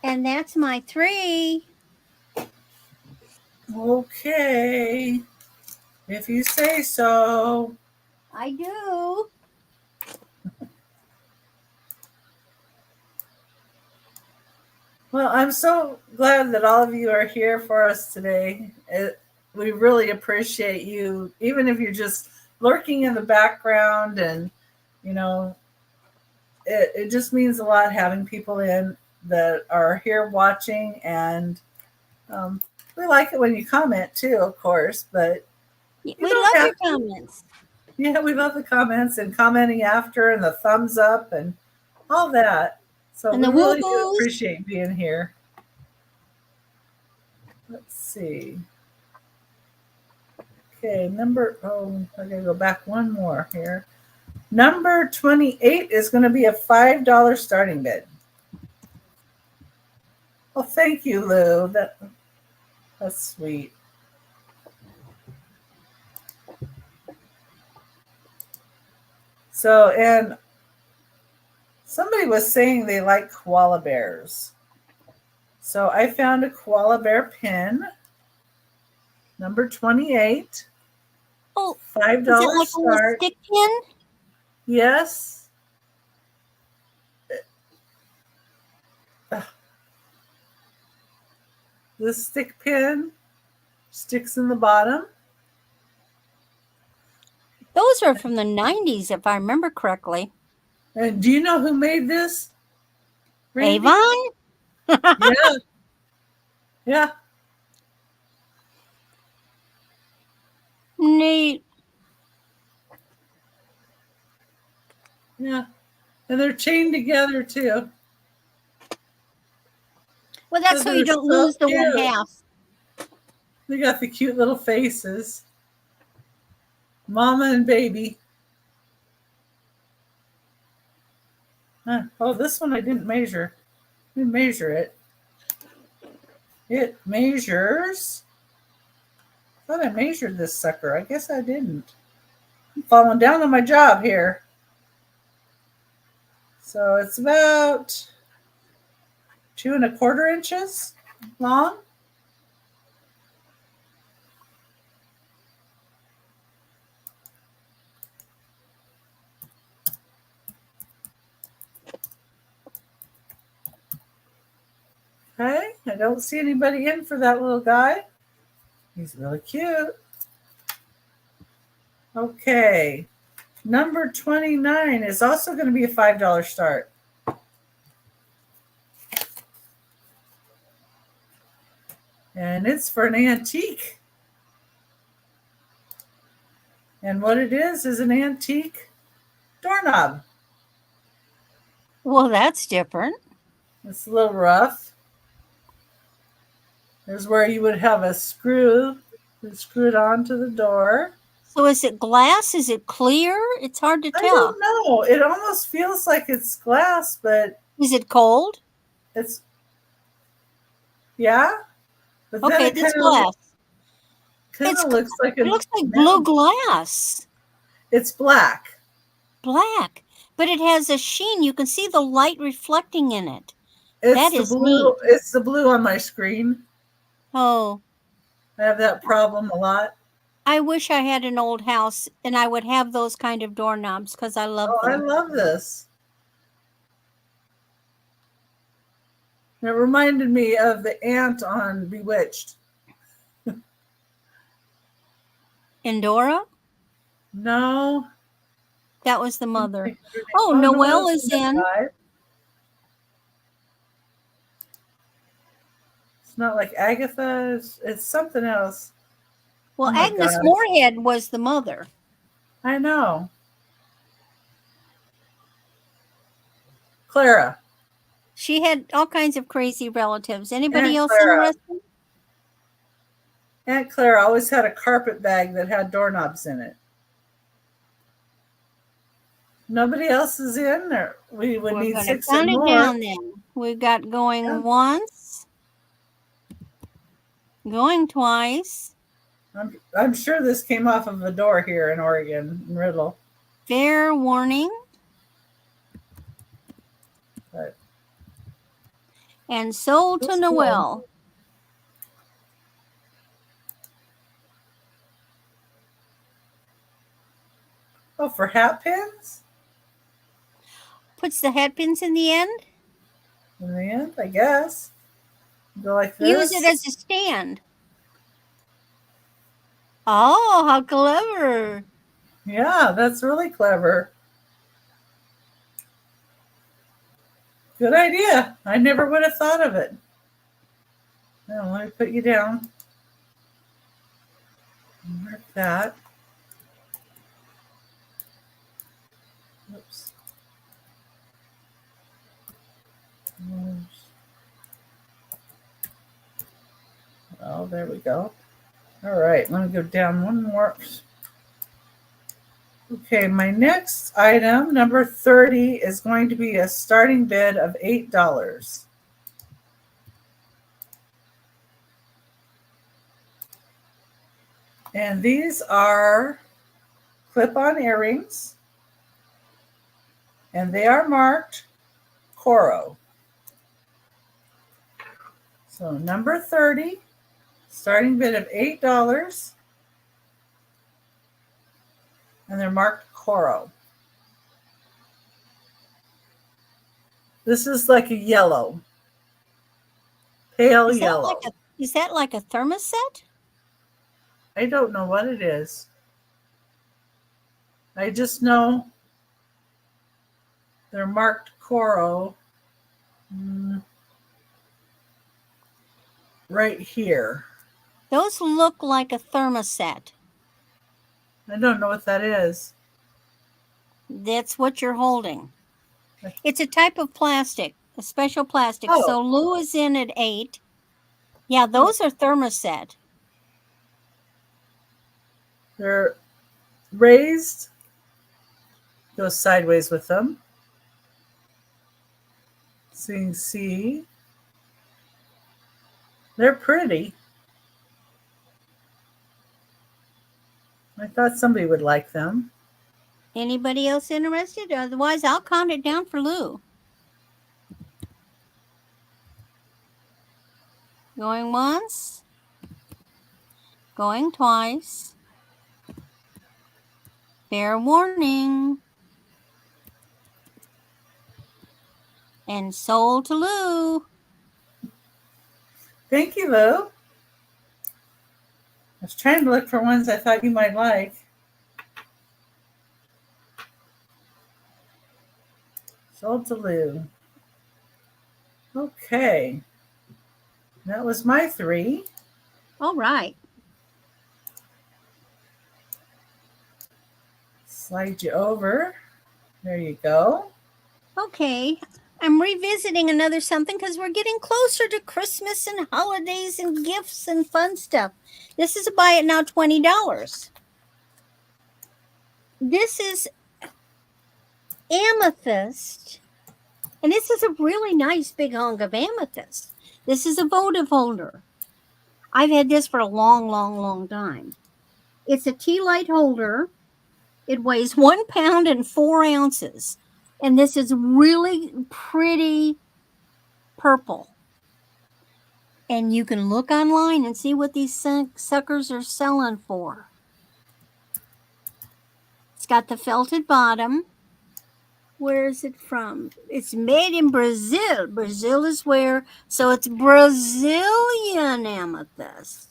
And that's my 3. Okay. If you say so. I do. Well, I'm so glad that all of you are here for us today. We really appreciate you, even if you're just lurking in the background. And, you know, it just means a lot having people in that are here watching. And we like it when you comment too, of course. But We you don't love have your comments. Yeah, we love the comments and commenting after and the thumbs up and all that. So And we the really do woo-hoos. appreciate being here. Let's see. Okay, I gotta go back one more here. Number 28 is going to be a $5 starting bid. Well, thank you, Lou. That's sweet. So, and somebody was saying they like koala bears. So I found a koala bear pin, number 28. Oh, is it $5 like a little start. stick pin? Yes. This stick pin sticks in the bottom. Those are from the 90s, if I remember correctly. And do you know who made this? Randy? Avon? Yeah. Yeah. Neat. Yeah. And they're chained together too. Well, that's so you don't lose the one half. They got the cute little faces. Mama and baby. Huh. Oh, this one I didn't measure. I didn't measure it. It measures. I thought I measured this sucker. I guess I didn't. I'm falling down on my job here. So it's about 2¼ inches long. Okay, I don't see anybody in for that little guy. He's really cute. Okay, number 29 is also going to be a $5 start. And it's for an antique. And what it is an antique doorknob. Well, that's different. It's a little rough. There's where you would have a screw that screwed onto the door. So is it glass? Is it clear? It's hard to tell. I don't know. It almost feels like it's glass, but is it cold? It's yeah. But then okay, it it's glass. Kind of looks like it looks like blue glass. It's black. Black, but it has a sheen. You can see the light reflecting in it. That is blue. Neat. It's the blue on my screen. Oh, I have that problem a lot. I wish I had an old house and I would have those kind of doorknobs because I love them. I love this. It reminded me of the aunt on Bewitched. Endora? No. That was the mother. Oh, Noelle is in. It's not like Agatha. It's something else. Well, Agnes Moorhead was the mother. I know. Clara. She had all kinds of crazy relatives. Anybody else interested? Aunt Clara always had a carpet bag that had doorknobs in it. Nobody else is in, or we would need 6 more. Count it down then. We've got going once, going twice. I'm sure this came off of a door here in Oregon, in Riddle. Fair warning. But and sold to Noelle. Oh, for hat pins? Puts the hat pins in the end? In the end, I guess. Go like this. Use it as a stand. Oh, how clever. Yeah, that's really clever. Good idea. I never would have thought of it. Now, let me put you down. Mark that. there we go. All right, let me go down one more. Okay, my next item, number 30, is going to be a starting bid of $8. And these are clip-on earrings, and they are marked Coro. So number 30, starting bid of $8, and they're marked Coro. This is like a yellow, pale yellow. Is that like a thermoset? I don't know what it is. I just know they're marked Coro right here. Those look like a thermoset. I don't know what that is. That's what you're holding. It's a type of plastic, a special plastic. Oh. So Lou is in at 8. Yeah, those are thermoset. They're raised. Go sideways with them. So you can see they're pretty. I thought somebody would like them. Anybody else interested? Otherwise, I'll count it down for Lou. Going once. Going twice. Fair warning. And sold to Lou. Thank you, Lou. I was trying to look for ones I thought you might like. Sold to Lou. Okay. That was my 3. All right. Slide you over. There you go. Okay. I'm revisiting another something because we're getting closer to Christmas and holidays and gifts and fun stuff. This is a buy it now $20. This is amethyst. And this is a really nice big hunk of amethyst. This is a votive holder. I've had this for a long time. It's a tea light holder. It weighs 1 pound and 4 ounces. And this is really pretty purple. And you can look online and see what these suckers are selling for. It's got the felted bottom. Where is it from? It's made in Brazil. Brazil is where, so it's Brazilian amethyst.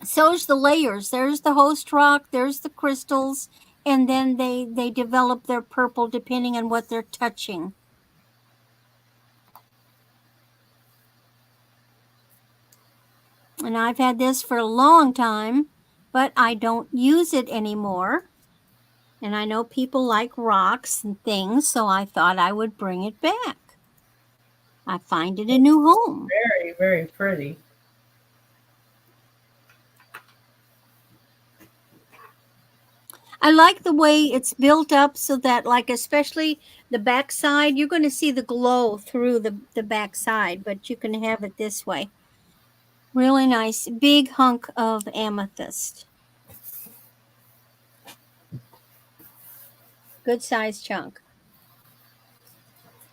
So's the layers. There's the host rock, there's the crystals, and then they develop their purple depending on what they're touching. And I've had this for a long time, but I don't use it anymore. And I know people like rocks and things, so I thought I would bring it back. I find it a new home. Very, very pretty. I like the way it's built up so that, like, especially the back side, you're going to see the glow through the back side, but you can have it this way. Really nice, big hunk of amethyst. Good size chunk.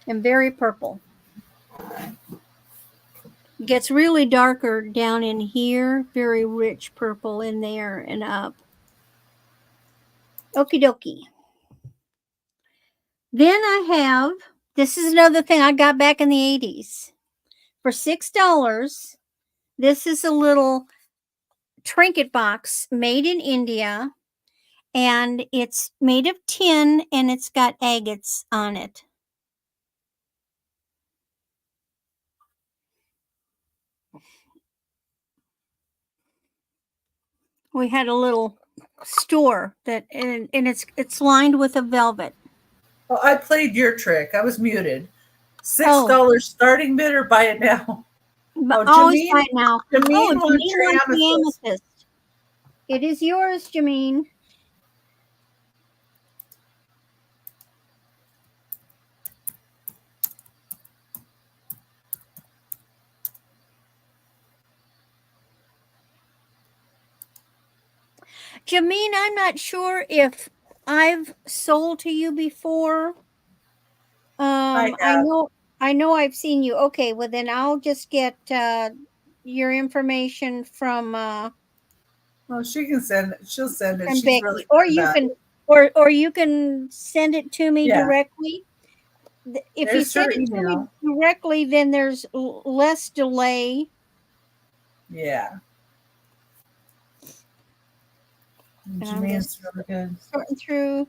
And very purple. It gets really darker down in here, very rich purple in there and up. Okie dokie. Then I have, this is another thing I got back in the 80s. For $6, this is a little trinket box made in India. And it's made of tin and it's got agates on it. We had a little store that, and it's lined with a velvet. Oh, I played your trick. I was muted. Six Oh, dollars starting bid or buy it now? Oh, always buy Jameen, it now. Oh, Jameen wants Jameen your wants the amethyst. amethyst. It is yours, Jameen. Jameen, I'm not sure if I've sold to you before. I I have. know I've seen you. Okay, well then I'll just get your information Well, she can send it. She'll send it. from She's really Becky, or good you about can it. you can send it to me Yeah, directly. If you there's send her it to me email. directly, then there's less delay. Yeah, And I'm just Jameen's really good. sorting through.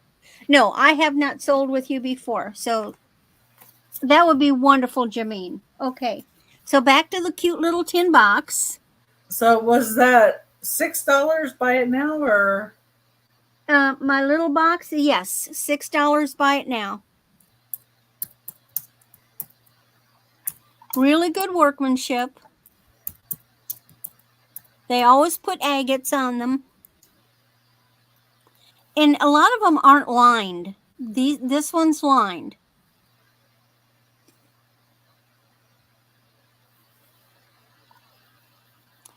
No, I have not sold with you before, so that would be wonderful, Jameen. Okay, so back to the cute little tin box. So was that $6 buy it now or My little box, yes, $6. Buy it now. Really good workmanship. They always put agates on them, and a lot of them aren't lined. This one's lined.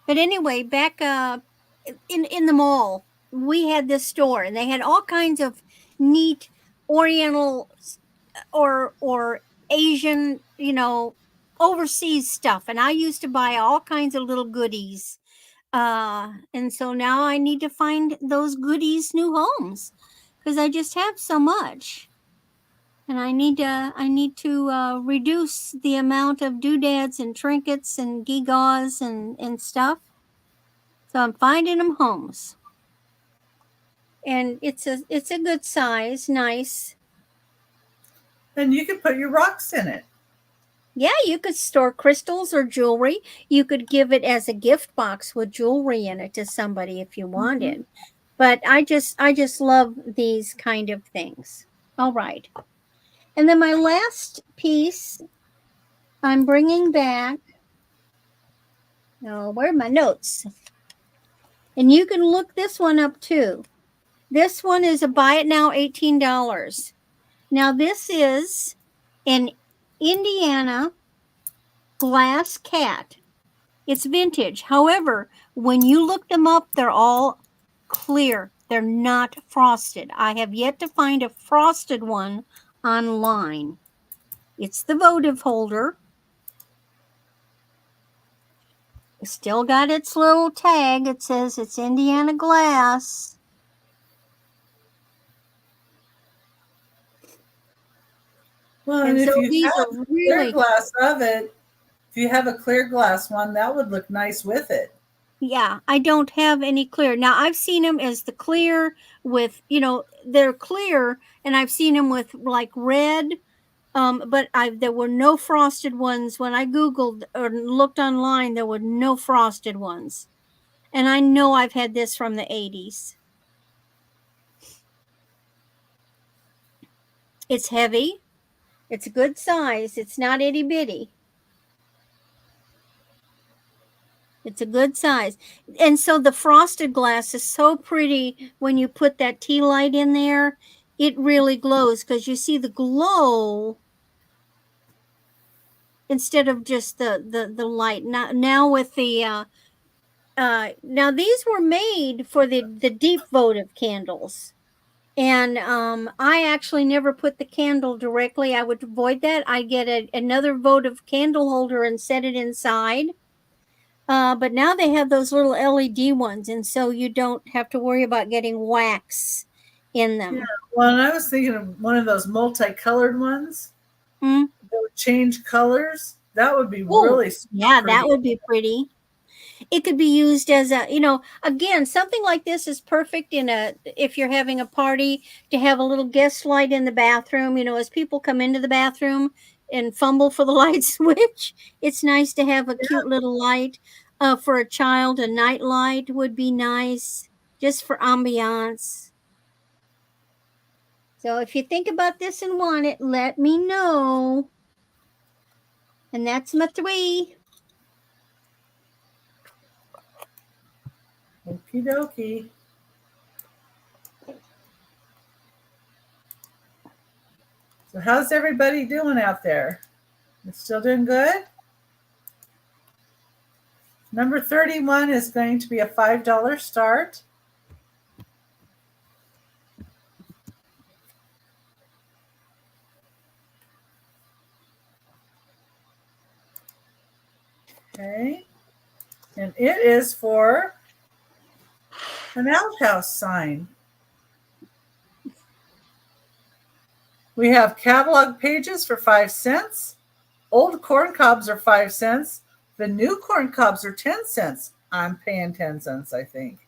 But anyway, back in the mall, we had this store, and they had all kinds of neat Oriental or Asian, overseas stuff. And I used to buy all kinds of little goodies. And so now I need to find those goodies new homes because I just have so much. And I need to reduce the amount of doodads and trinkets and gewgaws and stuff. So I'm finding them homes. And it's a good size, nice. then you could put your rocks in it? Yeah, you could store crystals or jewelry. You could give it as a gift box with jewelry in it to somebody if you Mm-hmm. wanted. But I just love these kind of things. All right. And then my last piece I'm bringing back. Oh, where are my notes? And you can look this one up too. This one is a buy it now $18. Now this is an Indiana glass cat. It's vintage. However, when you look them up, they're all clear. They're not frosted. I have yet to find a frosted one online. It's the votive holder. It's still got its little tag. It says it's Indiana glass. Well, and And so if you these are have clear really, glass of it, if you have a clear glass one, that would look nice with it. yeah, I don't have any clear. Now I've seen them as the clear with, they're clear, and I've seen them with like red. But there were no frosted ones when I googled or looked online. There were no frosted ones, and I know I've had this from the 80s. It's heavy. It's a good size. It's not itty bitty. It's a good size. And so the frosted glass is so pretty when you put that tea light in there. It really glows because you see the glow instead of just the light. Now with the now these were made for the deep votive candles. And I actually never put the candle directly. I would avoid that. I get another votive candle holder and set it inside. But now they have those little LED ones, and so you don't have to worry about getting wax in Yeah. them. Well, and I was thinking of one of those multicolored ones Mm. that would change colors. That would be Oh, really super yeah, that pretty. would be pretty. It could be used as again, something like this is perfect if you're having a party, to have a little guest light in the bathroom, as people come into the bathroom and fumble for the light switch. It's nice to have a Yeah. cute little light. For a child, a night light would be nice just for ambiance. So if you think about this and want it, let me know. And that's my 3. Okie dokie. So how's everybody doing out there? You still doing good? Number 31 is going to be a $5 start. Okay. And it is for an outhouse sign. We have catalog pages for 5 cents. Old corn cobs are 5 cents. The new corn cobs are 10 cents. I'm paying 10 cents, I think.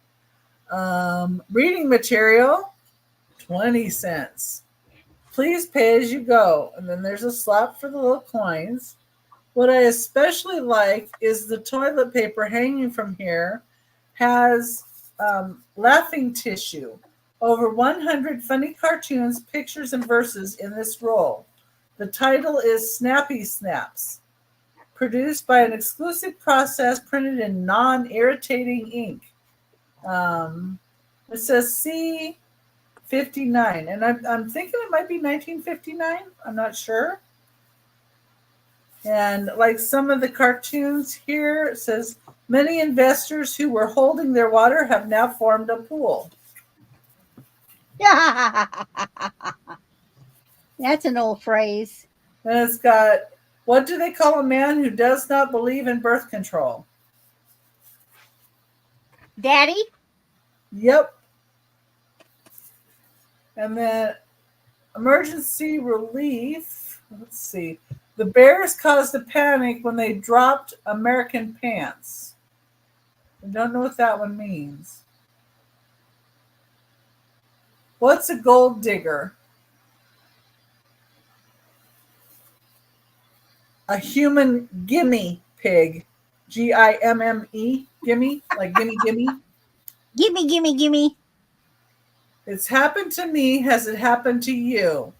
Reading material, 20 cents. Please pay as you go. And then there's a slot for the little coins. What I especially like is the toilet paper hanging from here has laughing tissue. Over 100 funny cartoons, pictures, and verses in this roll. The title is Snappy Snaps, produced by an exclusive process printed in non-irritating ink. It says C59, and I'm thinking it might be 1959. I'm not sure. And like some of the cartoons here, it says, many investors who were holding their water have now formed a pool. That's an old phrase. And it's got, what do they call a man who does not believe in birth control? Daddy? Yep. And then emergency relief. Let's see. The bears caused a panic when they dropped American pants. I don't know what that one means. What's a gold digger? A human gimme pig. Gimme. Gimme, like gimme, gimme. Gimme, gimme, gimme. It's happened to me. Has it happened to you?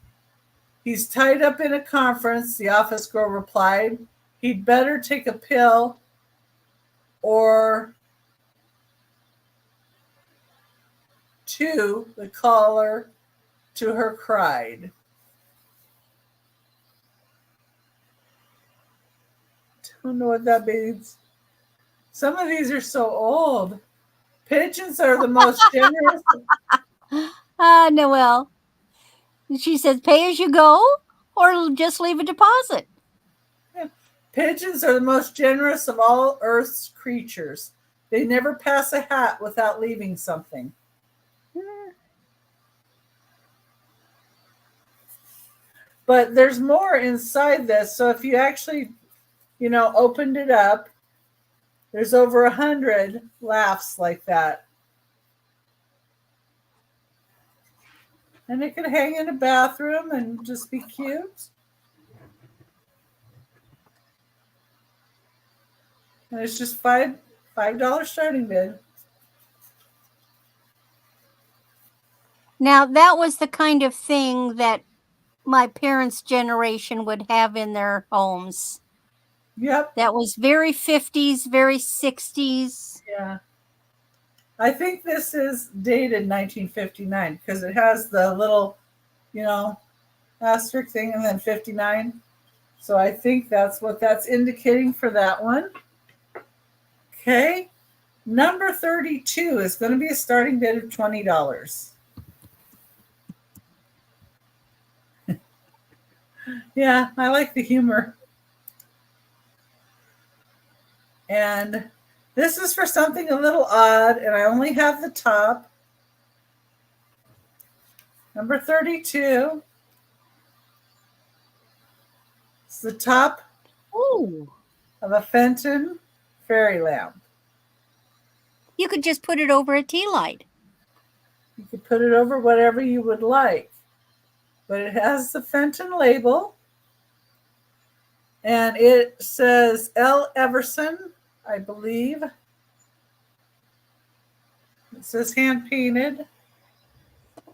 He's tied up in a conference, the office girl replied. He'd better take a pill or two, the caller to her cried. Don't know what that means. Some of these are so old. Pigeons are the most generous. Noelle. She says, pay as you go or just leave a deposit. Pigeons are the most generous of all Earth's creatures. They never pass a hat without leaving something. But there's more inside this. So if you actually, opened it up, there's over 100 laughs like that. And it could hang in a bathroom and just be cute. And it's just $5 starting bid. Now, that was the kind of thing that my parents' generation would have in their homes. Yep. That was very 50s, very 60s. Yeah. I think this is dated 1959 because it has the little, asterisk thing and then 59. So I think that's what that's indicating for that one. Okay. Number 32 is going to be a starting bid of $20. Yeah, I like the humor. And this is for something a little odd, and I only have the top. Number 32. It's the top of a Fenton fairy lamp. You could just put it over a tea light. You could put it over whatever you would like. But it has the Fenton label. And it says L. Everson, I believe. It says hand painted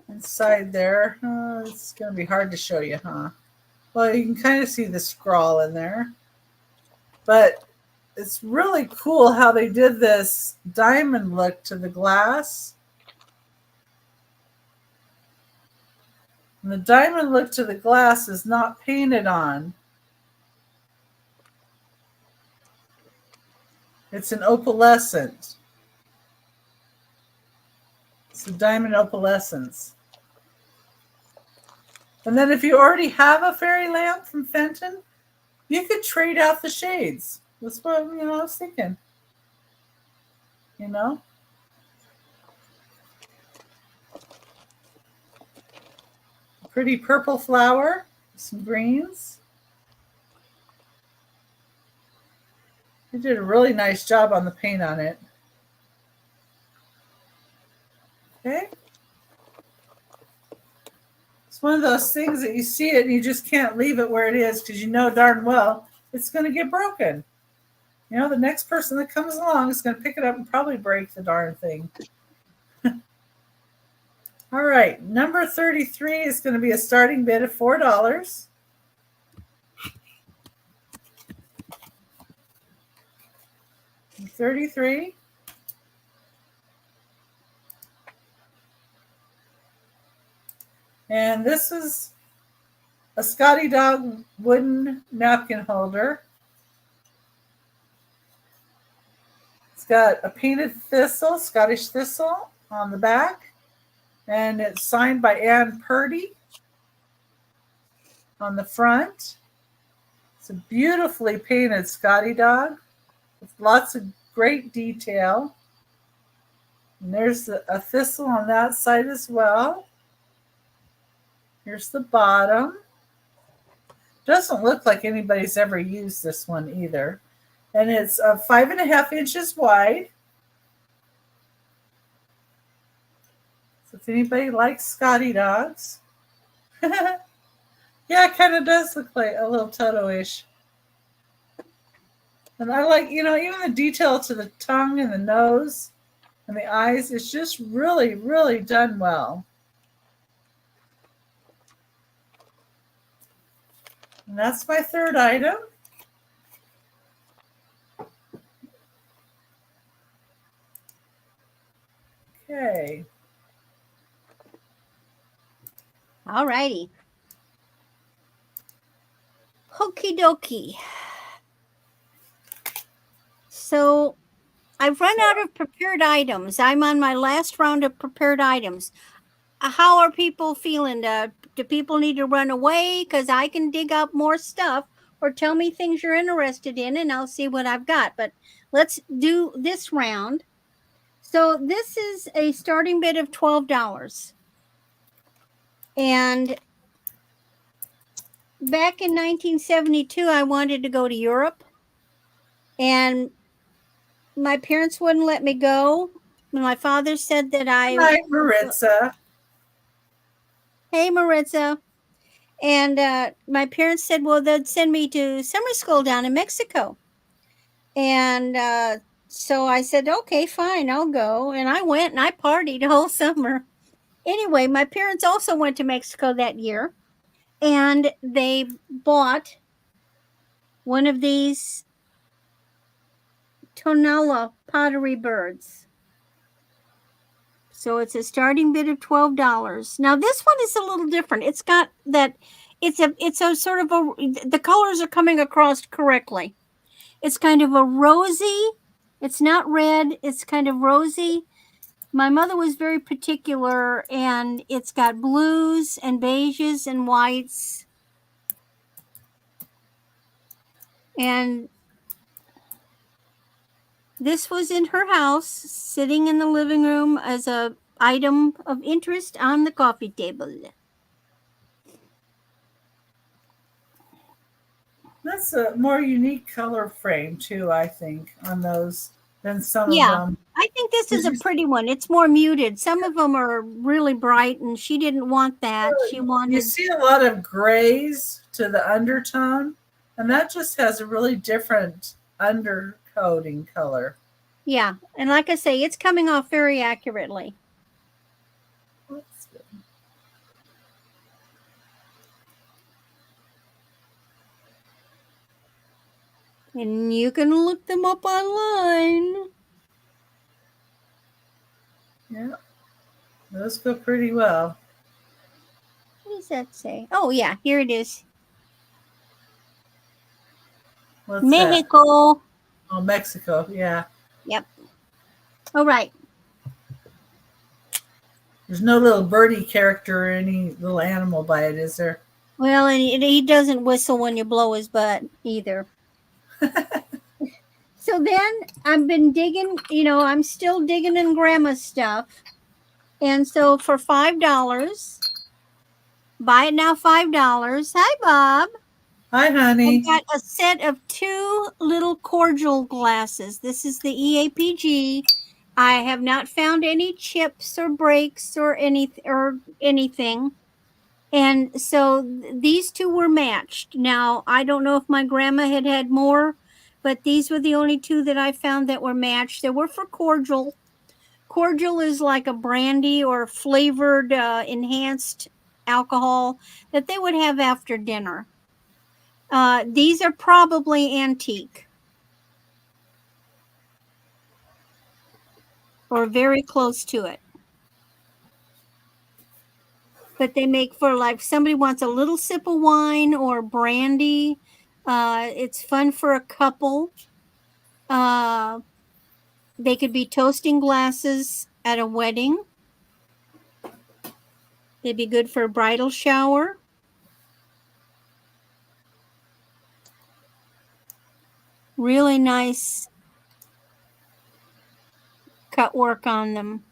inside there. It's going to be hard to show you, huh? Well, you can kind of see the scrawl in there. But it's really cool how they did this diamond look to the glass. And the diamond look to the glass is not painted on. It's an opalescent. It's a diamond opalescence. And then if you already have a fairy lamp from Fenton, you could trade out the shades. That's what I was thinking. You know? Pretty purple flower, some greens. You did a really nice job on the paint on it. Okay. It's one of those things that you see it and you just can't leave it where it is because you know darn well it's going to get broken. You know, the next person that comes along is going to pick it up and probably break the darn thing. All right, number 33 is going to be a starting bid of $4. $33. And this is a Scotty Dog wooden napkin holder. It's got a painted thistle, Scottish thistle, on the back. And it's signed by Ann Purdy on the front. It's a beautifully painted Scotty Dog with lots of great detail. And there's a thistle on that side as well. Here's the bottom. Doesn't look like anybody's ever used this one either. And it's 5.5 inches wide. So if anybody likes Scotty dogs. Yeah, it kind of does look like a little Toto-ish. And I like, even the detail to the tongue and the nose and the eyes. It's just really, really done well. And that's my third item. Okay. All righty. Okie dokie. So I've run out of prepared items. I'm on my last round of prepared items. How are people feeling? Do people need to run away? Because I can dig up more stuff, or tell me things you're interested in and I'll see what I've got. But let's do this round. So this is a starting bid of $12. And back in 1972, I wanted to go to Europe. And my parents wouldn't let me go. My father said that I... Hi, Maritza. Hey, Maritza. And my parents said, well, they'd send me to summer school down in Mexico. And so I said, okay, fine, I'll go. And I went and I partied the whole summer. Anyway, my parents also went to Mexico that year. And they bought one of these Tonala pottery birds. So it's a starting bid of $12. Now this one is a little different. It's got that, it's a sort of the colors are coming across correctly. It's kind of a rosy, it's not red, it's kind of rosy. My mother was very particular, and it's got blues and beiges and whites. And this was in her house, sitting in the living room as a item of interest on the coffee table. That's a more unique color frame too, I think, on those than some of them. I think this is a pretty one. It's more muted. Some of them are really bright, and she didn't want that. She wanted... You see a lot of grays to the undertone, and that just has a really different undercoating color. Yeah, and like I say, it's coming off very accurately. That's good. And you can look them up online. Yeah, those go pretty well. What does that say? Oh, yeah, here it is. What's that? Mexico. Oh, Mexico. Yeah. Yep. All right. There's no little birdie character or any little animal by it, is there? Well, and he doesn't whistle when you blow his butt either. So then I've been digging, I'm still digging in grandma's stuff. And so for $5, buy it now, $5. Hi, Bob. Hi, I've honey. got a set of 2 little cordial glasses. This is the EAPG. I have not found any chips or breaks or anything. And so these 2 were matched. Now, I don't know if my grandma had more, but these were the only 2 that I found that were matched. They were for cordial. Cordial is like a brandy or flavored, enhanced alcohol that they would have after dinner. These are probably antique or very close to it. But they make for like somebody wants a little sip of wine or brandy. It's fun for a couple. They could be toasting glasses at a wedding. They'd be good for a bridal shower. Really nice cut work on them.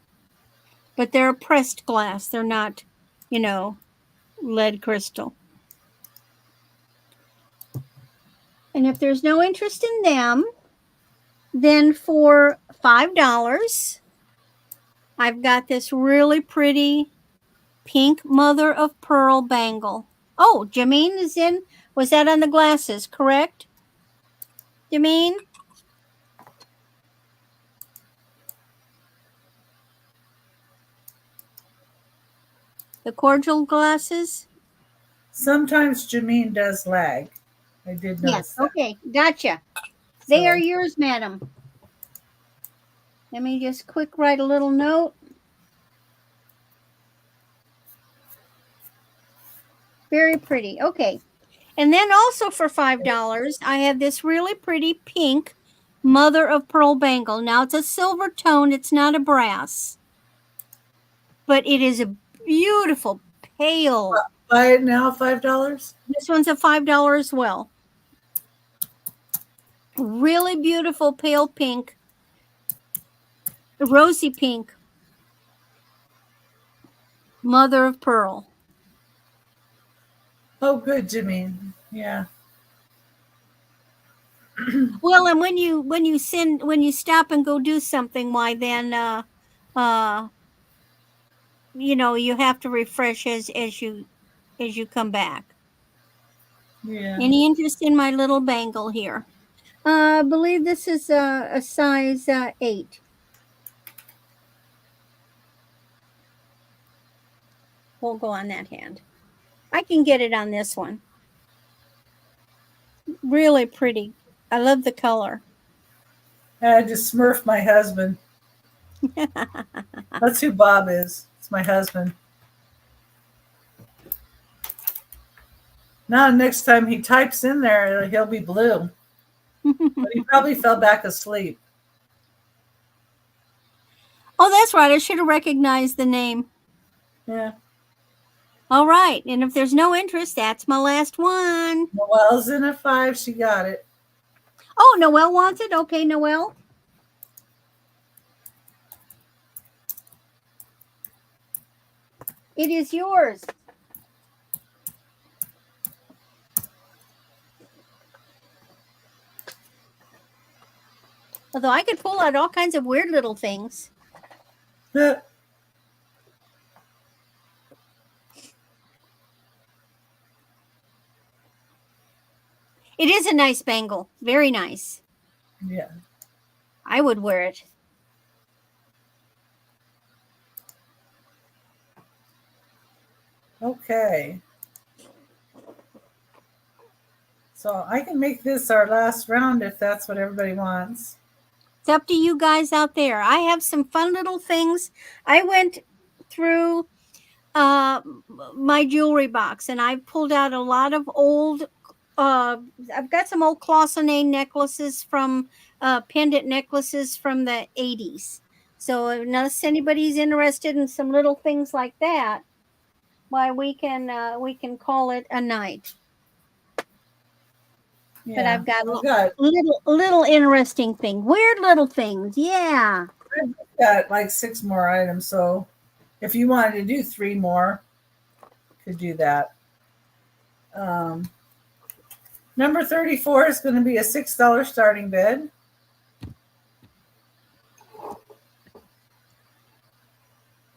But they're a pressed glass. They're not, lead crystal. And if there's no interest in them, then for $5, I've got this really pretty pink mother of pearl bangle. Oh, Jameen is in. Was that on the glasses, correct? Jameen? The cordial glasses? Sometimes Jameen does lag. I did Yes, notice that. okay, gotcha. They are So, yours, madam. Let me just quick write a little note. Very pretty. Okay. And then also for $5, I have this really pretty pink mother of pearl bangle. Now it's a silver tone, it's not a brass. But it is a beautiful pale. buy it now, $5? This one's a $5 as well. Really beautiful pale pink. Rosy pink. Mother of pearl. Oh, good, Jameen. Yeah. Well, and when you stop and go do something, why then you have to refresh as you come back. Yeah. Any interest in my little bangle here? I believe this is a size 8. We'll go on that hand. I can get it on this one. Really pretty. I love the color. I just smurfed my husband. That's who Bob is. It's my husband. Now, next time he types in there, he'll be blue. But he probably fell back asleep. Oh, that's right. I should have recognized the name. Yeah. All right. And if there's no interest, that's my last one. Noelle's in at 5. She got it. Oh, Noelle wants it? Okay, Noelle. It is yours. Although I could pull out all kinds of weird little things. It is a nice bangle. Very nice. Yeah. I would wear it. Okay. So I can make this our last round if that's what everybody wants. It's up to you guys out there. I have some fun little things. I went through my jewelry box and I pulled out a lot of old I've got some old Cloisonne necklaces from pendant necklaces from the 80s. So unless anybody's interested in some little things like that, why we can call it a night. Yeah, but I've got, I've got little interesting thing, weird little things. Yeah. I've got like 6 more items. So if you wanted to do 3 more, could do that. Number 34 is going to be a $6 starting bid.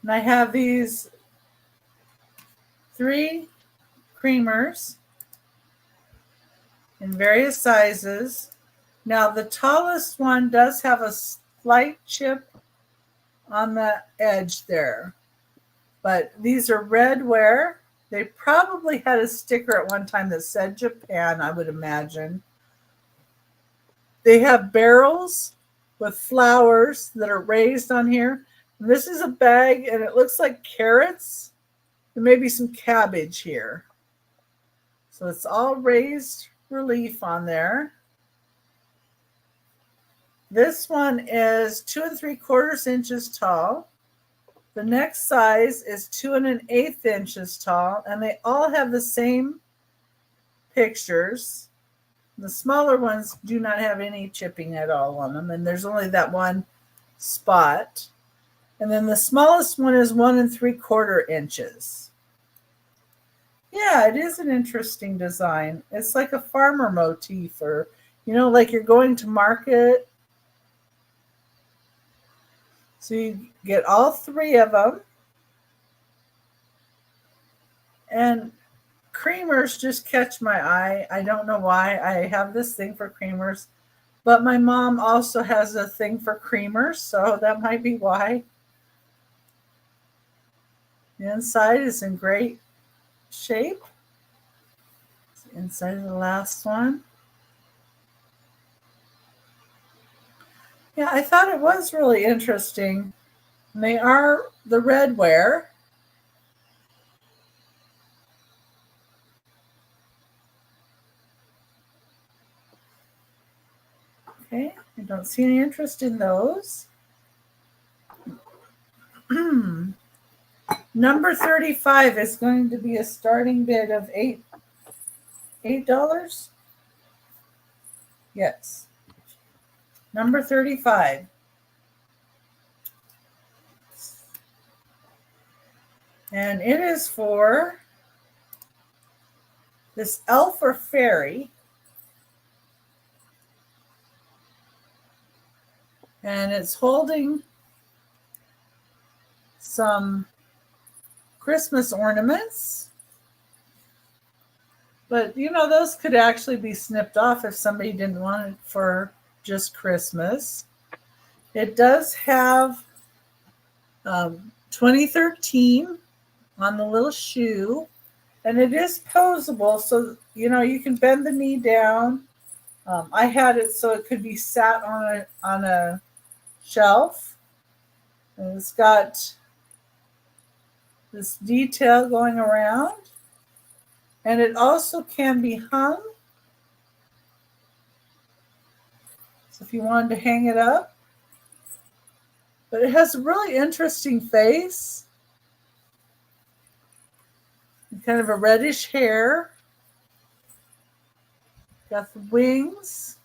And I have these 3 creamers in various sizes. Now the tallest one does have a slight chip on the edge there, but these are Redware. They probably had a sticker at one time that said Japan, I would imagine. They have barrels with flowers that are raised on here. And this is a bag, and it looks like carrots and maybe some cabbage here. So it's all raised relief on there. This one is 2 3/4 inches tall. The next size is 2 1/8 inches tall, and they all have the same pictures. The smaller ones do not have any chipping at all on them, and there's only that one spot. And then the smallest one is 1 3/4 inches. Yeah, it is an interesting design. It's like a farmer motif, or, like you're going to market. So you get all 3 of them. And creamers just catch my eye. I don't know why. I have this thing for creamers, but my mom also has a thing for creamers, so that might be why. The inside is in great shape. It's the inside of the last one. Yeah, I thought it was really interesting. And they are the Redware. Okay, I don't see any interest in those. Number 35 is going to be a starting bid of $8. Yes. Number 35. And it is for this elf or fairy. And it's holding some Christmas ornaments. But, those could actually be snipped off if somebody didn't want it for just Christmas. It does have 2013 on the little shoe. And it is posable, so, you can bend the knee down. I had it so it could be sat on a shelf. And it's got this detail going around. And it also can be hung. So if you wanted to hang it up. But it has a really interesting face. And kind of a reddish hair. Got the wings.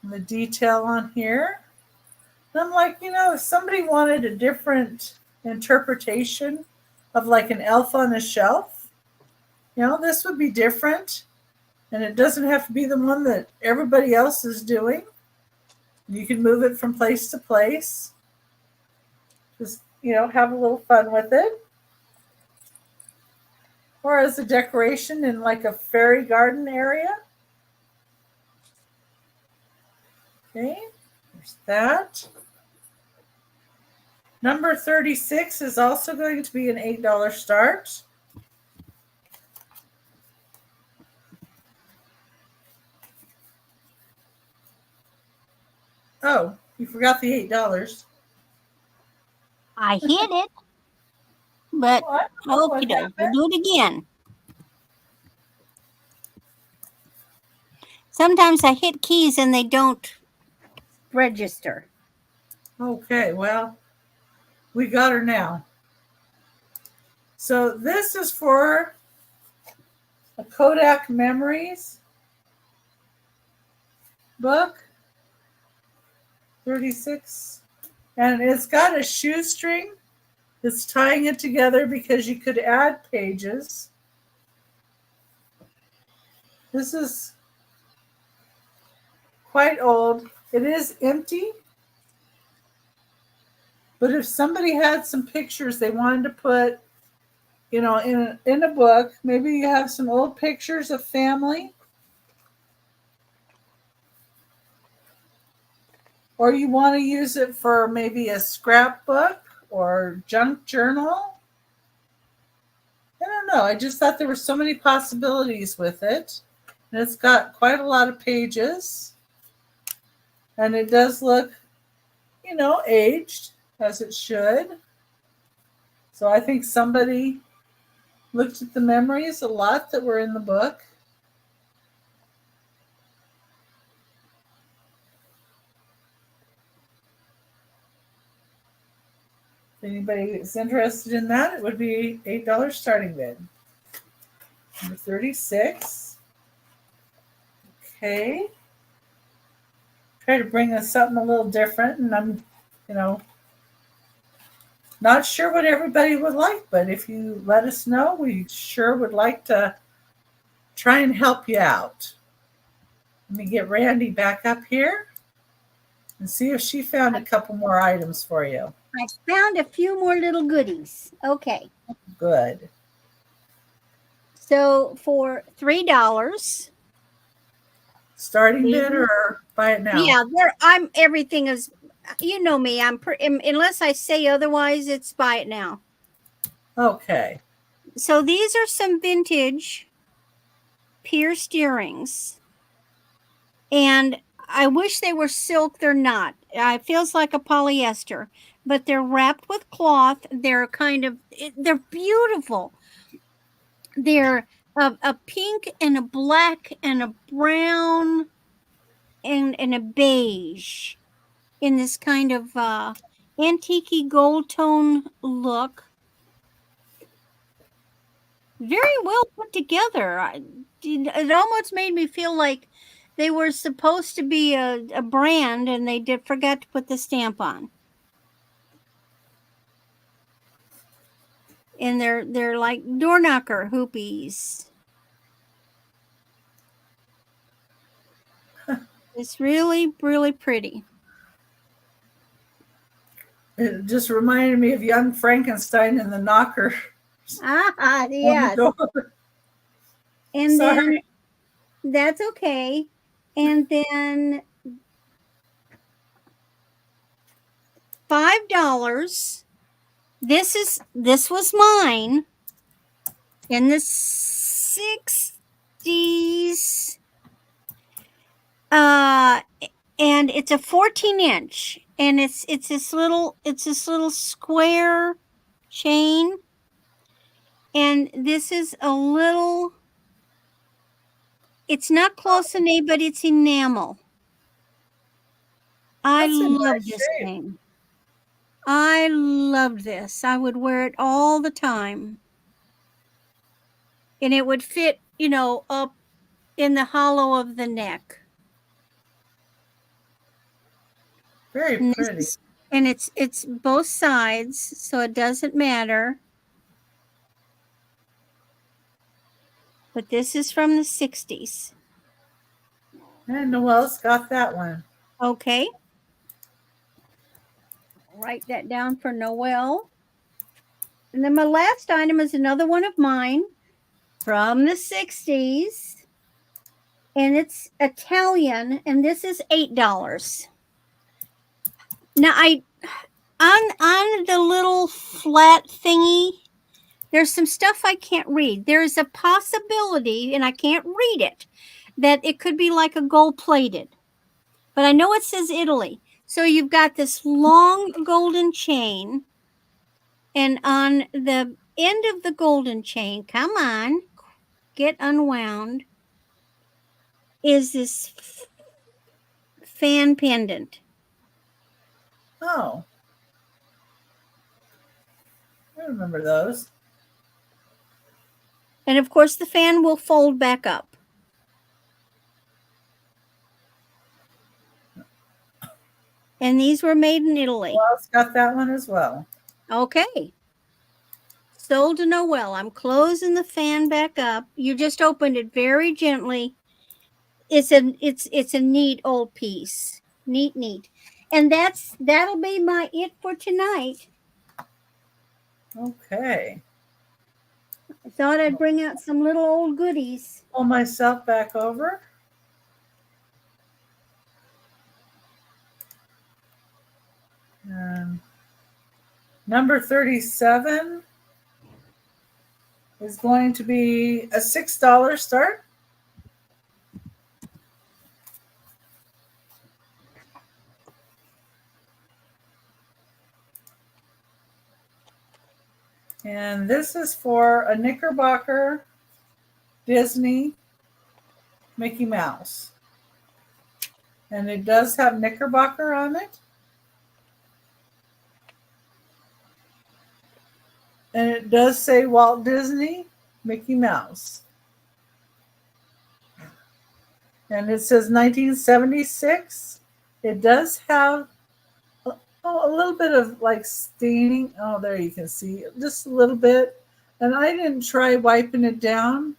And the detail on here. And I'm like, if somebody wanted a different interpretation of like an elf on a shelf, this would be different. And it doesn't have to be the one that everybody else is doing. You can move it from place to place. Just, have a little fun with it. Or as a decoration in like a fairy garden area. Okay, there's that. Number 36 is also going to be an $8 start. Oh, you forgot the $8. I hit it, but Well, I don't know what okay, we'll happened. do it again. Sometimes I hit keys and they don't register. Okay, well, we got her now. So this is for a Kodak Memories book, 36. And it's got a shoestring that's tying it together because you could add pages. This is quite old. It is empty. But if somebody had some pictures they wanted to put, in a book, maybe you have some old pictures of family, or you want to use it for maybe a scrapbook or junk journal. I don't know. I just thought there were so many possibilities with it. And it's got quite a lot of pages. And it does look, aged as it should. So I think somebody looked at the memories a lot that were in the book. If anybody is interested in that, it would be $8 starting bid. Number 36. Okay. Try to bring us something a little different, and I'm, not sure what everybody would like, but if you let us know, we sure would like to try and help you out. Let me get Randy back up here and see if she found a couple more items for you. I found a few more little goodies. Okay. Good. So for $3. Starting bid or buy it now? Yeah, everything is, you know me, unless I say otherwise, it's buy it now. Okay. So these are some vintage pierced earrings. And I wish they were silk. They're not. It feels like a polyester, but they're wrapped with cloth. They're they're beautiful. They're a pink and a black and a brown and a beige in this kind of antique gold tone look. Very well put together. It almost made me feel like they were supposed to be a brand and they forgot to put the stamp on. And they're like door knocker hoopies. It's really, really pretty. It just reminded me of Young Frankenstein and the knocker. Yes. And Sorry. then that's okay. And then $5. This was mine in the 60s. And it's a 14-inch, and it's this little square chain, and this is a little. It's not close-a-nay, but it's enamel. I love this thing. I love this. I would wear it all the time, and it would fit, up in the hollow of the neck. Very pretty. And it's both sides, so it doesn't matter. But this is from the 60s. And Noelle's got that one. Okay. Write that down for Noelle. And then my last item is another one of mine from the 60s. And it's Italian, and this is $8. Now on the little flat thingy, there's some stuff I can't read. There's a possibility, and I can't read it, that it could be like a gold plated. But I know it says Italy. So you've got this long golden chain, and on the end of the golden chain, come on, get unwound, is this fan pendant. Oh, I remember those. And of course, the fan will fold back up. And these were made in Italy. Well, it's got that one as well. Okay. Sold to Noel. I'm closing the fan back up. You just opened it very gently. It's a neat old piece. Neat. And that'll be my it for tonight. Okay. I thought I'd bring out some little old goodies. Pull myself back over. Number 37 is going to be a $6 start. And this is for a Knickerbocker Disney Mickey Mouse. And it does have Knickerbocker on it. And it does say Walt Disney Mickey Mouse. And it says 1976. It does have a little bit of like staining. Oh, there you can see just a little bit. And I didn't try wiping it down.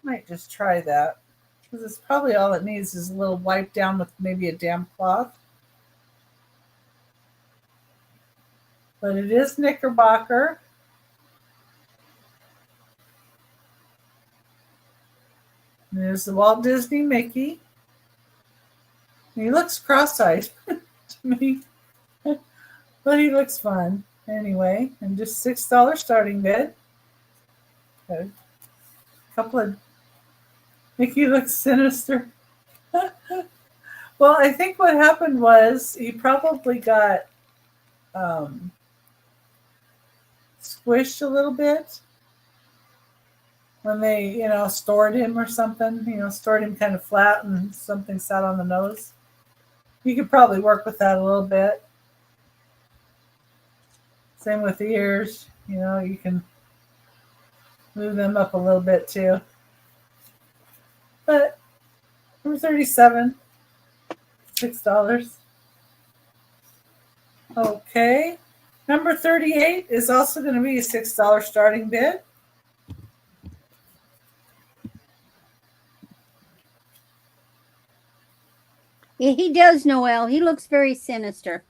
Might just try that because it's probably all it needs is a little wipe down with maybe a damp cloth. But it is Knickerbocker. And there's the Walt Disney Mickey. And he looks cross-eyed to me. But he looks fun anyway. And just $6 starting bid. A couple of Mickey looks sinister. Well, I think what happened was he probably got squished a little bit when they, stored him or something, stored him kind of flat and something sat on the nose. You could probably work with that a little bit. Same with the ears, you can move them up a little bit too. But number 37, $6. Okay. Number 38 is also going to be a $6 starting bid. He does, Noel. He looks very sinister.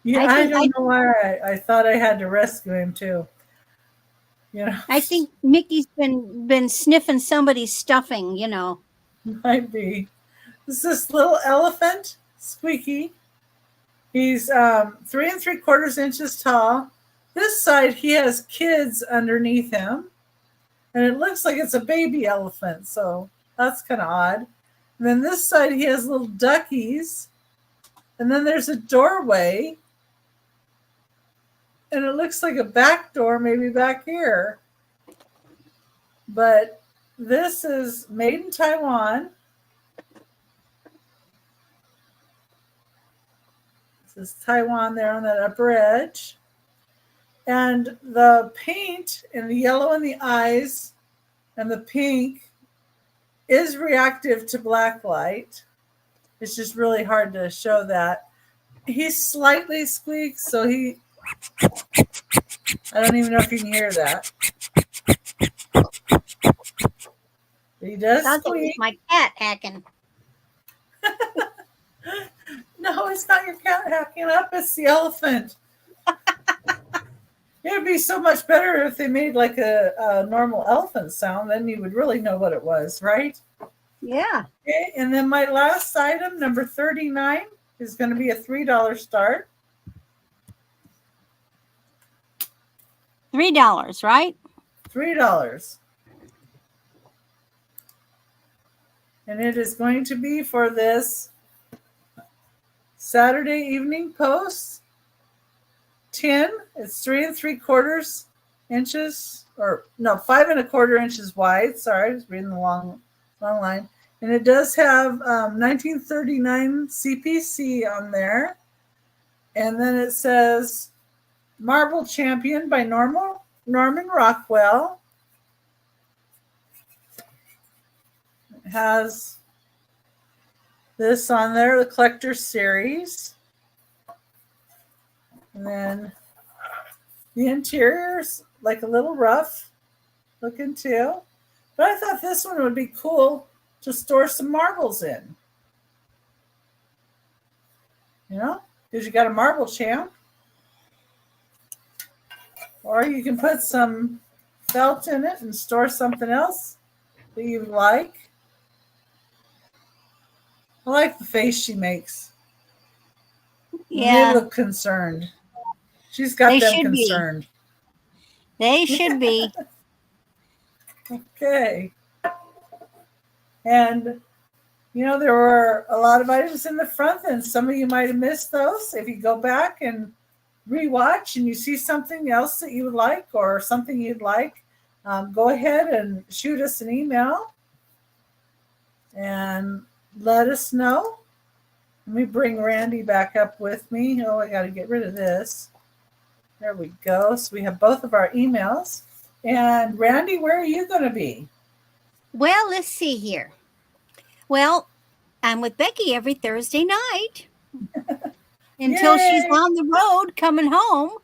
Yeah, I don't know why I thought I had to rescue him too. I think Mickey's been sniffing somebody's stuffing, Might be. This is this little elephant, Squeaky. He's 3 3/4 inches tall. This side he has kids underneath him, and it looks like it's a baby elephant, so that's kind of odd. And then this side he has little duckies, and then there's a doorway, and it looks like a back door maybe back here. But this is made in Taiwan. This is Taiwan there on that upper edge. And the paint and the yellow in the eyes and the pink is reactive to black light. It's just really hard to show that. He's slightly squeaks, so I don't even know if you can hear that. He does squeak. Like my cat hacking. No, it's not your cat hacking up. It's the elephant. It would be so much better if they made like a normal elephant sound. Then you would really know what it was, right? Yeah. Okay, and then my last item, number 39, is going to be a $3 start. $3, right? $3. And it is going to be for this Saturday evening post. 10. It's 3 3/4 inches, or no, 5 1/4 inches wide. Sorry, I was reading the long line. And it does have 1939 CPC on there. And then it says Marble Champion by Norman Rockwell. It has this on there, the Collector Series. And then the interior's like a little rough looking too. But I thought this one would be cool to store some marbles in. You know, because you got a marble champ. Or you can put some felt in it and store something else that you like. I like the face she makes. Yeah. They look concerned. She's got They them should be. concerned. They should be. Okay. And, you know, there were a lot of items in the front, and some of you might have missed those. If you go back and rewatch and you see something else that you would like or something you'd like, go ahead and shoot us an email and let us know. Let me bring Randy back up with me. Oh, I got to get rid of this. There we go. So we have both of our emails. And Randy, where are you going to be? Well, let's see here. Well, I'm with Becky every Thursday night until she's on the road coming home.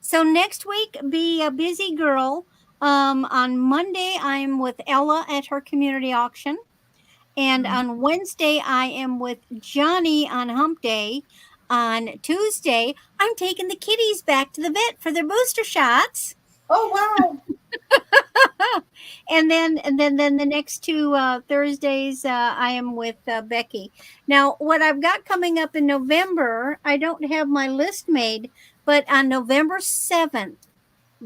So next week, be a busy girl. On Monday, I'm with Ella at her community auction. And on Wednesday, I am with Johnny on Hump Day. On Tuesday, I'm taking the kitties back to the vet for their booster shots. Oh, wow. and then the next two Thursdays, I am with Becky. Now, what I've got coming up in November, I don't have my list made, but on November 7th,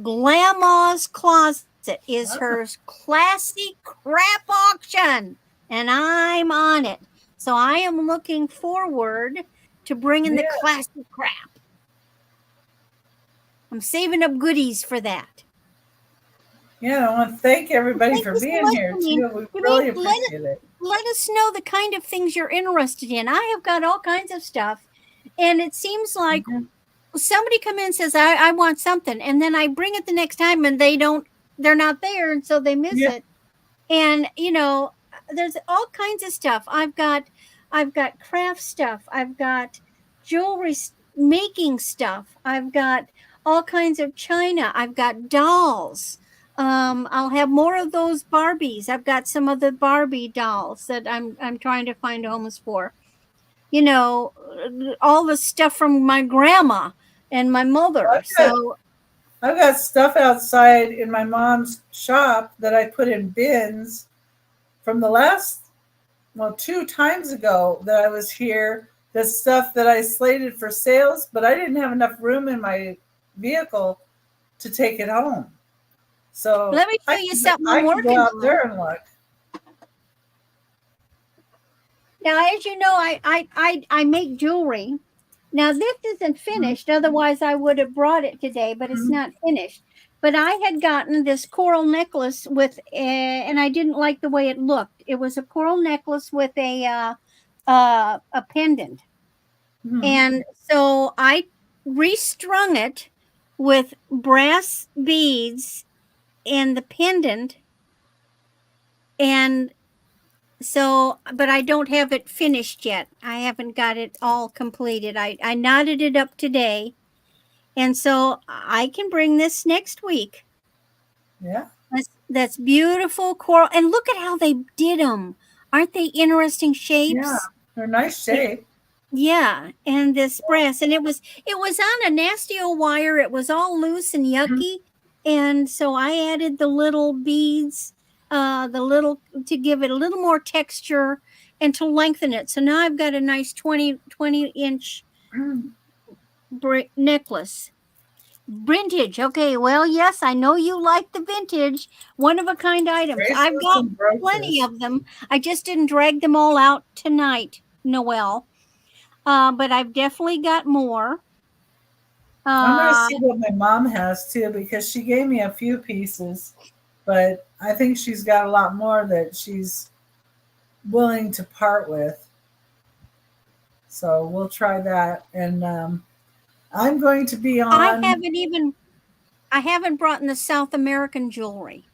Grandma's Closet is her classy crap auction, and I'm on it. So I am looking forward to bringing the classy crap. I'm saving up goodies for that. Yeah, I want to thank everybody for being here, too. We really appreciate it. Let us know the kind of things you're interested in. I have got all kinds of stuff, and it seems like somebody come in and says, I want something, and then I bring it the next time, and they're not there, and so they miss it. And, you know, there's all kinds of stuff. I've got craft stuff. I've got jewelry making stuff. I've got all kinds of china. I've got dolls. I'll have more of those Barbies. I've got some of the Barbie dolls that I'm trying to find homes for. You know, all the stuff from my grandma and my mother. I've got stuff outside in my mom's shop that I put in bins from the 2 times ago that I was here. That's stuff that I slated for sales, but I didn't have enough room in my vehicle to take it home. So let me show you something I'm working on. Go out there and look. Now, as you know, I make jewelry. Now, this isn't finished. Otherwise, I would have brought it today, but it's not finished. But I had gotten this coral necklace with, and I didn't like the way it looked. It was a coral necklace with a pendant. And so I restrung it with brass beads and the pendant. And so, but I don't have it finished yet. I haven't got it all completed. I knotted it up today. And so I can bring this next week. Yeah. That's beautiful coral. And look at how they did them. Aren't they interesting shapes? Yeah, they're nice shape. Yeah, and this brass, and it was on a nasty old wire. It was all loose and yucky, and so I added the little beads, to give it a little more texture and to lengthen it. So now I've got a nice 20 inch necklace. Vintage. Okay, well, yes, I know you like the vintage, one of a kind items. I've Bracelets got and plenty brooches. of them. I just didn't drag them all out tonight, Noelle. But I've definitely got more. I'm going to Uh, see what my mom has too because she gave me a few pieces, but I think she's got a lot more that she's willing to part with. So we'll try that. And I'm going to be I on. haven't even I haven't brought in the South American jewelry.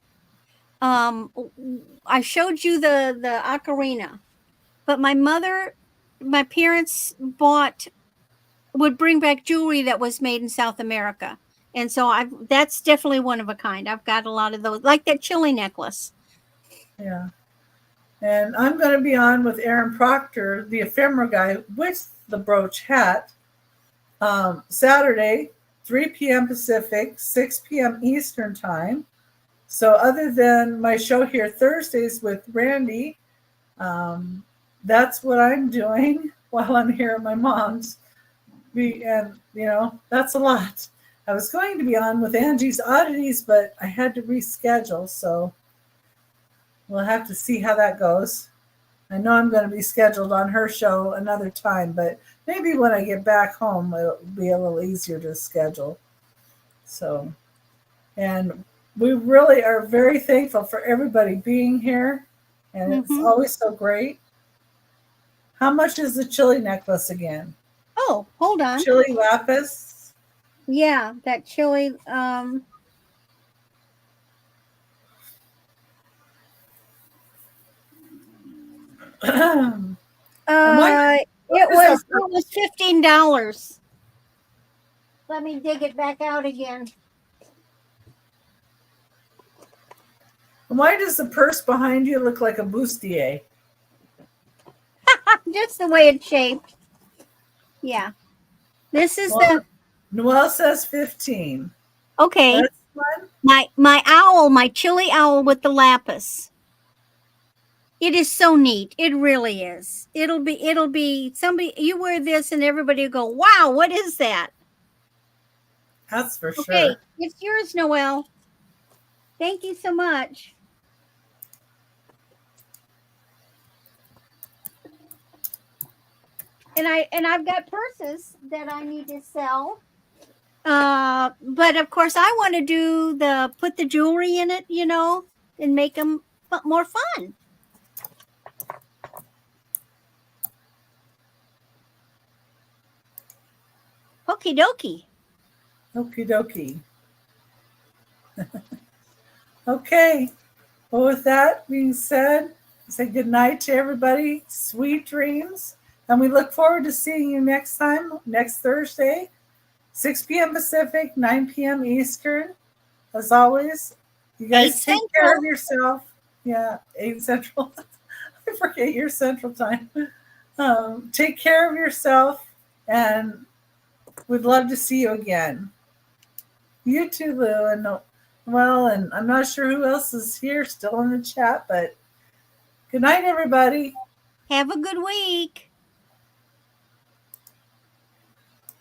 I showed you the ocarina, but my parents would bring back jewelry that was made in South America. And so that's definitely one of a kind. I've got a lot of those, like that Chile necklace. Yeah. And I'm going to be on with Aaron Proctor, the ephemera guy with the brooch hat, Saturday, 3 p.m. Pacific, 6 p.m. Eastern Time. So, other than my show here Thursdays with Randy, that's what I'm doing while I'm here at my mom's. And, that's a lot. I was going to be on with Angie's Oddities, but I had to reschedule. So, we'll have to see how that goes. I know I'm going to be scheduled on her show another time, but maybe when I get back home, it'll be a little easier to schedule. So, and we really are very thankful for everybody being here, and it's Mm-hmm. always so great. How much is the chili necklace again? Oh, hold on. Chili lapis? Yeah, that Chile. And It is that? was $15. Let me dig it back out again. Why does the purse behind you look like a bustier? Just the way it's shaped. Yeah. This is Well, the Noelle says 15. okay. That's fun. My Chile owl with the lapis. It is so neat. It really is. It'll be somebody you wear this and everybody will go, "Wow, what is that?" That's for Okay, sure. it's yours, Noelle. Thank you so much. I've got purses that I need to sell. But of course I want to do the put the jewelry in it, and make them more fun. Okie dokie. Okie dokie. Okay. Well, with that being said, say good night to everybody. Sweet dreams. And we look forward to seeing you next time, next Thursday, 6 p.m. Pacific, 9 p.m. Eastern. As always, you 8 guys take care Central. of yourself. Yeah, 8 Central. I forget your Central time. Take care of yourself, and we'd love to see you again. You too, Lou, and well, and I'm not sure who else is here still in the chat, but good night, everybody. Have a good week.